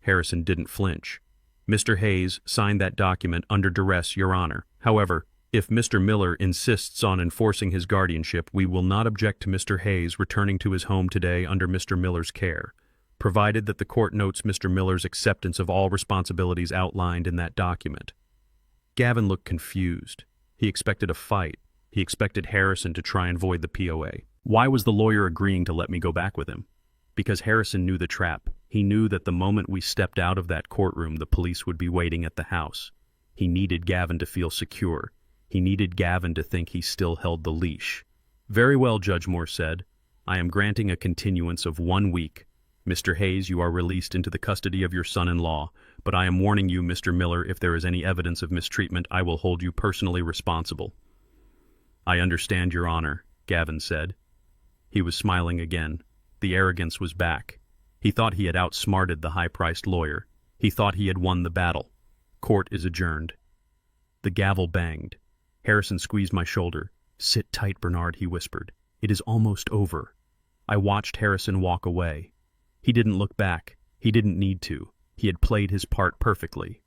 Speaker 1: Harrison didn't flinch. "Mr. Hayes signed that document under duress, Your Honor. However, if Mr. Miller insists on enforcing his guardianship, we will not object to Mr. Hayes returning to his home today under Mr. Miller's care, provided that the court notes Mr. Miller's acceptance of all responsibilities outlined in that document." Gavin looked confused. He expected a fight. He expected Harrison to try and void the POA. Why was the lawyer agreeing to let me go back with him? Because Harrison knew the trap. He knew that the moment we stepped out of that courtroom, the police would be waiting at the house. He needed Gavin to feel secure. He needed Gavin to think he still held the leash. "Very well," Judge Moore said. "I am granting a continuance of 1 week. Mr. Hayes, you are released into the custody of your son-in-law, but I am warning you, Mr. Miller, if there is any evidence of mistreatment, I will hold you personally responsible." "I understand, Your Honor," Gavin said. He was smiling again. The arrogance was back. He thought he had outsmarted the high-priced lawyer. He thought he had won the battle. Court is adjourned. The gavel banged. Harrison squeezed my shoulder. "Sit tight, Bernard," he whispered. "It is almost over." I watched Harrison walk away. He didn't look back. He didn't need to. He had played his part perfectly.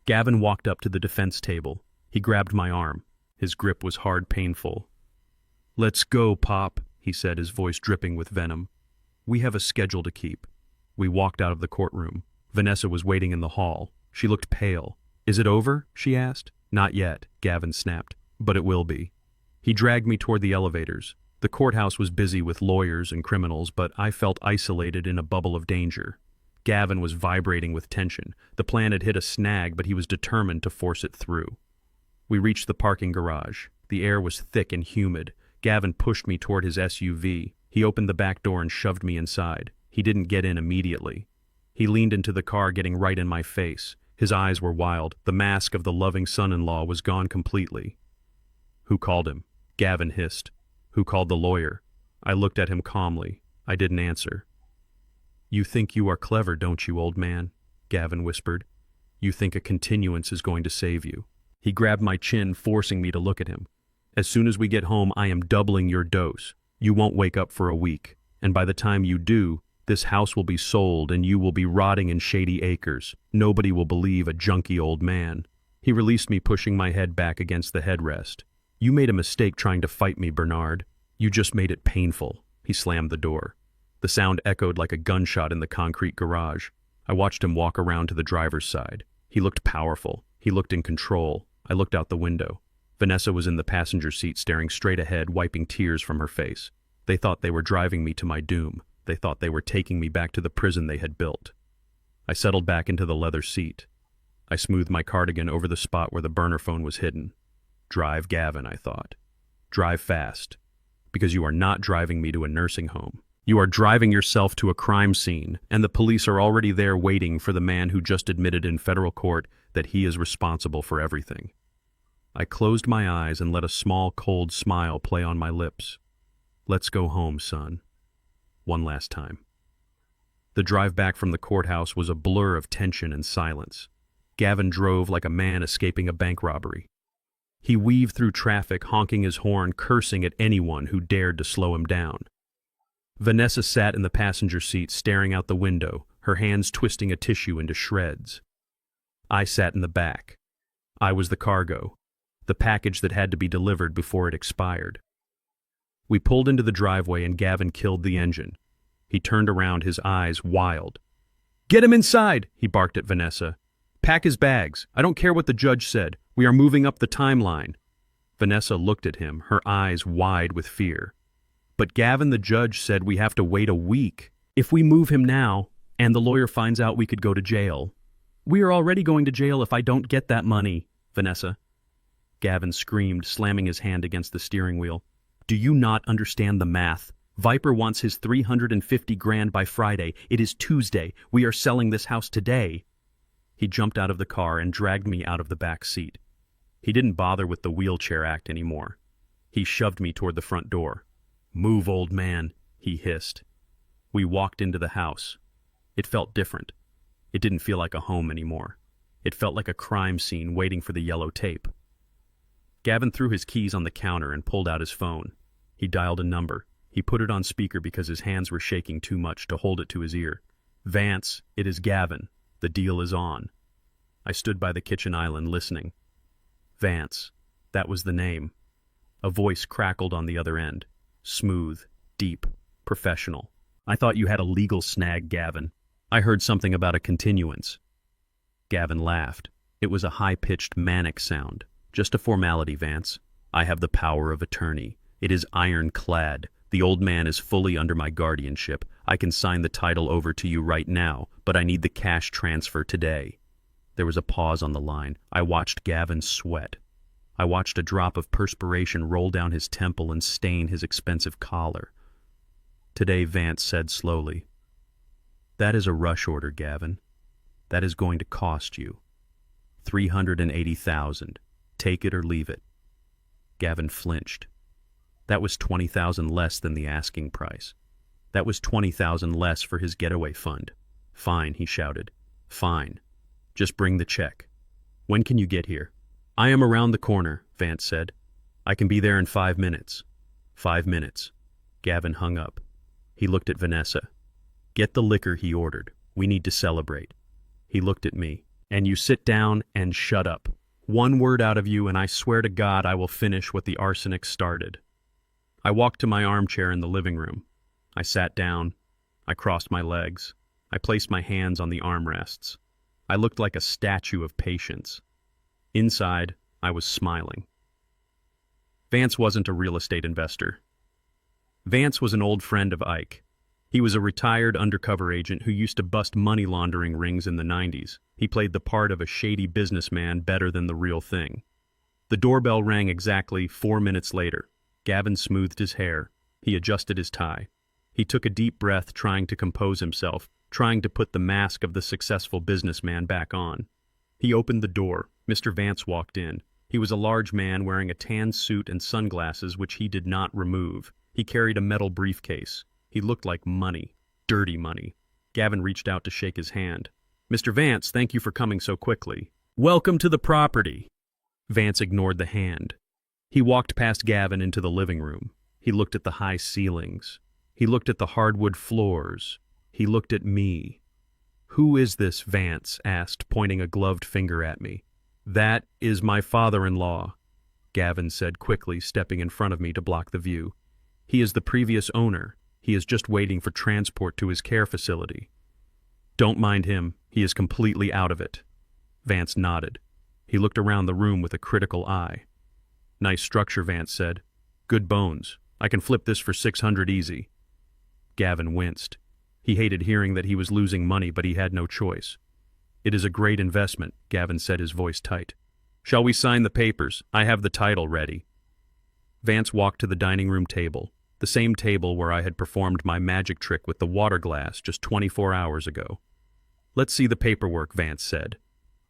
Speaker 1: Gavin walked up to the defense table. He grabbed my arm. His grip was hard, painful. "Let's go, Pop," he said, his voice dripping with venom. "We have a schedule to keep." We walked out of the courtroom. Vanessa was waiting in the hall. She looked pale. "Is it over?" she asked. "Not yet," Gavin snapped. "But it will be." He dragged me toward the elevators. The courthouse was busy with lawyers and criminals, but I felt isolated in a bubble of danger. Gavin was vibrating with tension. The plan had hit a snag, but he was determined to force it through. We reached the parking garage. The air was thick and humid. Gavin pushed me toward his SUV. He opened the back door and shoved me inside. He didn't get in immediately. He leaned into the car, getting right in my face. His eyes were wild. The mask of the loving son-in-law was gone completely. "Who called him?" Gavin hissed. "Who called the lawyer?" I looked at him calmly. I didn't answer. "You think you are clever, don't you, old man?" Gavin whispered. "You think a continuance is going to save you." He grabbed my chin, forcing me to look at him. "As soon as we get home, I am doubling your dose. You won't wake up for a week. And by the time you do, this house will be sold and you will be rotting in Shady Acres. Nobody will believe a junky old man." He released me, pushing my head back against the headrest. "You made a mistake trying to fight me, Bernard. You just made it painful." He slammed the door. The sound echoed like a gunshot in the concrete garage. I watched him walk around to the driver's side. He looked powerful. He looked in control. I looked out the window. Vanessa was in the passenger seat, staring straight ahead, wiping tears from her face. They thought they were driving me to my doom. They thought they were taking me back to the prison they had built. I settled back into the leather seat. I smoothed my cardigan over the spot where the burner phone was hidden. Drive, Gavin, I thought. Drive fast. Because you are not driving me to a nursing home. You are driving yourself to a crime scene, and the police are already there waiting for the man who just admitted in federal court that he is responsible for everything. I closed my eyes and let a small, cold smile play on my lips. "Let's go home, son." One last time. The drive back from the courthouse was a blur of tension and silence. Gavin drove like a man escaping a bank robbery. He weaved through traffic, honking his horn, cursing at anyone who dared to slow him down. Vanessa sat in the passenger seat, staring out the window, her hands twisting a tissue into shreds. I sat in the back. I was the cargo, the package that had to be delivered before it expired. We pulled into the driveway and Gavin killed the engine. He turned around, his eyes wild. "Get him inside!" he barked at Vanessa. "Pack his bags. I don't care what the judge said. We are moving up the timeline." Vanessa looked at him, her eyes wide with fear. "But Gavin, the judge said we have to wait a week. If we move him now, and the lawyer finds out, we could go to jail." We are already going to jail if I don't get that money, Vanessa. Gavin screamed, slamming his hand against the steering wheel. Do you not understand the math? Viper wants his 350 grand by Friday. It is Tuesday. We are selling this house today. He jumped out of the car and dragged me out of the back seat. He didn't bother with the wheelchair act anymore. He shoved me toward the front door. Move, old man, he hissed. We walked into the house. It felt different. It didn't feel like a home anymore. It felt like a crime scene waiting for the yellow tape. Gavin threw his keys on the counter and pulled out his phone. He dialed a number. He put it on speaker because his hands were shaking too much to hold it to his ear. Vance, it is Gavin. The deal is on. I stood by the kitchen island listening. Vance, that was the name. A voice crackled on the other end. Smooth, deep, professional. I thought you had a legal snag, Gavin. I heard something about a continuance. Gavin laughed. It was a high-pitched, manic sound. Just a formality, Vance. I have the power of attorney. It is ironclad. The old man is fully under my guardianship. I can sign the title over to you right now, but I need the cash transfer today. There was a pause on the line. I watched Gavin sweat. I watched a drop of perspiration roll down his temple and stain his expensive collar. Today, Vance said slowly, That is a rush order, Gavin. That is going to cost you. $380,000. Take it or leave it. Gavin flinched. That was $20,000 less than the asking price. That was $20,000 less for his getaway fund. Fine, he shouted. Fine. Just bring the check. When can you get here? I am around the corner, Vance said. I can be there in 5 minutes. 5 minutes. Gavin hung up. He looked at Vanessa. Get the liquor, he ordered. We need to celebrate. He looked at me. And you sit down and shut up. One word out of you and I swear to God I will finish what the arsenic started. I walked to my armchair in the living room. I sat down. I crossed my legs. I placed my hands on the armrests. I looked like a statue of patience. Inside, I was smiling. Vance wasn't a real estate investor. Vance was an old friend of Ike. He was a retired undercover agent who used to bust money laundering rings in the 90s. He played the part of a shady businessman better than the real thing. The doorbell rang exactly 4 minutes later. Gavin smoothed his hair. He adjusted his tie. He took a deep breath, trying to compose himself, trying to put the mask of the successful businessman back on. He opened the door. Mr. Vance walked in. He was a large man wearing a tan suit and sunglasses which he did not remove. He carried a metal briefcase. He looked like money. Dirty money. Gavin reached out to shake his hand. Mr. Vance, thank you for coming so quickly. Welcome to the property. Vance ignored the hand. He walked past Gavin into the living room. He looked at the high ceilings. He looked at the hardwood floors. He looked at me. Who is this? Vance asked, pointing a gloved finger at me. That is my father-in-law, Gavin said quickly, stepping in front of me to block the view. He is the previous owner. He is just waiting for transport to his care facility. Don't mind him. He is completely out of it. Vance nodded. He looked around the room with a critical eye. Nice structure, Vance said. Good bones. I can flip this for $600 easy. Gavin winced. He hated hearing that he was losing money, but he had no choice. It is a great investment, Gavin said, his voice tight. Shall we sign the papers? I have the title ready. Vance walked to the dining room table, the same table where I had performed my magic trick with the water glass just 24 hours ago. Let's see the paperwork, Vance said.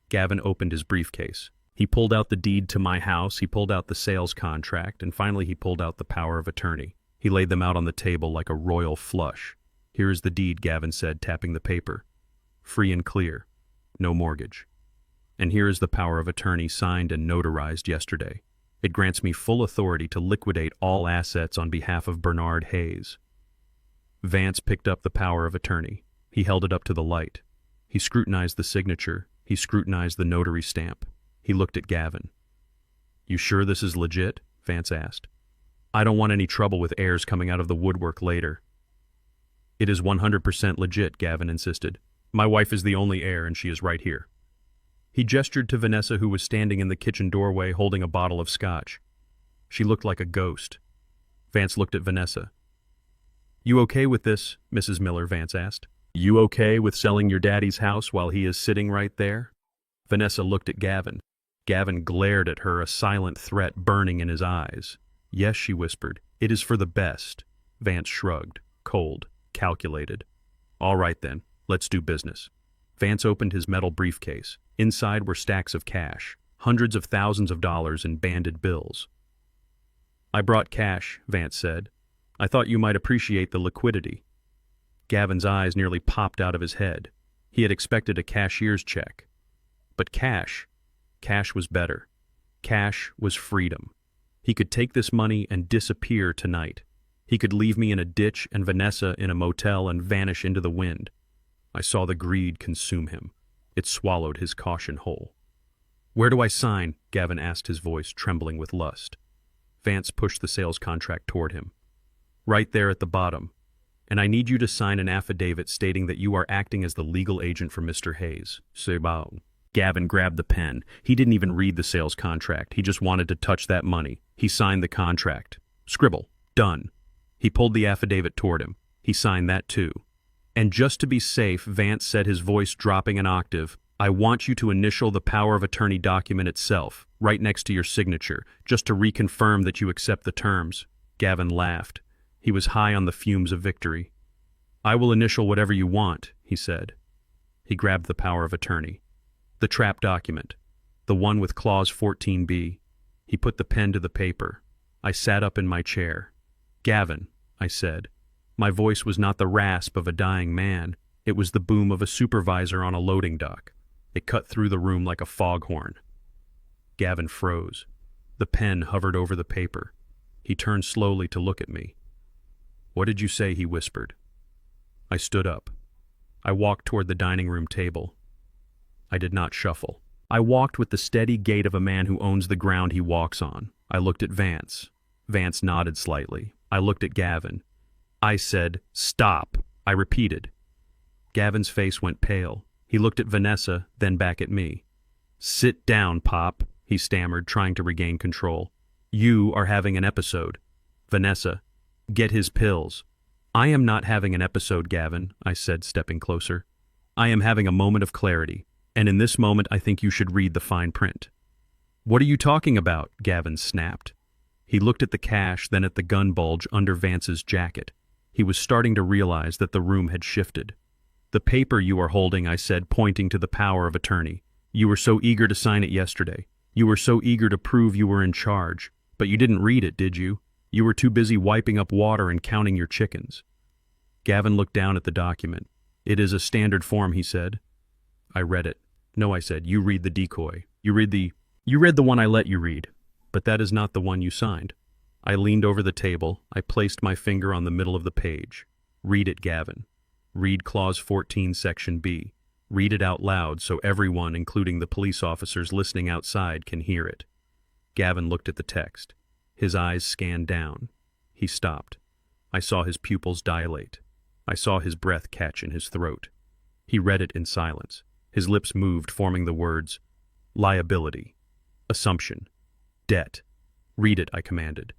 Speaker 1: Gavin opened his briefcase. He pulled out the deed to my house, he pulled out the sales contract, and finally he pulled out the power of attorney. He laid them out on the table like a royal flush. Here is the deed, Gavin said, tapping the paper. Free and clear. No mortgage. And here is the power of attorney signed and notarized yesterday. It grants me full authority to liquidate all assets on behalf of Bernard Hayes. Vance picked up the power of attorney. He held it up to the light. He scrutinized the signature. He scrutinized the notary stamp. He looked at Gavin. You sure this is legit? Vance asked. I don't want any trouble with heirs coming out of the woodwork later. It is 100% legit, Gavin insisted. My wife is the only heir and she is right here. He gestured to Vanessa, who was standing in the kitchen doorway holding a bottle of scotch. She looked like a ghost. Vance looked at Vanessa. You okay with this, Mrs. Miller? Vance asked. You okay with selling your daddy's house while he is sitting right there? Vanessa looked at Gavin. Gavin glared at her, a silent threat burning in his eyes. Yes, she whispered. It is for the best. Vance shrugged, cold, calculated. All right then, let's do business. Vance opened his metal briefcase. Inside were stacks of cash, hundreds of thousands of dollars in banded bills. I brought cash, Vance said. I thought you might appreciate the liquidity. Gavin's eyes nearly popped out of his head. He had expected a cashier's check. But cash was better. Cash was freedom. He could take this money and disappear tonight. He could leave me in a ditch and Vanessa in a motel and vanish into the wind. I saw the greed consume him. It swallowed his caution whole. Where do I sign? Gavin asked, his voice trembling with lust. Vance pushed the sales contract toward him. Right there at the bottom. And I need you to sign an affidavit stating that you are acting as the legal agent for Mr. Hayes. Sebao. Gavin grabbed the pen. He didn't even read the sales contract. He just wanted to touch that money. He signed the contract. Scribble. Done. He pulled the affidavit toward him. He signed that too. And just to be safe, Vance said, his voice dropping an octave, I want you to initial the power of attorney document itself, right next to your signature, just to reconfirm that you accept the terms. Gavin laughed. He was high on the fumes of victory. I will initial whatever you want, he said. He grabbed the power of attorney. The trap document. The one with clause 14b. He put the pen to the paper. I sat up in my chair. Gavin, I said. My voice was not the rasp of a dying man. It was the boom of a supervisor on a loading dock. It cut through the room like a foghorn. Gavin froze. The pen hovered over the paper. He turned slowly to look at me. What did you say? He whispered. I stood up. I walked toward the dining room table. I did not shuffle. I walked with the steady gait of a man who owns the ground he walks on. I looked at Vance. Vance nodded slightly. I looked at Gavin. I said, stop. I repeated. Gavin's face went pale. He looked at Vanessa, then back at me. Sit down, Pop, he stammered, trying to regain control. You are having an episode. Vanessa, get his pills. I am not having an episode, Gavin, I said, stepping closer. I am having a moment of clarity, and in this moment I think you should read the fine print. What are you talking about? Gavin snapped. He looked at the cash, then at the gun bulge under Vance's jacket. He was starting to realize that the room had shifted. The paper you are holding, I said, pointing to the power of attorney. You were so eager to sign it yesterday. You were so eager to prove you were in charge. But you didn't read it, did you? You were too busy wiping up water and counting your chickens. Gavin looked down at the document. It is a standard form, he said. I read it. No, I said, you read the decoy. You read the one I let you read. But that is not the one you signed. I leaned over the table. I placed my finger on the middle of the page. Read it, Gavin. Read Clause 14, Section B. Read it out loud so everyone, including the police officers listening outside, can hear it. Gavin looked at the text. His eyes scanned down. He stopped. I saw his pupils dilate. I saw his breath catch in his throat. He read it in silence. His lips moved, forming the words, liability, assumption, debt. Read it, I commanded.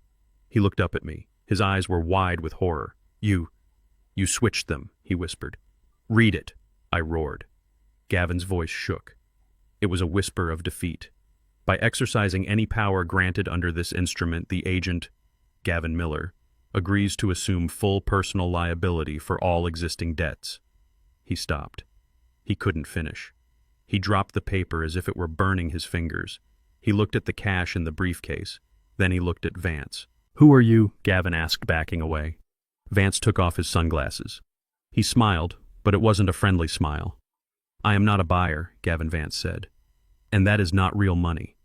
Speaker 1: He looked up at me. His eyes were wide with horror. You switched them, he whispered. Read it, I roared. Gavin's voice shook. It was a whisper of defeat. By exercising any power granted under this instrument, the agent, Gavin Miller, agrees to assume full personal liability for all existing debts. He stopped. He couldn't finish. He dropped the paper as if it were burning his fingers. He looked at the cash in the briefcase. Then he looked at Vance. Who are you? Gavin asked, backing away. Vance took off his sunglasses. He smiled, but it wasn't a friendly smile. I am not a buyer, Gavin Vance said. And that is not real money.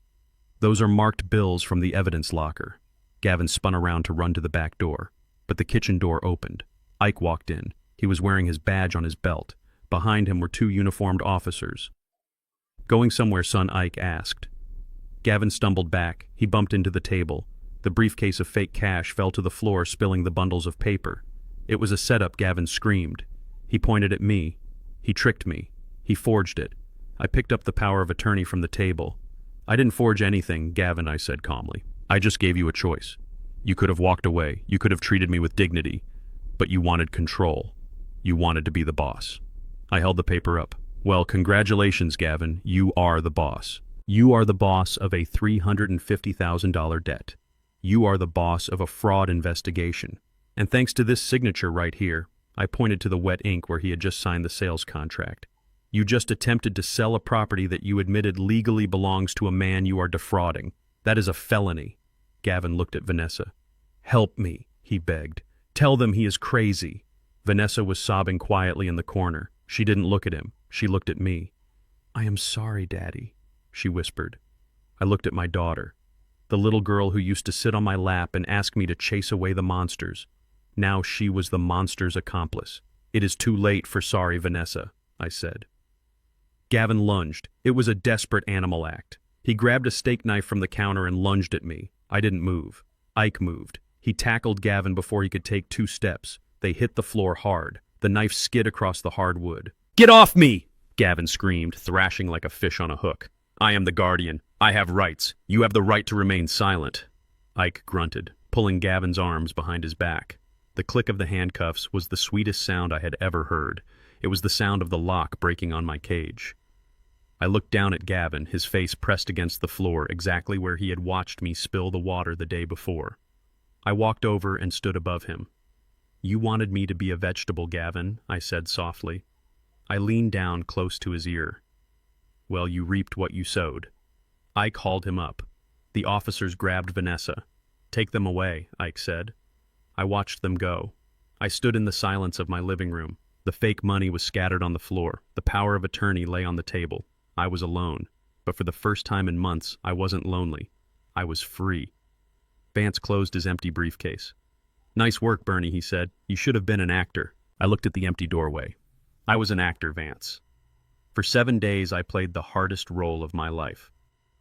Speaker 1: Those are marked bills from the evidence locker. Gavin spun around to run to the back door, but the kitchen door opened. Ike walked in. He was wearing his badge on his belt. Behind him were two uniformed officers. Going somewhere, son? Ike asked. Gavin stumbled back. He bumped into the table. The briefcase of fake cash fell to the floor, spilling the bundles of paper. It was a setup, Gavin screamed. He pointed at me. He tricked me. He forged it. I picked up the power of attorney from the table. I didn't forge anything, Gavin, I said calmly. I just gave you a choice. You could have walked away. You could have treated me with dignity. But you wanted control. You wanted to be the boss. I held the paper up. Well, congratulations, Gavin. You are the boss. You are the boss of a $350,000 debt. You are the boss of a fraud investigation. And thanks to this signature right here, I pointed to the wet ink where he had just signed the sales contract. You just attempted to sell a property that you admitted legally belongs to a man you are defrauding. That is a felony. Gavin looked at Vanessa. Help me, he begged. Tell them he is crazy. Vanessa was sobbing quietly in the corner. She didn't look at him. She looked at me. I am sorry, Daddy, she whispered. I looked at my daughter, the little girl who used to sit on my lap and ask me to chase away the monsters. Now she was the monster's accomplice. It is too late for sorry, Vanessa, I said. Gavin lunged. It was a desperate animal act. He grabbed a steak knife from the counter and lunged at me. I didn't move. Ike moved. He tackled Gavin before he could take 2 steps. They hit the floor hard. The knife skid across the hard wood. Get off me! Gavin screamed, thrashing like a fish on a hook. I am the guardian. I have rights. You have the right to remain silent. Ike grunted, pulling Gavin's arms behind his back. The click of the handcuffs was the sweetest sound I had ever heard. It was the sound of the lock breaking on my cage. I looked down at Gavin, his face pressed against the floor, exactly where he had watched me spill the water the day before. I walked over and stood above him. You wanted me to be a vegetable, Gavin, I said softly. I leaned down close to his ear. Well, you reaped what you sowed. Ike called him up. The officers grabbed Vanessa. Take them away, Ike said. I watched them go. I stood in the silence of my living room. The fake money was scattered on the floor. The power of attorney lay on the table. I was alone. But for the first time in months, I wasn't lonely. I was free. Vance closed his empty briefcase. Nice work, Bernie, he said. You should have been an actor. I looked at the empty doorway. I was an actor, Vance. For 7 days, I played the hardest role of my life.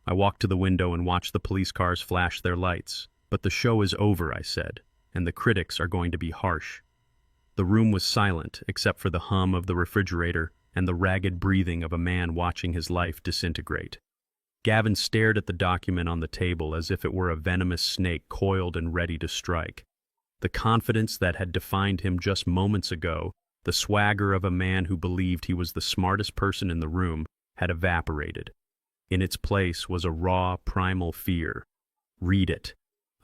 Speaker 1: I walked to the window and watched the police cars flash their lights. But the show is over, I said, and the critics are going to be harsh. The room was silent, except for the hum of the refrigerator and the ragged breathing of a man watching his life disintegrate. Gavin stared at the document on the table as if it were a venomous snake coiled and ready to strike. The confidence that had defined him just moments ago, the swagger of a man who believed he was the smartest person in the room, had evaporated. In its place was a raw, primal fear. Read it,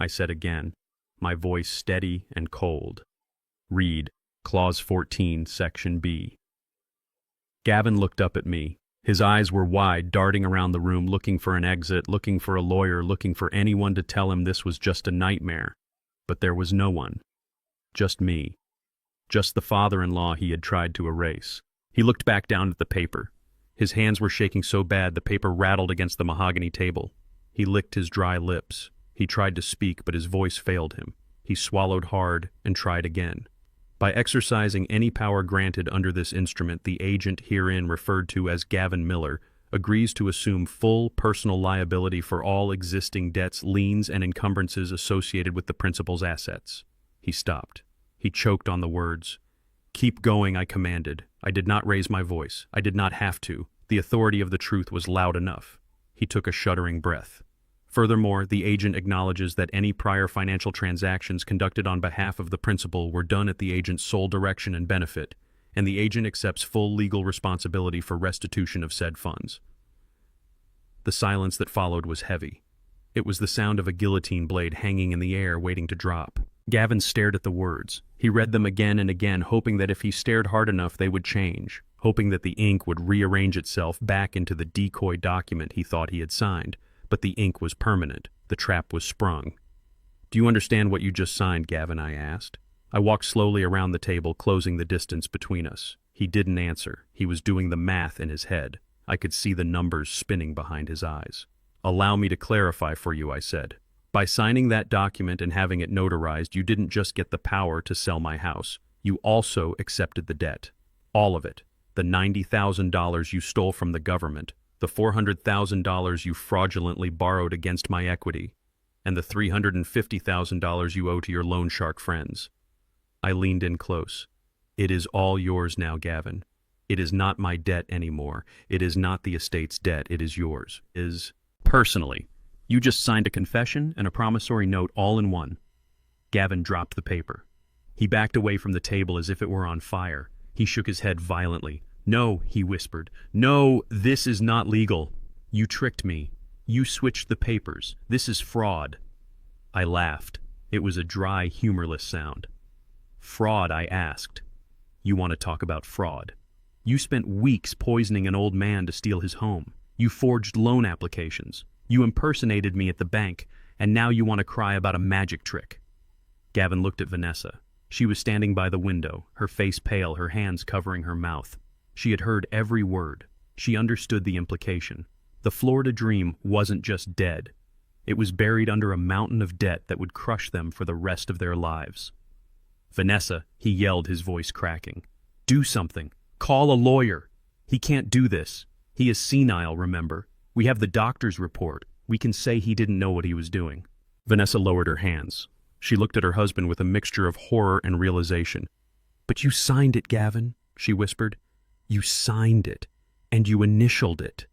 Speaker 1: I said again, my voice steady and cold. Read Clause 14, Section B. Gavin looked up at me. His eyes were wide, darting around the room, looking for an exit, looking for a lawyer, looking for anyone to tell him this was just a nightmare. But there was no one. Just me. Just the father-in-law he had tried to erase. He looked back down at the paper. His hands were shaking so bad the paper rattled against the mahogany table. He licked his dry lips. He tried to speak, but his voice failed him. He swallowed hard and tried again. By exercising any power granted under this instrument, the agent herein referred to as Gavin Miller agrees to assume full personal liability for all existing debts, liens, and encumbrances associated with the principal's assets. He stopped. He choked on the words. Keep going, I commanded. I did not raise my voice. I did not have to. The authority of the truth was loud enough. He took a shuddering breath. Furthermore, the agent acknowledges that any prior financial transactions conducted on behalf of the principal were done at the agent's sole direction and benefit, and the agent accepts full legal responsibility for restitution of said funds. The silence that followed was heavy. It was the sound of a guillotine blade hanging in the air waiting to drop. Gavin stared at the words. He read them again and again, hoping that if he stared hard enough they would change, hoping that the ink would rearrange itself back into the decoy document he thought he had signed. But the ink was permanent. The trap was sprung. Do you understand what you just signed, Gavin? I asked. I walked slowly around the table, closing the distance between us. He didn't answer. He was doing the math in his head. I could see the numbers spinning behind his eyes. Allow me to clarify for you, I said. By signing that document and having it notarized, you didn't just get the power to sell my house. You also accepted the debt. All of it. The $90,000 you stole from the government. The $400,000 you fraudulently borrowed against my equity, and the $350,000 you owe to your loan shark friends. I leaned in close. It is all yours now, Gavin. It is not my debt anymore. It is not the estate's debt. It is yours. Personally. You just signed a confession and a promissory note all in one. Gavin dropped the paper. He backed away from the table as if it were on fire. He shook his head violently. "No," he whispered. "No, this is not legal. You tricked me. You switched the papers. This is fraud." I laughed. It was a dry, humorless sound. "Fraud?" I asked. "You want to talk about fraud? You spent weeks poisoning an old man to steal his home. You forged loan applications. You impersonated me at the bank, and now you want to cry about a magic trick." Gavin looked at Vanessa. She was standing by the window, her face pale, her hands covering her mouth. She had heard every word. She understood the implication. The Florida dream wasn't just dead. It was buried under a mountain of debt that would crush them for the rest of their lives. "Vanessa," he yelled, his voice cracking. "Do something. Call a lawyer. He can't do this. He is senile, remember? We have the doctor's report. We can say he didn't know what he was doing." Vanessa lowered her hands. She looked at her husband with a mixture of horror and realization. "But you signed it, Gavin," she whispered. "You signed it, and you initialed it."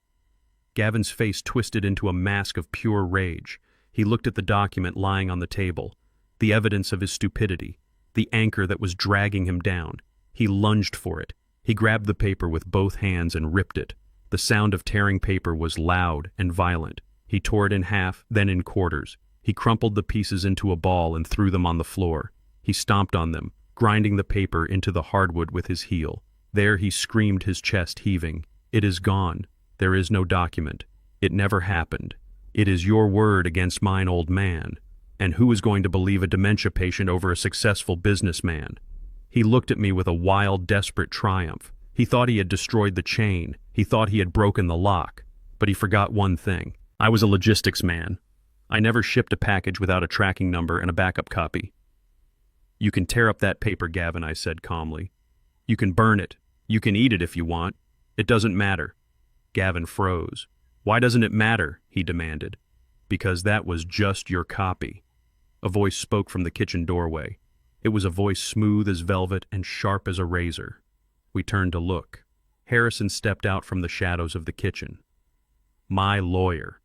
Speaker 1: Gavin's face twisted into a mask of pure rage. He looked at the document lying on the table, the evidence of his stupidity, the anchor that was dragging him down. He lunged for it. He grabbed the paper with both hands and ripped it. The sound of tearing paper was loud and violent. He tore it in half, then in quarters. He crumpled the pieces into a ball and threw them on the floor. He stomped on them, grinding the paper into the hardwood with his heel. There he screamed, his chest heaving. "It is gone. There is no document. It never happened. It is your word against mine, old man. And who is going to believe a dementia patient over a successful businessman?" He looked at me with a wild, desperate triumph. He thought he had destroyed the chain. He thought he had broken the lock. But he forgot one thing. I was a logistics man. I never shipped a package without a tracking number and a backup copy. "You can tear up that paper, Gavin," I said calmly. "You can burn it. You can eat it if you want. It doesn't matter." Gavin froze. "Why doesn't it matter?" he demanded. "Because that was just your copy." A voice spoke from the kitchen doorway. It was a voice smooth as velvet and sharp as a razor. We turned to look. Harrison stepped out from the shadows of the kitchen. My lawyer.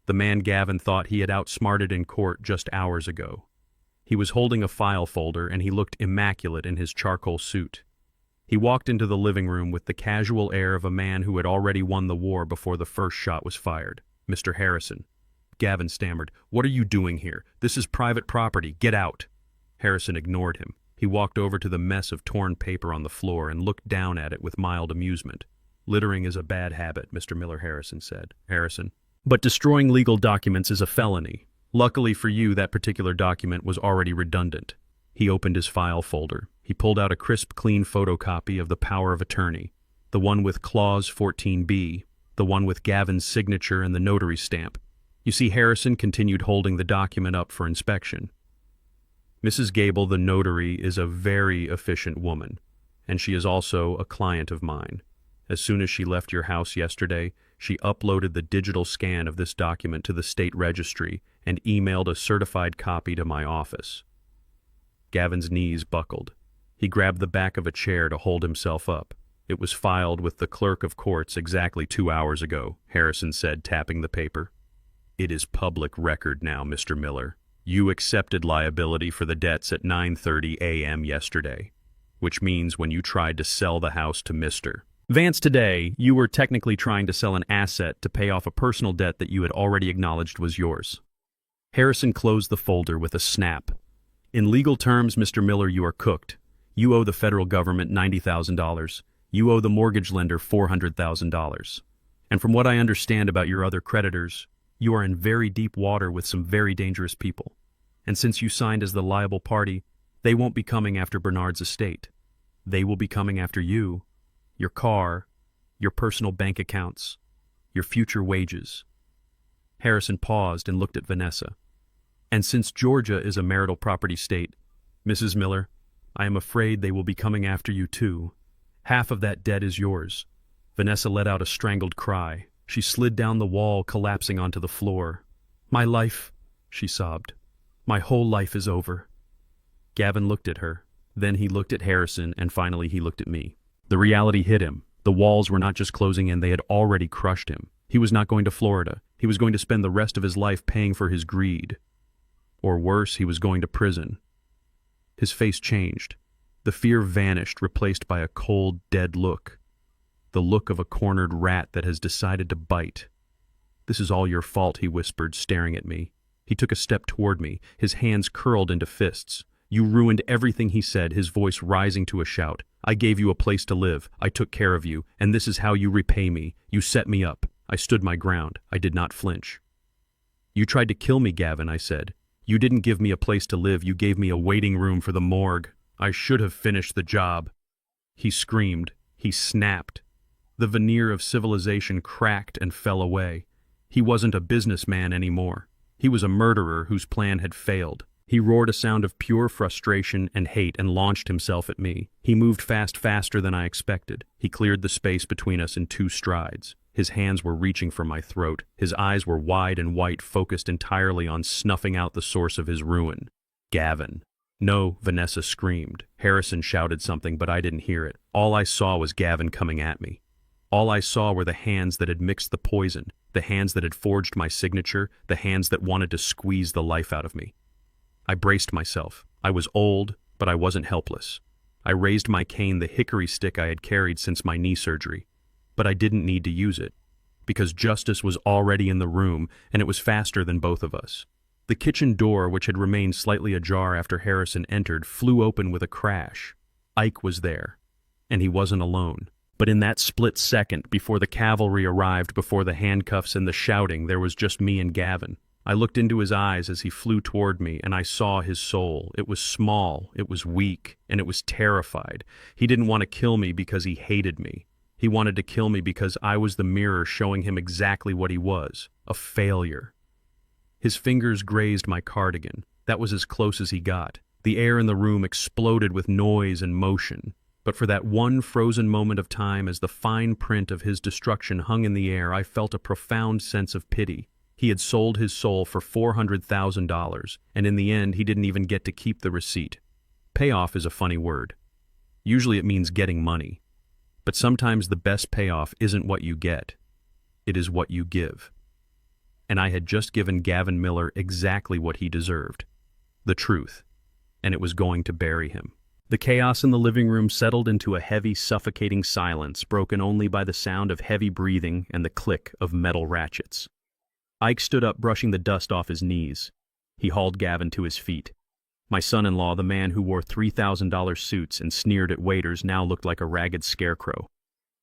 Speaker 1: The man Gavin thought he had outsmarted in court just hours ago. He was holding a file folder, and he looked immaculate in his charcoal suit. He walked into the living room with the casual air of a man who had already won the war before the first shot was fired. "Mr. Harrison." Gavin stammered. "What are you doing here? This is private property. Get out." Harrison ignored him. He walked over to the mess of torn paper on the floor and looked down at it with mild amusement. "Littering is a bad habit," Mr. Miller Harrison said. "Harrison. But destroying legal documents is a felony. Luckily for you, that particular document was already redundant." He opened his file folder. He pulled out a crisp, clean photocopy of the power of attorney, the one with Clause 14B, the one with Gavin's signature and the notary stamp. You see, Harrison continued holding the document up for inspection. "Mrs. Gable, the notary, is a very efficient woman, and she is also a client of mine. As soon as she left your house yesterday, she uploaded the digital scan of this document to the state registry and emailed a certified copy to my office." Gavin's knees buckled. He grabbed the back of a chair to hold himself up. "It was filed with the clerk of courts exactly 2 hours ago," Harrison said, tapping the paper. "It is public record now, Mr. Miller. You accepted liability for the debts at 9:30 a.m. yesterday, which means when you tried to sell the house to Mr. Vance today, you were technically trying to sell an asset to pay off a personal debt that you had already acknowledged was yours." Harrison closed the folder with a snap. "In legal terms, Mr. Miller, you are cooked. You owe the federal government $90,000. You owe the mortgage lender $400,000. And from what I understand about your other creditors, you are in very deep water with some very dangerous people. And since you signed as the liable party, they won't be coming after Bernard's estate. They will be coming after you, your car, your personal bank accounts, your future wages." Harrison paused and looked at Vanessa. "And since Georgia is a marital property state, Mrs. Miller, I am afraid they will be coming after you too. Half of that debt is yours." Vanessa let out a strangled cry. She slid down the wall, collapsing onto the floor. "My life," she sobbed. "My whole life is over." Gavin looked at her. Then he looked at Harrison, and finally he looked at me. The reality hit him. The walls were not just closing in, they had already crushed him. He was not going to Florida. He was going to spend the rest of his life paying for his greed. Or worse, he was going to prison. His face changed. The fear vanished, replaced by a cold, dead look. The look of a cornered rat that has decided to bite. "This is all your fault," he whispered, staring at me. He took a step toward me, his hands curled into fists. "You ruined everything," he said, his voice rising to a shout. "I gave you a place to live. I took care of you, and this is how you repay me. You set me up." I stood my ground. I did not flinch. "You tried to kill me, Gavin," I said. "You didn't give me a place to live. You gave me a waiting room for the morgue. I should have finished the job." He screamed. He snapped. The veneer of civilization cracked and fell away. He wasn't a businessman anymore. He was a murderer whose plan had failed. He roared a sound of pure frustration and hate and launched himself at me. He moved faster than I expected. He cleared the space between us in 2 strides. His hands were reaching for my throat. His eyes were wide and white, focused entirely on snuffing out the source of his ruin. "Gavin." "No," Vanessa screamed. Harrison shouted something, but I didn't hear it. All I saw was Gavin coming at me. All I saw were the hands that had mixed the poison, the hands that had forged my signature, the hands that wanted to squeeze the life out of me. I braced myself. I was old, but I wasn't helpless. I raised my cane, the hickory stick I had carried since my knee surgery. But I didn't need to use it, because justice was already in the room, and it was faster than both of us. The kitchen door, which had remained slightly ajar after Harrison entered, flew open with a crash. Ike was there, and he wasn't alone. But in that split second, before the cavalry arrived, before the handcuffs and the shouting, there was just me and Gavin. I looked into his eyes as he flew toward me, and I saw his soul. It was small, it was weak, and it was terrified. He didn't want to kill me because he hated me. He wanted to kill me because I was the mirror showing him exactly what he was, a failure. His fingers grazed my cardigan. That was as close as he got. The air in the room exploded with noise and motion. But for that one frozen moment of time, as the fine print of his destruction hung in the air, I felt a profound sense of pity. He had sold his soul for $400,000, and in the end, he didn't even get to keep the receipt. Payoff is a funny word. Usually it means getting money. But sometimes the best payoff isn't what you get. It is what you give. And I had just given Gavin Miller exactly what he deserved. The truth. And it was going to bury him. The chaos in the living room settled into a heavy, suffocating silence, broken only by the sound of heavy breathing and the click of metal ratchets. Ike stood up, brushing the dust off his knees. He hauled Gavin to his feet. My son-in-law, the man who wore $3,000 suits and sneered at waiters, now looked like a ragged scarecrow.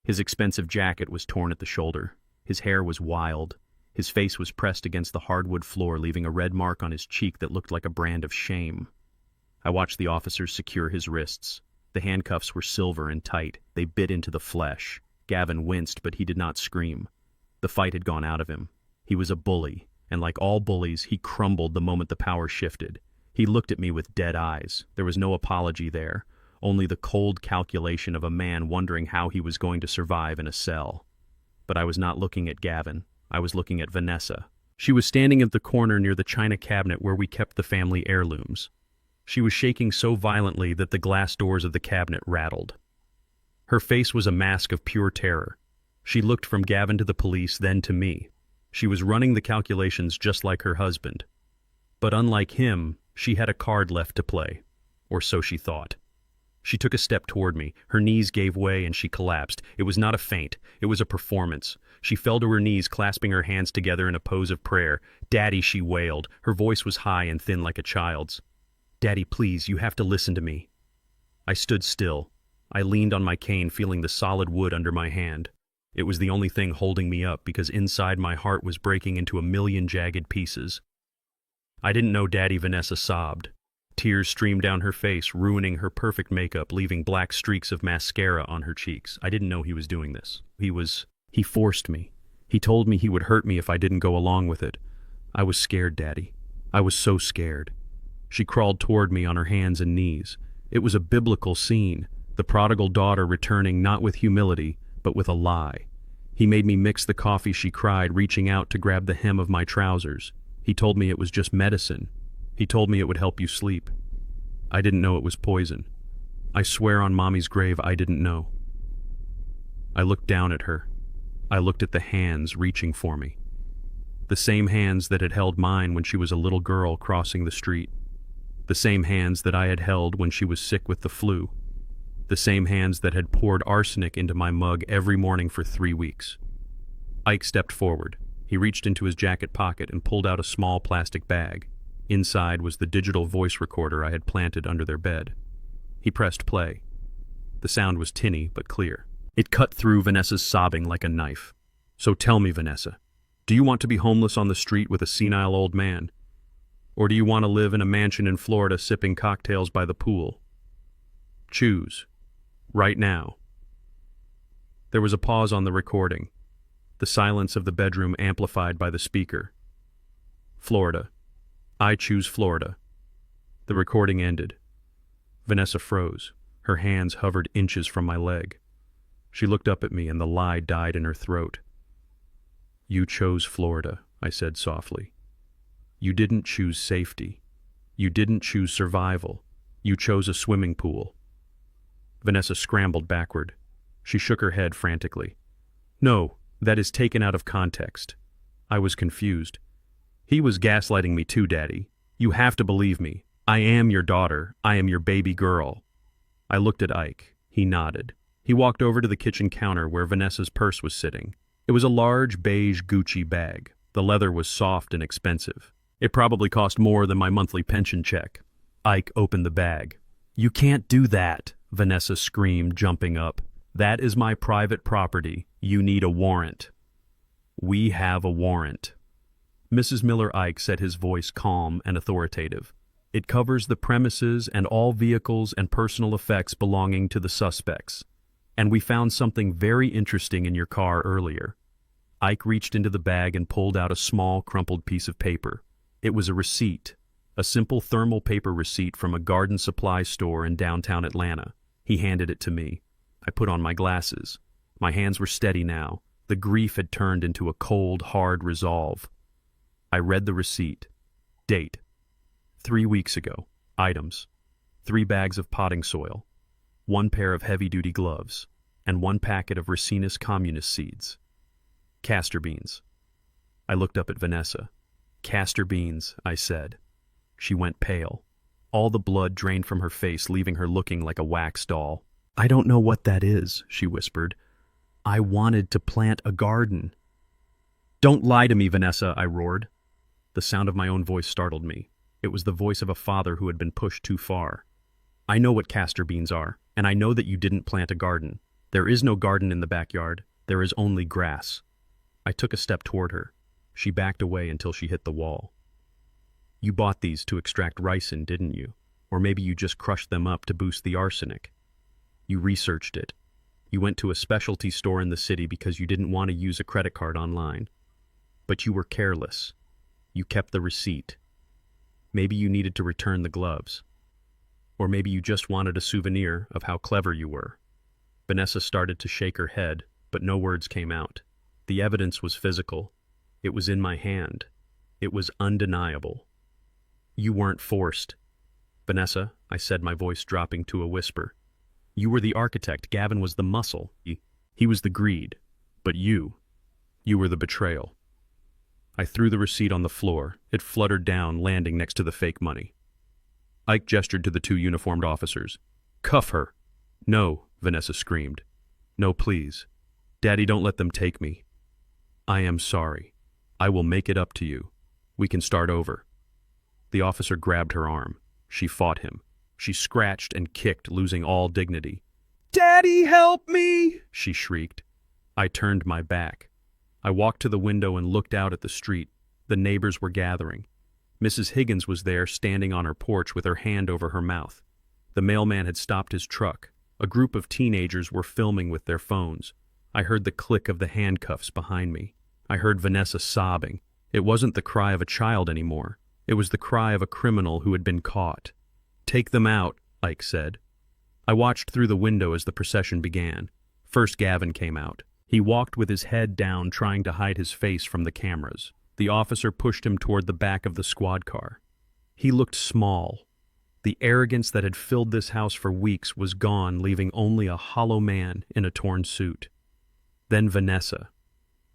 Speaker 1: His expensive jacket was torn at the shoulder. His hair was wild. His face was pressed against the hardwood floor, leaving a red mark on his cheek that looked like a brand of shame. I watched the officers secure his wrists. The handcuffs were silver and tight. They bit into the flesh. Gavin winced, but he did not scream. The fight had gone out of him. He was a bully, and like all bullies, he crumbled the moment the power shifted. He looked at me with dead eyes. There was no apology there, only the cold calculation of a man wondering how he was going to survive in a cell. But I was not looking at Gavin. I was looking at Vanessa. She was standing at the corner near the china cabinet where we kept the family heirlooms. She was shaking so violently that the glass doors of the cabinet rattled. Her face was a mask of pure terror. She looked from Gavin to the police, then to me. She was running the calculations just like her husband. But unlike him, she had a card left to play. Or so she thought. She took a step toward me. Her knees gave way and she collapsed. It was not a feint. It was a performance. She fell to her knees, clasping her hands together in a pose of prayer. "Daddy," she wailed. Her voice was high and thin like a child's. "Daddy, please, you have to listen to me." I stood still. I leaned on my cane, feeling the solid wood under my hand. It was the only thing holding me up, because inside my heart was breaking into a million jagged pieces. I didn't know Daddy. Vanessa sobbed. Tears streamed down her face, ruining her perfect makeup, leaving black streaks of mascara on her cheeks. I didn't know he was doing this. He forced me. He told me he would hurt me if I didn't go along with it. I was scared, Daddy. I was so scared. She crawled toward me on her hands and knees. It was a biblical scene, the prodigal daughter returning not with humility, but with a lie. He made me mix the coffee, she cried, reaching out to grab the hem of my trousers. He told me it was just medicine. He told me it would help you sleep. I didn't know it was poison. I swear on Mommy's grave I didn't know. I looked down at her. I looked at the hands reaching for me. The same hands that had held mine when she was a little girl crossing the street. The same hands that I had held when she was sick with the flu. The same hands that had poured arsenic into my mug every morning for 3 weeks. Ike stepped forward. He reached into his jacket pocket and pulled out a small plastic bag. Inside was the digital voice recorder I had planted under their bed. He pressed play. The sound was tinny but clear. It cut through Vanessa's sobbing like a knife. "So tell me, Vanessa, do you want to be homeless on the street with a senile old man? Or do you want to live in a mansion in Florida sipping cocktails by the pool? Choose. Right now." There was a pause on the recording, the silence of the bedroom amplified by the speaker. "Florida. I choose Florida." The recording ended. Vanessa froze. Her hands hovered inches from my leg. She looked up at me and the lie died in her throat. "You chose Florida," I said softly. "You didn't choose safety. You didn't choose survival. You chose a swimming pool." Vanessa scrambled backward. She shook her head frantically. "No, that is taken out of context." I was confused. "He was gaslighting me too, Daddy. You have to believe me. I am your daughter. I am your baby girl." I looked at Ike. He nodded. He walked over to the kitchen counter where Vanessa's purse was sitting. It was a large beige Gucci bag. The leather was soft and expensive. It probably cost more than my monthly pension check. Ike opened the bag. "You can't do that," Vanessa screamed, jumping up. "That is my private property. You need a warrant." "We have a warrant." Mrs. Miller Ike said, his voice calm and authoritative. "It covers the premises and all vehicles and personal effects belonging to the suspects. And we found something very interesting in your car earlier." Ike reached into the bag and pulled out a small, crumpled piece of paper. It was a receipt, a simple thermal paper receipt from a garden supply store in downtown Atlanta. He handed it to me. I put on my glasses. My hands were steady now. The grief had turned into a cold, hard resolve. I read the receipt. Date: 3 weeks ago. Items: 3 bags of potting soil, 1 pair of heavy-duty gloves, and 1 packet of Ricinus communis seeds. Castor beans. I looked up at Vanessa. "Castor beans," I said. She went pale. All the blood drained from her face, leaving her looking like a wax doll. "I don't know what that is," she whispered. "I wanted to plant a garden." "Don't lie to me, Vanessa," I roared. The sound of my own voice startled me. It was the voice of a father who had been pushed too far. "I know what castor beans are, and I know that you didn't plant a garden. There is no garden in the backyard. There is only grass." I took a step toward her. She backed away until she hit the wall. "You bought these to extract ricin, didn't you? Or maybe you just crushed them up to boost the arsenic. You researched it. You went to a specialty store in the city because you didn't want to use a credit card online. But you were careless. You kept the receipt. Maybe you needed to return the gloves. Or maybe you just wanted a souvenir of how clever you were." Vanessa started to shake her head, but no words came out. The evidence was physical. It was in my hand. It was undeniable. "You weren't forced." "Vanessa," I said, my voice dropping to a whisper. "You were the architect. Gavin was the muscle. He was the greed. But you were the betrayal." I threw the receipt on the floor. It fluttered down, landing next to the fake money. Ike gestured to the 2 uniformed officers. "Cuff her." "No," Vanessa screamed. "No, please. Daddy, don't let them take me. I am sorry. I will make it up to you. We can start over." The officer grabbed her arm. She fought him. She scratched and kicked, losing all dignity. "Daddy, help me!" she shrieked. I turned my back. I walked to the window and looked out at the street. The neighbors were gathering. Mrs. Higgins was there, standing on her porch with her hand over her mouth. The mailman had stopped his truck. A group of teenagers were filming with their phones. I heard the click of the handcuffs behind me. I heard Vanessa sobbing. It wasn't the cry of a child anymore. It was the cry of a criminal who had been caught. "Take them out," Ike said. I watched through the window as the procession began. First, Gavin came out. He walked with his head down, trying to hide his face from the cameras. The officer pushed him toward the back of the squad car. He looked small. The arrogance that had filled this house for weeks was gone, leaving only a hollow man in a torn suit. Then Vanessa.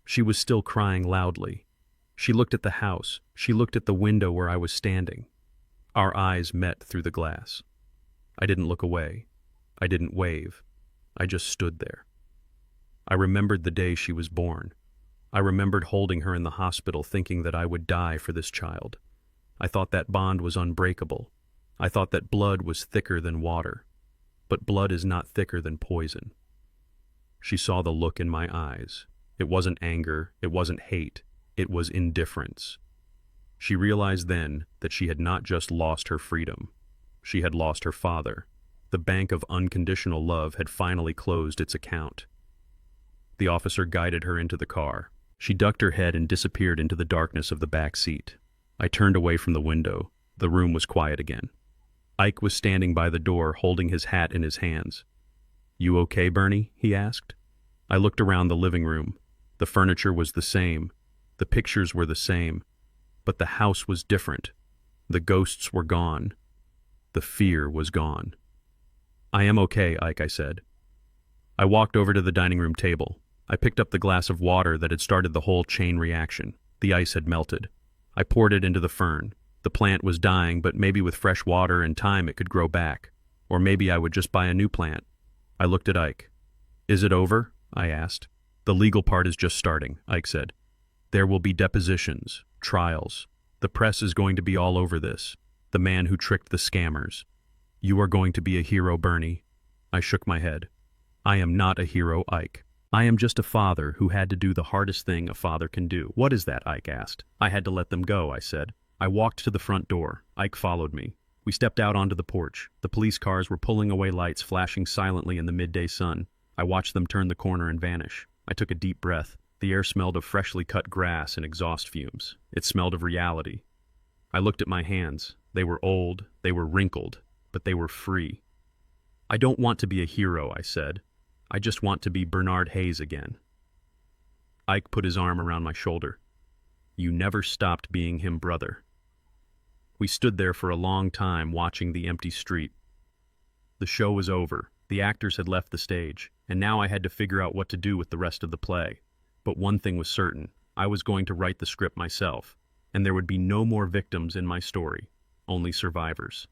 Speaker 1: She was still crying loudly. She looked at the house. She looked at the window where I was standing. Our eyes met through the glass. I didn't look away. I didn't wave. I just stood there. I remembered the day she was born. I remembered holding her in the hospital thinking that I would die for this child. I thought that bond was unbreakable. I thought that blood was thicker than water. But blood is not thicker than poison. She saw the look in my eyes. It wasn't anger, it wasn't hate, it was indifference. She realized then that she had not just lost her freedom. She had lost her father. The bank of unconditional love had finally closed its account. The officer guided her into the car. She ducked her head and disappeared into the darkness of the back seat. I turned away from the window. The room was quiet again. Ike was standing by the door, holding his hat in his hands. "You okay, Bernie?" he asked. I looked around the living room. The furniture was the same. The pictures were the same. But the house was different. The ghosts were gone. The fear was gone. "I am okay, Ike," I said. I walked over to the dining room table. I picked up the glass of water that had started the whole chain reaction. The ice had melted. I poured it into the fern. The plant was dying, but maybe with fresh water and time it could grow back. Or maybe I would just buy a new plant. I looked at Ike. "Is it over?" I asked. "The legal part is just starting," Ike said. "There will be depositions, trials. The press is going to be all over this. The man who tricked the scammers. You are going to be a hero, Bernie." I shook my head. "I am not a hero, Ike. I am just a father who had to do the hardest thing a father can do." "What is that?" Ike asked. "I had to let them go," I said. I walked to the front door. Ike followed me. We stepped out onto the porch. The police cars were pulling away, lights flashing silently in the midday sun. I watched them turn the corner and vanish. I took a deep breath. The air smelled of freshly cut grass and exhaust fumes. It smelled of reality. I looked at my hands. They were old, they were wrinkled, but they were free. "I don't want to be a hero," I said. "I just want to be Bernard Hayes again." Ike put his arm around my shoulder. "You never stopped being him, brother." We stood there for a long time watching the empty street. The show was over. The actors had left the stage, and now I had to figure out what to do with the rest of the play. But one thing was certain. I was going to write the script myself, and there would be no more victims in my story, only survivors.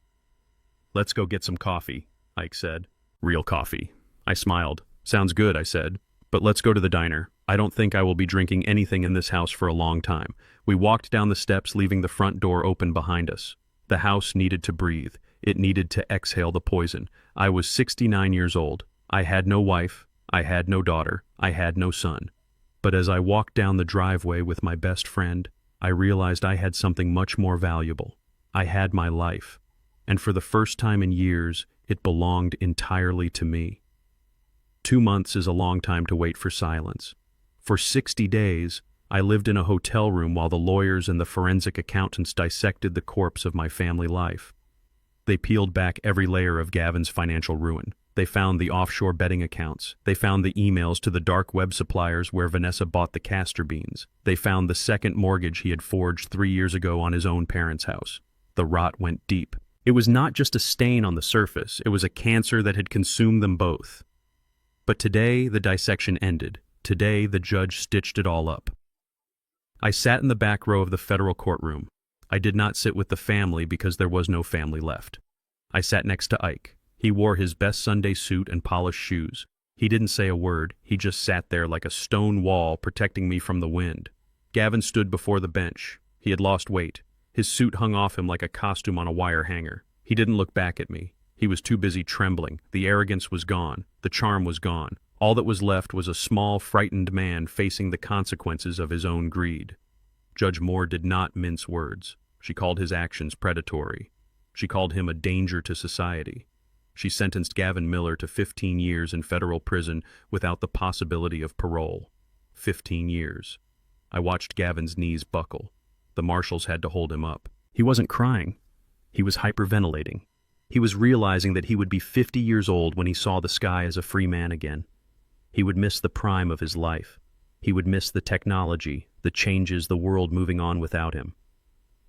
Speaker 1: "Let's go get some coffee," Ike said. "Real coffee." I smiled. "Sounds good," I said. "But let's go to the diner. I don't think I will be drinking anything in this house for a long time." We walked down the steps, leaving the front door open behind us. The house needed to breathe. It needed to exhale the poison. I was 69 years old. I had no wife. I had no daughter. I had no son. But as I walked down the driveway with my best friend, I realized I had something much more valuable. I had my life. And for the first time in years, it belonged entirely to me. 2 months is a long time to wait for silence. For 60 days, I lived in a hotel room while the lawyers and the forensic accountants dissected the corpse of my family life. They peeled back every layer of Gavin's financial ruin. They found the offshore betting accounts. They found the emails to the dark web suppliers where Vanessa bought the castor beans. They found the second mortgage he had forged 3 years ago on his own parents' house. The rot went deep. It was not just a stain on the surface. It was a cancer that had consumed them both. But today, the dissection ended. Today, the judge stitched it all up. I sat in the back row of the federal courtroom. I did not sit with the family because there was no family left. I sat next to Ike. He wore his best Sunday suit and polished shoes. He didn't say a word. He just sat there like a stone wall protecting me from the wind. Gavin stood before the bench. He had lost weight. His suit hung off him like a costume on a wire hanger. He didn't look back at me. He was too busy trembling. The arrogance was gone. The charm was gone. All that was left was a small, frightened man facing the consequences of his own greed. Judge Moore did not mince words. She called his actions predatory. She called him a danger to society. She sentenced Gavin Miller to 15 years in federal prison without the possibility of parole. 15 years. I watched Gavin's knees buckle. The marshals had to hold him up. He wasn't crying. He was hyperventilating. He was realizing that he would be 50 years old when he saw the sky as a free man again. He would miss the prime of his life. He would miss the technology, the changes, the world moving on without him.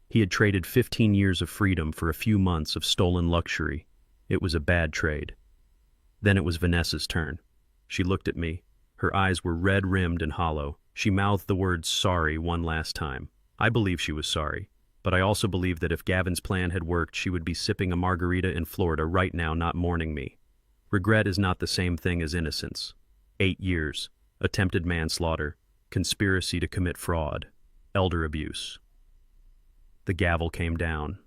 Speaker 1: He had traded 15 years of freedom for a few months of stolen luxury. It was a bad trade. Then it was Vanessa's turn. She looked at me. Her eyes were red-rimmed and hollow. She mouthed the words sorry one last time. I believe she was sorry, but I also believed that if Gavin's plan had worked, she would be sipping a margarita in Florida right now, not mourning me. Regret is not the same thing as innocence. 8 years, attempted manslaughter, conspiracy to commit fraud, elder abuse. The gavel came down.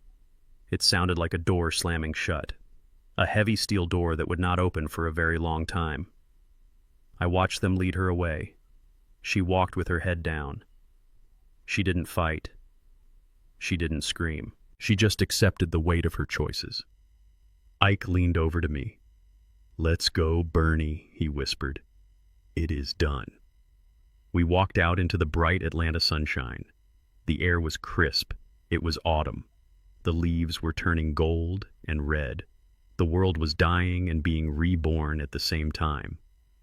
Speaker 1: It sounded like a door slamming shut, a heavy steel door that would not open for a very long time. I watched them lead her away. She walked with her head down. She didn't fight. She didn't scream. She just accepted the weight of her choices. Ike leaned over to me. "Let's go, Bernie," he whispered. "It is done." We walked out into the bright Atlanta sunshine. The air was crisp. It was autumn. The leaves were turning gold and red. The world was dying and being reborn at the same time.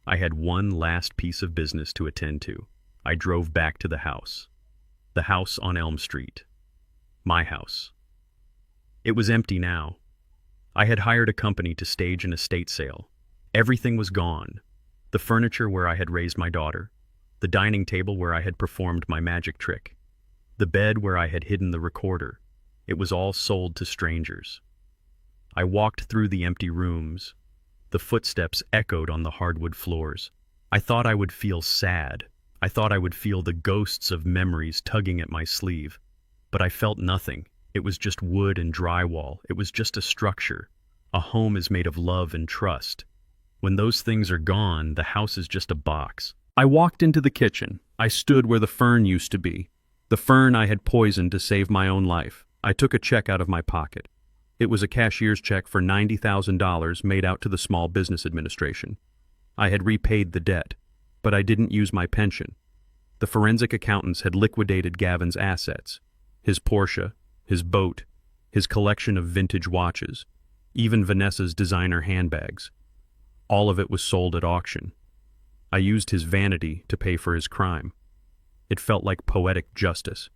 Speaker 1: I had one last piece of business to attend to. I drove back to the house. The house on Elm Street. My house. It was empty now. I had hired a company to stage an estate sale. Everything was gone. The furniture where I had raised my daughter. The dining table where I had performed my magic trick. The bed where I had hidden the recorder. It was all sold to strangers. I walked through the empty rooms. The footsteps echoed on the hardwood floors. I thought I would feel sad. I thought I would feel the ghosts of memories tugging at my sleeve. But I felt nothing. It was just wood and drywall. It was just a structure. A home is made of love and trust. When those things are gone, the house is just a box. I walked into the kitchen. I stood where the fern used to be. The fern I had poisoned to save my own life. I took a check out of my pocket. It was a cashier's check for $90,000 made out to the Small Business Administration. I had repaid the debt, but I didn't use my pension. The forensic accountants had liquidated Gavin's assets. His Porsche, his boat, his collection of vintage watches, even Vanessa's designer handbags. All of it was sold at auction. I used his vanity to pay for his crime. It felt like poetic justice.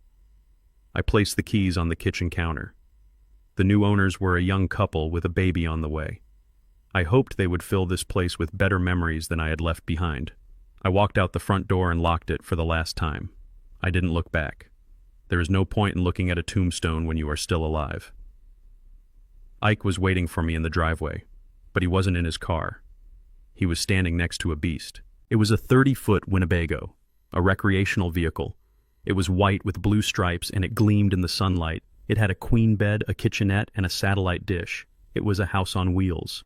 Speaker 1: I placed the keys on the kitchen counter. The new owners were a young couple with a baby on the way. I hoped they would fill this place with better memories than I had left behind. I walked out the front door and locked it for the last time. I didn't look back. There is no point in looking at a tombstone when you are still alive. Ike was waiting for me in the driveway, but he wasn't in his car. He was standing next to a beast. It was a 30-foot Winnebago, a recreational vehicle. It was white with blue stripes and it gleamed in the sunlight. It had a queen bed, a kitchenette, and a satellite dish. It was a house on wheels.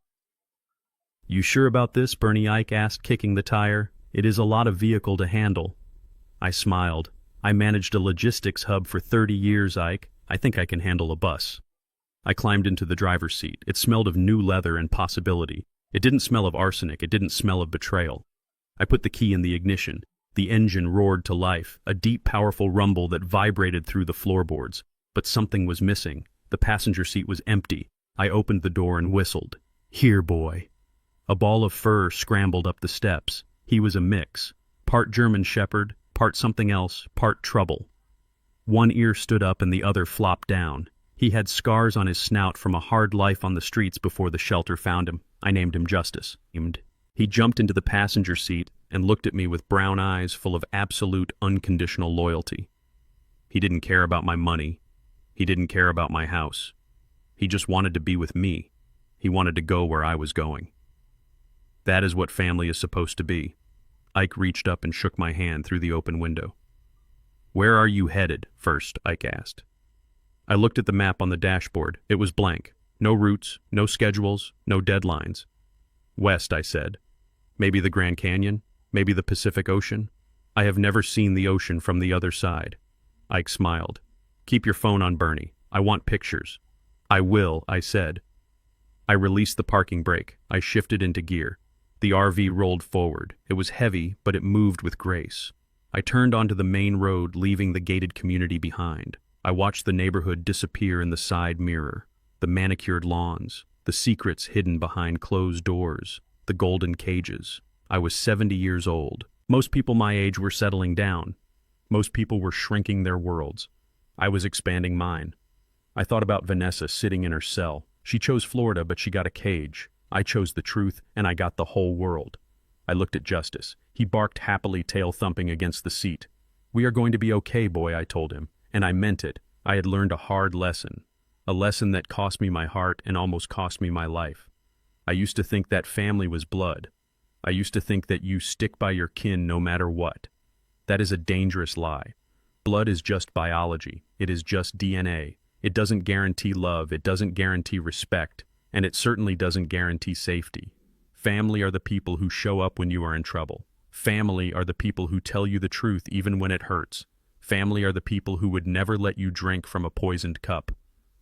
Speaker 1: "You sure about this?" Bernie Ike asked, kicking the tire. "It is a lot of vehicle to handle." I smiled. "I managed a logistics hub for 30 years, Ike. I think I can handle a bus." I climbed into the driver's seat. It smelled of new leather and possibility. It didn't smell of arsenic. It didn't smell of betrayal. I put the key in the ignition. The engine roared to life, a deep, powerful rumble that vibrated through the floorboards. But something was missing. The passenger seat was empty. I opened the door and whistled. "Here, boy." A ball of fur scrambled up the steps. He was a mix. Part German Shepherd, part something else, part trouble. One ear stood up and the other flopped down. He had scars on his snout from a hard life on the streets before the shelter found him. I named him Justice. He jumped into the passenger seat and looked at me with brown eyes full of absolute, unconditional loyalty. He didn't care about my money. He didn't care about my house. He just wanted to be with me. He wanted to go where I was going. That is what family is supposed to be. Ike reached up and shook my hand through the open window. "Where are you headed first?" Ike asked. I looked at the map on the dashboard. It was blank. No routes, no schedules, no deadlines. "West," I said. "Maybe the Grand Canyon? Maybe the Pacific Ocean? I have never seen the ocean from the other side." Ike smiled. "Keep your phone on, Bernie. I want pictures." "I will," I said. I released the parking brake. I shifted into gear. The RV rolled forward. It was heavy, but it moved with grace. I turned onto the main road, leaving the gated community behind. I watched the neighborhood disappear in the side mirror. The manicured lawns, the secrets hidden behind closed doors, the golden cages. I was 70 years old. Most people my age were settling down. Most people were shrinking their worlds. I was expanding mine. I thought about Vanessa sitting in her cell. She chose Florida, but she got a cage. I chose the truth, and I got the whole world. I looked at Justice. He barked happily, tail thumping against the seat. "We are going to be okay, boy," I told him. And I meant it. I had learned a hard lesson. A lesson that cost me my heart and almost cost me my life. I used to think that family was blood. I used to think that you stick by your kin no matter what. That is a dangerous lie. Blood is just biology. It is just DNA. It doesn't guarantee love, it doesn't guarantee respect, and it certainly doesn't guarantee safety. Family are the people who show up when you are in trouble. Family are the people who tell you the truth even when it hurts. Family are the people who would never let you drink from a poisoned cup.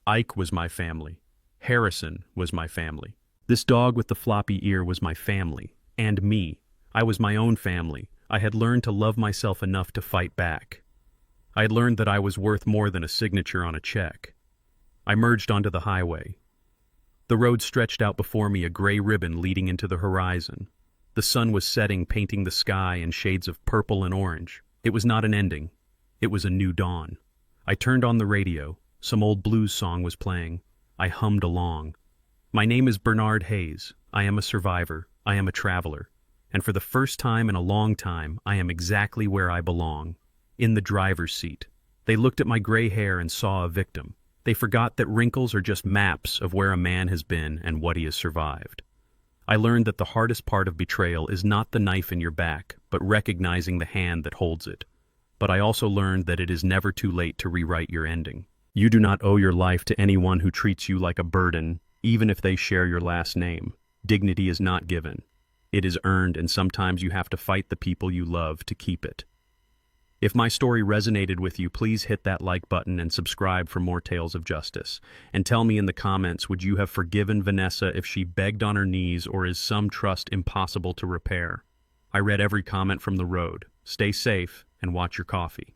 Speaker 1: Ike was my family. Harrison was my family. This dog with the floppy ear was my family. And me. I was my own family. I had learned to love myself enough to fight back. I had learned that I was worth more than a signature on a check. I merged onto the highway. The road stretched out before me, a gray ribbon leading into the horizon. The sun was setting, painting the sky in shades of purple and orange. It was not an ending. It was a new dawn. I turned on the radio. Some old blues song was playing. I hummed along. My name is Bernard Hayes. I am a survivor. I am a traveler. And for the first time in a long time, I am exactly where I belong. In the driver's seat. They looked at my gray hair and saw a victim. They forgot that wrinkles are just maps of where a man has been and what he has survived. I learned that the hardest part of betrayal is not the knife in your back, but recognizing the hand that holds it. But I also learned that it is never too late to rewrite your ending. You do not owe your life to anyone who treats you like a burden, even if they share your last name. Dignity is not given. It is earned, and sometimes you have to fight the people you love to keep it. If my story resonated with you, please hit that like button and subscribe for more tales of justice. And tell me in the comments, would you have forgiven Vanessa if she begged on her knees, or is some trust impossible to repair? I read every comment from the road. Stay safe and watch your coffee.